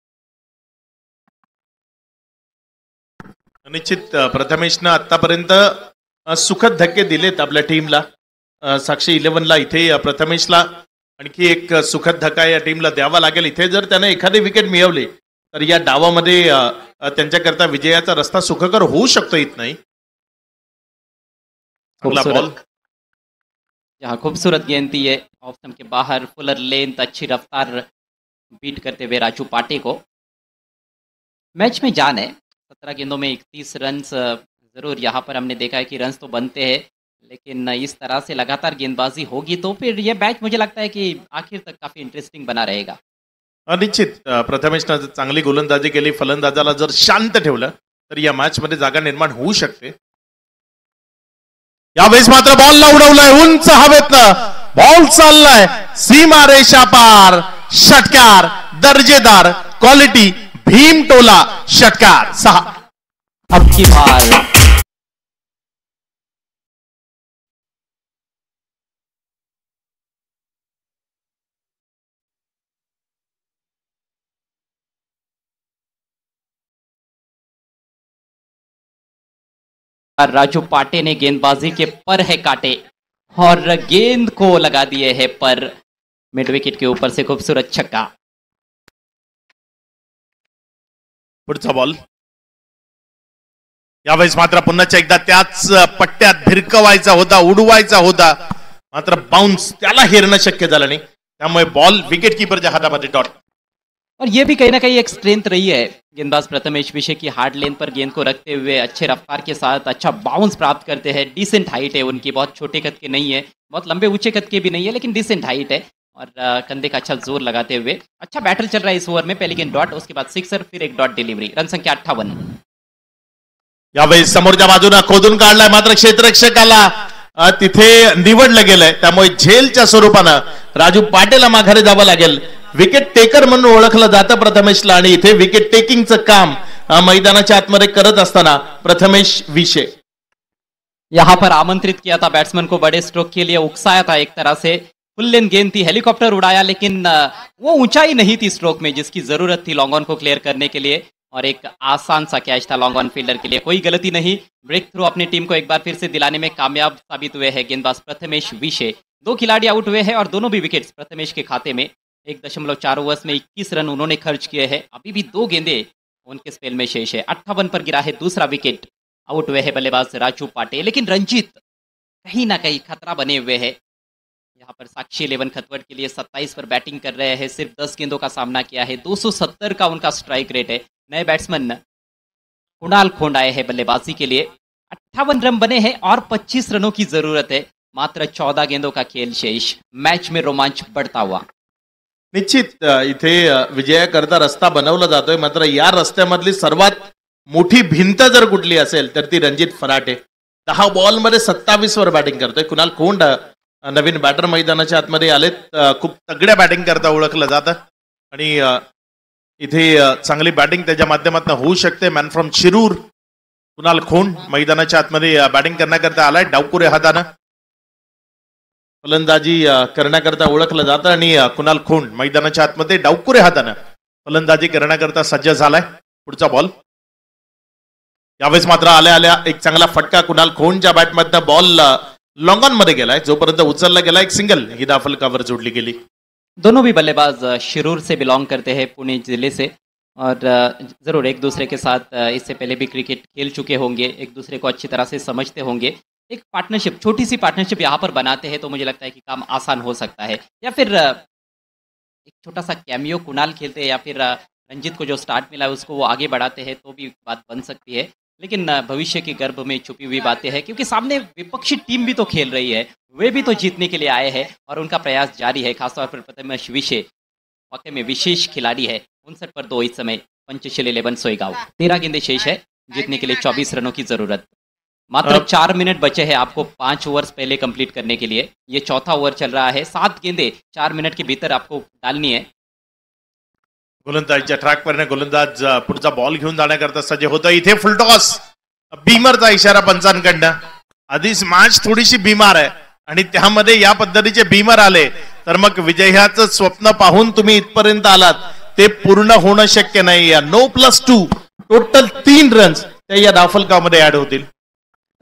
निश्चित प्रथमेशनं आतापर्यंत सुखद धक्के दिलेत आपल्या टीमला. साक्षी 11ला इथे प्रथमेशला आणखी एक सुखद धक्का या टीमला द्यावा लागेल. इथे जर त्याने एखादी विकेट मिळवली तर या डावामध्ये त्यांच्याकरता विजयाचा रस्ता सुखकर होऊ शकतो इथं. अगला बॉल, यहाँ खूबसूरत गेंद थी है ऑफ स्टंप के बाहर, फुलर लेंथ, अच्छी रफ्तार बीट करते हुए राजू पाटे को। मैच में जान है, 17 गेंदों में 31 रन। जरूर यहाँ पर हमने देखा है कि रन्स तो बनते हैं, लेकिन इस तरह से लगातार गेंदबाजी होगी तो फिर यह मैच मुझे लगता है कि आखिर तक काफी इंटरेस्टिंग बना रहेगा. निश्चित प्रथमेशनं चांगली गोलंदाजी केली. फलंदाजाला जर शांत ठेवलं तर या मॅच मध्ये जागा निर्माण होऊ शकते. यावेळेस मात्र बॉलला उडवलाय उंच हवेतनं, बॉल चाललाय सीमा रेषा पार. षटकार, दर्जेदार क्वालिटी, भीम टोला षटकार 6. अब की बार राजू पाटे ने गेंदबाजी के पर है काटे और गेंद को लगा दिए है पर. मिड विकेट के ऊपर से खूबसूरत छक्का. पुढचा बॉल. यावेळेस मात्र पुन्हा एकदा त्याच पट्ट्यात भिरकवायचा होता, उडवायचा होता, मात्र बाउन्स त्याला हेरणं शक्य झालं नाही. त्यामुळे बॉल विकेट कीपरच्या हातामध्ये डॉट. और ये भी कहीं ना कहीं एक स्ट्रेंथ रही है गेंदबाज प्रथमेश विषय की. हार्ड लेन पर गेंद को रखते हुए अच्छे रफ्तार के साथ अच्छा बाउंस प्राप्त करते हैं. डिसेंट हाइट है उनकी, बहुत छोटे कद के नहीं है, बहुत लंबे ऊंचे कद के भी नहीं है, लेकिन डिसेंट हाइट है और कंधे का अच्छा जोर लगाते हुए अच्छा बैटल चल रहा है इस ओवर में. पहली गेंद डॉट, उसके बाद सिक्सर, फिर एक डॉट डिलीवरी. रन संख्या 58. यावेळेस समोरच्या बाजूला खोदून काढलाय, मात्र क्षेत्ररक्षकाला तिथे निवडलं गेलंय. त्यामुळे झेलच्या स्वरूपानं राजू पाटेला माघारी जावं लागेल. विकेट टेकर म्हणून ओळखलं जातं प्रथमेशला आणि इथे विकेट टेकिंगचं काम मैदानाच्या आतमध्ये करत असताना प्रथमेश विषय. यहाँ पर आमंत्रित किया था बैट्समैन को, बड़े स्ट्रोक के लिए उकसाया था एक तरह से. फुल लेन गेंद थी, हेलीकॉप्टर उड़ाया, लेकिन वो ऊंचाई नहीं थी स्ट्रोक में जिसकी जरूरत थी लॉन्ग ऑन को क्लियर करने के लिए. और एक आसान सा कैच था लॉन्ग ऑन फील्डर के लिए. कोई गलती नहीं, ब्रेक थ्रू अपनी टीम को एक बार फिर से दिलाने में कामयाब साबित हुए हैं गेंदबाज प्रथमेश विषय. 2 खिलाड़ी आउट हुए हैं और दोनों भी विकेट्स प्रथमेश के खाते में. 1.4 ओवर्स में 21 रन उन्होंने खर्च किए हैं. अभी भी 2 गेंदे उनके स्पेल में शेष है. 58 पर गिरा है दूसरा विकेट. आउट हुए हैं बल्लेबाज राजू पाटे, लेकिन रंजीत कहीं ना कहीं खतरा बने हुए हैं. यहाँ पर साक्षी 11 खतवट के लिए 27 पर बैटिंग कर रहे हैं. सिर्फ 10 गेंदों का सामना किया है. 270 का उनका स्ट्राइक रेट है. नए बैट्समैन कुणाल खोंड आए हैं बल्लेबाजी के लिए. 58 रन बने हैं और 25 रनों की जरूरत है. मात्र 14 गेंदों का खेल शेष. मैच में रोमांच बढ़ता हुआ. निश्चित इथे विजयाकरता रस्ता बनवला जातोय, मात्र या रस्त्यामधली सर्वात मोठी भिंत जर कुठली असेल तर ती रणजित फराटे. 10 बॉलमध्ये 27 वर बॅटिंग करतोय. कुणाल खोंड नवीन बॅटर मैदानाच्या आतमध्ये आलेत. खूप तगड्या बॅटिंग करता ओळखलं जातं आणि इथे चांगली बॅटिंग त्याच्या माध्यमातून होऊ शकते. मॅन फ्रॉम शिरूर कुणाल खोंड मैदानाच्या आतमध्ये बॅटिंग करण्याकरता आलाय. डावकुरे हातानं फलंदाजी करण्याकरता ओळखलं जातं आणि कुणाल खोंड मैदानाच्या आतमध्ये डावकुरे हातानं फलंदाजी करण्याकरता सज्ज झालाय. पुढचा बॉल. यावेळेस मात्र आल्या आल्या एक चांगला फटका कुणाल खोंडच्या बॅटमधनं बॉल लॉन्ग ऑन मध्ये गेलाय. जोपर्यंत उचलला गेला एक सिंगल ही दाफल कव्हर जोडली गेली. दोनों भी बल्लेबाज शिरूर से बिलोंग करते हैं, पुणे जिले से, और ज़रूर एक दूसरे के साथ इससे पहले भी क्रिकेट खेल चुके होंगे, एक दूसरे को अच्छी तरह से समझते होंगे. एक पार्टनरशिप, छोटी सी पार्टनरशिप यहाँ पर बनाते हैं तो मुझे लगता है कि काम आसान हो सकता है. या फिर एक छोटा सा कैमियो कुणाल खेलते हैं या फिर रंजीत को जो स्टार्ट मिला है उसको वो आगे बढ़ाते हैं तो भी बात बन सकती है. लेकिन भविष्य के गर्भ में छुपी हुई बातें हैं, क्योंकि सामने विपक्षी टीम भी तो खेल रही है, वे भी तो जीतने के लिए आए हैं और उनका प्रयास जारी है. खासतौर पर प्रथमेश विषय वाकई में विशेष खिलाड़ी है. 59 पर 2 इस समय पंचशील 11 सोईगांव. 13 गेंदे शेष है. जीतने के लिए 24 रनों की जरूरत। मात्र 4 मिनट बचे हैं आपको 5 ओवर्स पहले कंप्लीट करने के लिए। ये चौथा ओवर चल रहा है, 7 गेंदें 4 मिनट के भीतर आपको डालनी है। गोलंदाजीच्या ट्रॅकवर गोलंदाज पुढचा बॉल घेऊन जाण्याकरता सज्ज होतं. इथे फुलटॉस, बीमरचा इशारा पंचांकडनं. आधीच मॅच थोडीशी बीमार आहे आणि त्यामध्ये या पद्धतीचे बीमर आले तर मग विजयाचं स्वप्न पाहून तुम्ही इथपर्यंत आलात ते पूर्ण होणं शक्य नाही. नो +2 टोटल 3 रन्स त्या या धावफलकामध्ये ऍड होतील.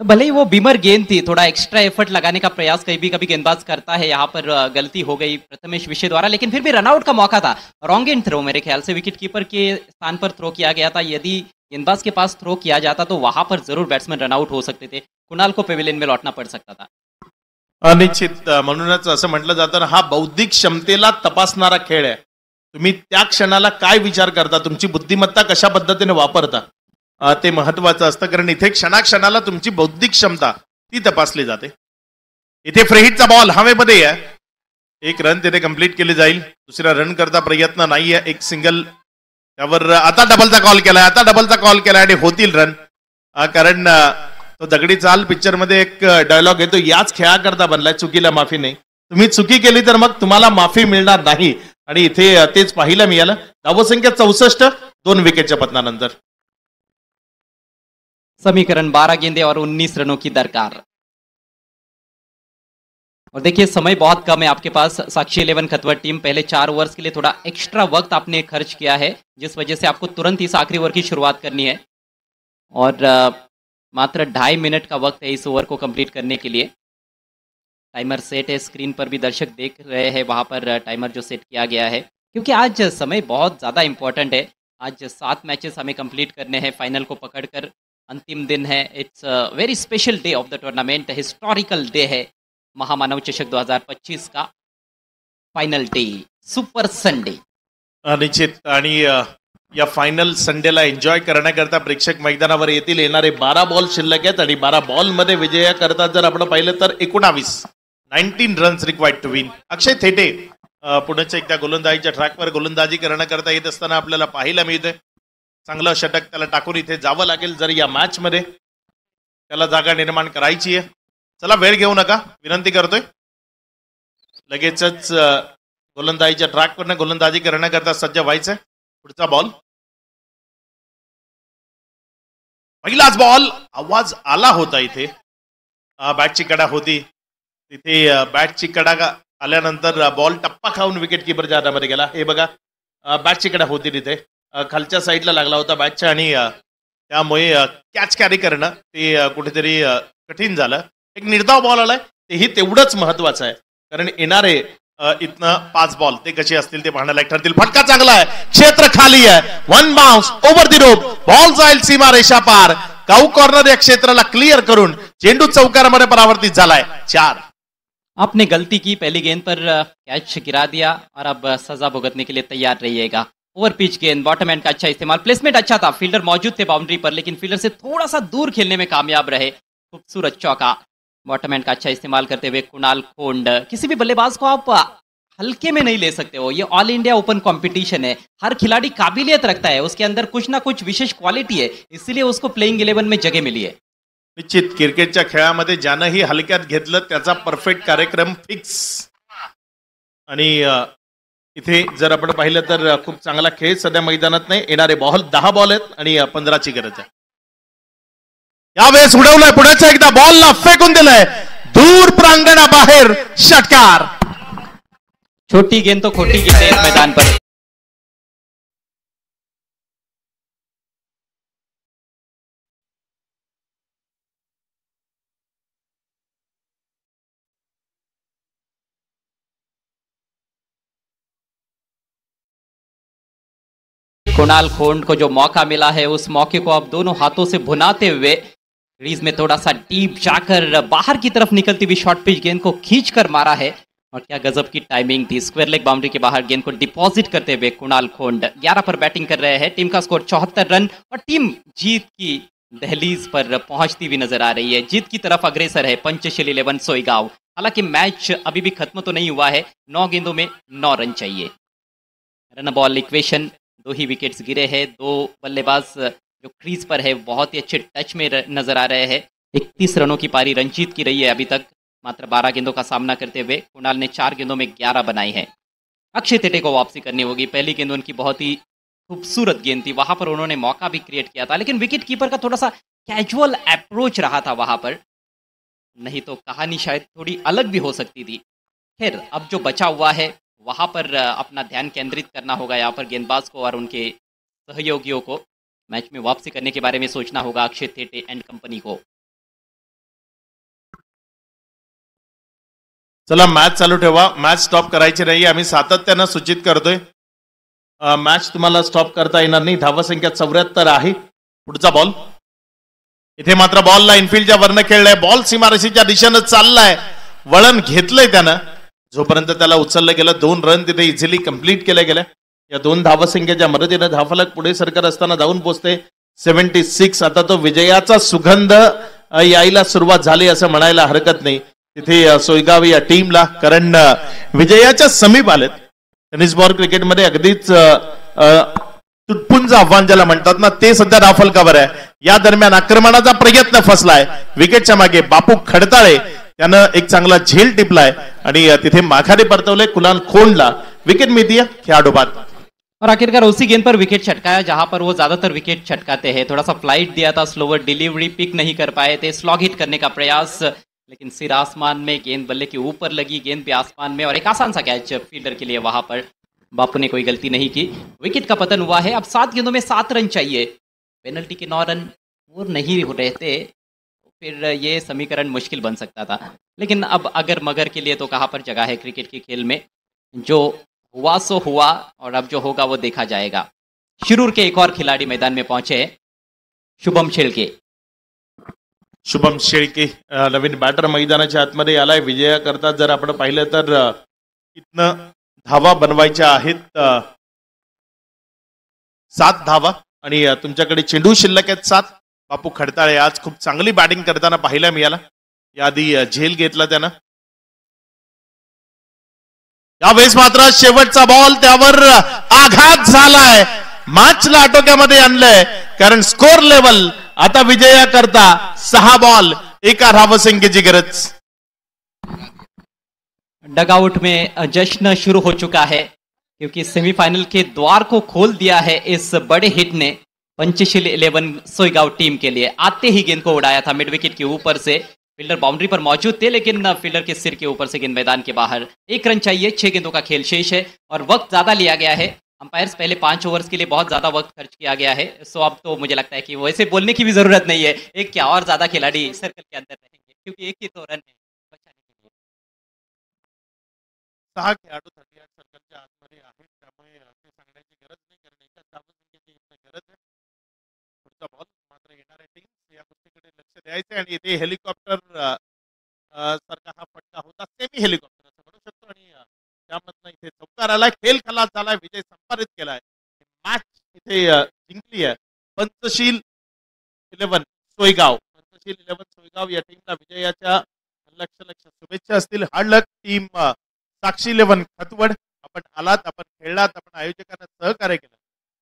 भले ही वो बीमर गेंद थी, थोड़ा एक्स्ट्रा एफर्ट लगाने का प्रयास कभी गेंदबाज करता है। यहाँ पर गलती हो गई प्रथमेश विषय द्वारा, लेकिन फिर भी रनआउट का मौका था। रॉन्ग एंड थ्रो मेरे ख्याल से विकेट कीपर के स्थान पर थ्रो किया गया था। यदि गेंदबाज के पास थ्रो किया जाता तो वहां पर जरूर बैट्समैन रनआउट हो सकते थे, कुणाल को पेविलियन में लौटना पड़ सकता था। अनिश्चित म्हणूनच असं म्हटलं जातं हा बौद्धिक क्षमतेला तपासणारा खेळ आहे. तुम्ही त्या क्षणाला काय विचार करता, तुमची बुद्धिमत्ता कशा पद्धतीने वापरता ते महत्वाचं असतं. कारण इथे क्षणाक्षणाला तुमची बौद्धिक क्षमता ती तपासली जाते. इथे फ्रेहिटचा बॉल हवेमध्ये आहे. 1 रन तिथे कंप्लीट केली जाईल. दुसरा रन करता प्रयत्न नाहीये. 1 सिंगल त्यावर आता डबलचा कॉल केलाय आणि होतील रन. कारण तो दगडी चाल पिक्चर मध्ये एक डायलॉग येतो, याच खेळाकरता बनलाय, चुकीला माफी नाही. तुम्ही चुकी केली तर मग तुम्हाला माफी मिळणार नाही आणि इथे तेच पाहायला मिळालं. धावसंख्या 64, 2 विकेटच्या पतनानंतर. समीकरण 12 गेंदे और 19 रनों की दरकार। और देखिए समय बहुत कम है आपके पास। साक्षी 11 खतवर टीम पहले 4 ओवर्स के लिए थोड़ा एक्स्ट्रा वक्त आपने खर्च किया है, जिस वजह से आपको तुरंत इस आखिरी ओवर की शुरुआत करनी है। और मात्र 2.5 मिनट का वक्त है इस ओवर को कंप्लीट करने के लिए। टाइमर सेट है, स्क्रीन पर भी दर्शक देख रहे हैं, वहां पर टाइमर जो सेट किया गया है, क्योंकि आज समय बहुत ज़्यादा इंपॉर्टेंट है। आज 7 मैचेस हमें कंप्लीट करने हैं फाइनल को पकड़कर। अंतिम दिन है। It's very special day of the tournament, historical day है महामानव चषक 2025 का फाइनल डे, सुपर संडे। निश्चित. आणि या फायनल संडेला एन्जॉय करण्याकरता प्रेक्षक मैदानावर येतील. येणारे 12 बॉल शिल्लक आहेत आणि 12 बॉल मध्ये विजयाकरता जर आपण पाहिलं तर 19 रन्स रिक्वायर्ड टू विन. अक्षय थेटे पुण्याच्या एकदा गोलंदाजीच्या ट्रॅकवर गोलंदाजी करण्याकरता येत असताना आपल्याला पाहायला मिळते. चांगलं षटक त्याला टाकून इथे जावं लागेल जर या मॅच मध्ये त्याला जागा निर्माण करायची आहे. चला वेळ घेऊ नका, विनंती करतोय. लगेचच गोलंदाजीच्या ट्रॅकवरनं गोलंदाजी करण्याकरता सज्ज व्हायचंय. पुढचा बॉल, पहिलाच बॉल, आवाज आला होता इथे. बॅटची कडा होती तिथे. बॅटची कडा आल्यानंतर बॉल टप्पा खाऊन विकेट कीपरच्या हातामध्ये गेला. हे बघा, बॅटची कडा होती तिथे, खालच्या साईडला लागला होता बॅटच्या आणि त्यामुळे कॅच कॅरी करणं ते कुठेतरी कठीण झालं. एक निर्धाव बॉल आलाय, तेही तेवढंच महत्वाचं आहे. कारण येणारे इथनं 5 बॉल ते कसे असतील ते पाहण्याला ठरतील. फटका चांगला आहे, क्षेत्र खाली आहे. 1 bounce over the rope, ball जाईल सीमा रेषा पार. काऊ कॉर्नर या क्षेत्राला क्लिअर करून चेंडू चौकारामध्ये परावर्तित झालाय. 4. आपने गलती की, पहली गेंद पर कैच गिरा दिया और अब सजा भुगतने के लिए तैयार रहिएगा। ओवर पिच गेंद, बॉटम एंड का अच्छा इस्तेमाल, प्लेसमेंट अच्छा था, फील्डर मौजूद थे बाउंड्री पर, लेकिन फील्डर से थोड़ा सा दूर खेलने में कामयाब रहे। खूबसूरत चौका, बॉटम एंड का अच्छा इस्तेमाल करते हुए कुणाल खोंड। किसी भी बल्लेबाज को आप हल्के में नहीं ले सकते हो, ये ऑल इंडिया ओपन कंपटीशन है, हर खिलाड़ी काबिलियत रखता है, उसके अंदर कुछ ना कुछ विशेष क्वालिटी है, इसीलिए उसको प्लेइंग 11 में जगह मिली है। निश्चित क्रिकेटच्या खेळामध्ये ज्यानंही हलक्यात घेतलं त्याचा परफेक्ट कार्यक्रम फिक्स. आणि इथे जर आपण पाहिलं तर खूप चांगला खेळ सध्या मैदानात नाही. येणारे बॉल 10 बॉल आहेत आणि 15ची गरज आहे. यावेळेस उडवलंय, पुण्याच्या एकदा बॉलला फेकून दिलंय दूर प्रांगणाबाहेर. षटकार. छोटी गेंद तो खोटी गेंद है मैदान पर। कुणाल खोंड को जो मौका मिला है उस मौके को अब दोनों हाथों से भुनाते हुए क्रीज में थोड़ा सा डीप जाकर बाहर की तरफ निकलती हुई शॉर्ट पिच गेंद को खींचकर मारा है। और क्या गजब की टाइमिंग थी, स्क्वायर लेग बाउंड्री के बाहर गेंद को डिपॉजिट करते हुए कुणाल खोंड 11 पर बैटिंग कर रहे हैं। टीम का स्कोर 74 रन और टीम जीत की दहलीज पर पहुंचती हुई नजर आ रही है, जीत की तरफ अग्रसर है पंचशील 11 सोईगांव। हालांकि मैच अभी भी खत्म तो नहीं हुआ है, 9 गेंदों में 9 रन चाहिए। रन बॉल इक्वेशन, 2 ही विकेट्स गिरे हैं, 2 बल्लेबाज जो क्रीज पर है बहुत ही अच्छे टच में नजर आ रहे हैं। 31 रनों की पारी रंजीत की रही है अभी तक, मात्र 12 गेंदों का सामना करते हुए। कुणाल ने 4 गेंदों में 11 बनाई है। अक्षय थिटे को वापसी करनी होगी। पहली गेंद उनकी बहुत ही खूबसूरत गेंद थी, वहां पर उन्होंने मौका भी क्रिएट किया था, लेकिन विकेट कीपर का थोड़ा सा कैजुअल अप्रोच रहा था वहां पर, नहीं तो कहानी शायद थोड़ी अलग भी हो सकती थी। खैर, अब जो बचा हुआ है वहां पर अपना ध्यान केंद्रित करना होगा यहाँ पर गेंदबाज को और उनके सहयोगियों को। मैच में वापसी करने के बारे में सोचना होगा अक्षय थिटे एंड कंपनी को। चला मॅच चालू ठेवा, मॅच स्टॉप करायची नाही, आम्ही सातत्यानं सूचित करतोय मॅच तुम्हाला स्टॉप करता येणार नाही। धावसंख्या 74 आहे। पुढचा बॉल, इथे मात्र बॉलला इनफिल्डच्या वरनं खेळलाय, बॉल सीमारेषेच्या दिशेनं चाललाय, वळण घेतलंय त्यानं, जोपर्यंत त्याला उचललं गेलं 2 रन तिथे इझिली कंप्लीट केल्या गेल्या। या 2 धावसंख्येच्या मदतीनं धावफलक पुढे सरकत असताना जाऊन पोहोचते 76। आता तो विजयाचा सुगंध यायला सुरुवात झाली असं म्हणायला हरकत नाही तिथे सोयगाव या टीमला, कारण विजयाच्या समीप आलेत। टेनिस बॉल क्रिकेटमध्ये अगदीच तुटपुंज आव्हान ज्याला म्हणतात ना, ते सध्या धावफलकावर आहे। या दरम्यान आक्रमणाचा प्रयत्न फसलाय विकेटच्या मागे बापू खडताळे, त्यानं एक चांगला झेल टिपलाय आणि तिथे माघारी परतवले कुणाल खोंडला। विकेट मिळतीये खेळाडू बाद। और आखिरकार उसी गेंद पर विकेट छटकाया जहां पर वो ज्यादातर विकेट छटकाते हैं। थोड़ा सा फ्लाइट दिया था, स्लोवर डिलीवरी, पिक नहीं कर पाए थे, स्लॉग हिट करने का प्रयास, लेकिन सिर आसमान में, गेंद बल्ले के ऊपर लगी, गेंद भी आसमान में, और एक आसान सा कैच फील्डर के लिए। वहां पर बापू ने कोई गलती नहीं की, विकेट का पतन हुआ है। अब 7 गेंदों में 7 रन चाहिए, पेनल्टी के 9 रन वो नहीं रहते फिर ये समीकरण मुश्किल बन सकता था। लेकिन अब अगर मगर के लिए तो कहाँ पर जगह है क्रिकेट के खेल में। जो हुआ सो हुआ, और अब जो होगा वो देखा जाएगा। शिरूर के एक और खिलाड़ी मैदान में पहुंचे, शुभम शेळके। शुभम शेळके नवीन बॅटर मैदानाच्या आतमध्ये आलाय विजयाकरता। जर आपण पाहिलं तर इथनं धावा बनवायच्या आहेत 7 धावा आणि तुमच्याकडे चेंडू शिल्लक आहेत 7। बापू खडताळे आज खूप चांगली बॅटिंग करताना पाहायला मिळाला, याआधी झेल घेतला त्यानं। यावेळेस मात्र शेवटचा बॉल, त्यावर आघात झालाय, मॅचला आटोक्यामध्ये आणलंय, कारण स्कोर लेवल आता विजयाकरता 6 बॉल 1 धावसंख्येची गरज। डगआउट में जश्न शुरू हो चुका है, क्योंकि सेमीफाइनल के द्वार को खोल दिया है इस बड़े हिट ने पंचशील 11 सोयगांव टीम के लिए। आते ही गेंद को उड़ाया था मिड विकेट के ऊपर से, फील्डर बाउंड्री पर मौजूद थे, लेकिन फील्डर के सिर के ऊपर से गेंद मैदान के बाहर। 1 रन चाहिए, 6 गेंदों का खेल शेष है और वक्त ज्यादा लिया गया है। अंपायर्स पहले 5 ओवर्स के लिए बहुत ज्यादा वक्त खर्च किया गया है, सो अब तो मुझे लगता है कि वैसे बोलने की भी जरूरत नहीं है, एक क्या और ज्यादा खिलाड़ी सर्कल के अंदर रहेंगे, क्योंकि एक ही तो रन है बचाने के लिए। 6 खेळाडू 38 सर्कलच्या आतमध्ये आहेत, त्यामुळे ते सांगण्याची गरज नाही, कारण एका धावसंख्येची गरज आहे। पुढचा बॉल मात्र येणाऱ्या टीम या गोष्टीकडे लक्ष द्यायचं आणि इथे हेलिकॉप्टर सारखा हा फटका होता, सेमी हेलिकॉप्टर असं म्हणू शकतो, आणि त्यामधनं इथे चौकार आलाय, खेळ खलास झालाय, विजय संपादित केलाय, मॅच इथे जिंकली आहे पंचशील 11 सोयगाव। पंचशील 11 सोयगाव या टीमला विजयाच्या लक्ष शुभेच्छा असतील। हार्ड लक टीम साक्षी 11 खतवड, आपण आलात, आपण खेळलात, आपण आयोजकांना सहकार्य केलं,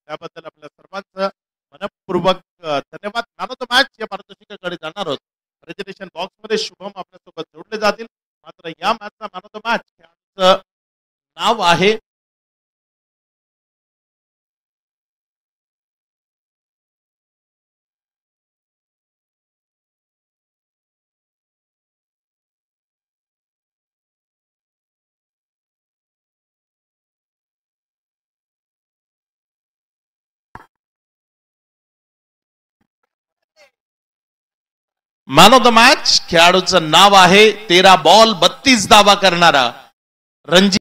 त्याबद्दल आपल्या सर्वांचं मनपूर्वक धन्यवाद। मॅन ऑफ द मॅच या पारितोषिकाकडे जाणार आहोत, प्रेझेंटेशन बॉक्स मध्ये शुभम आपल्यासोबत जोडले जातील। मात्र या मॅचचा मॅन ऑफ द मॅच खेळाडूचं नाव आहे मॅन ऑफ द मॅच खेळाडूचं नाव आहे 13 बॉल 32 धावा करणारा रणजित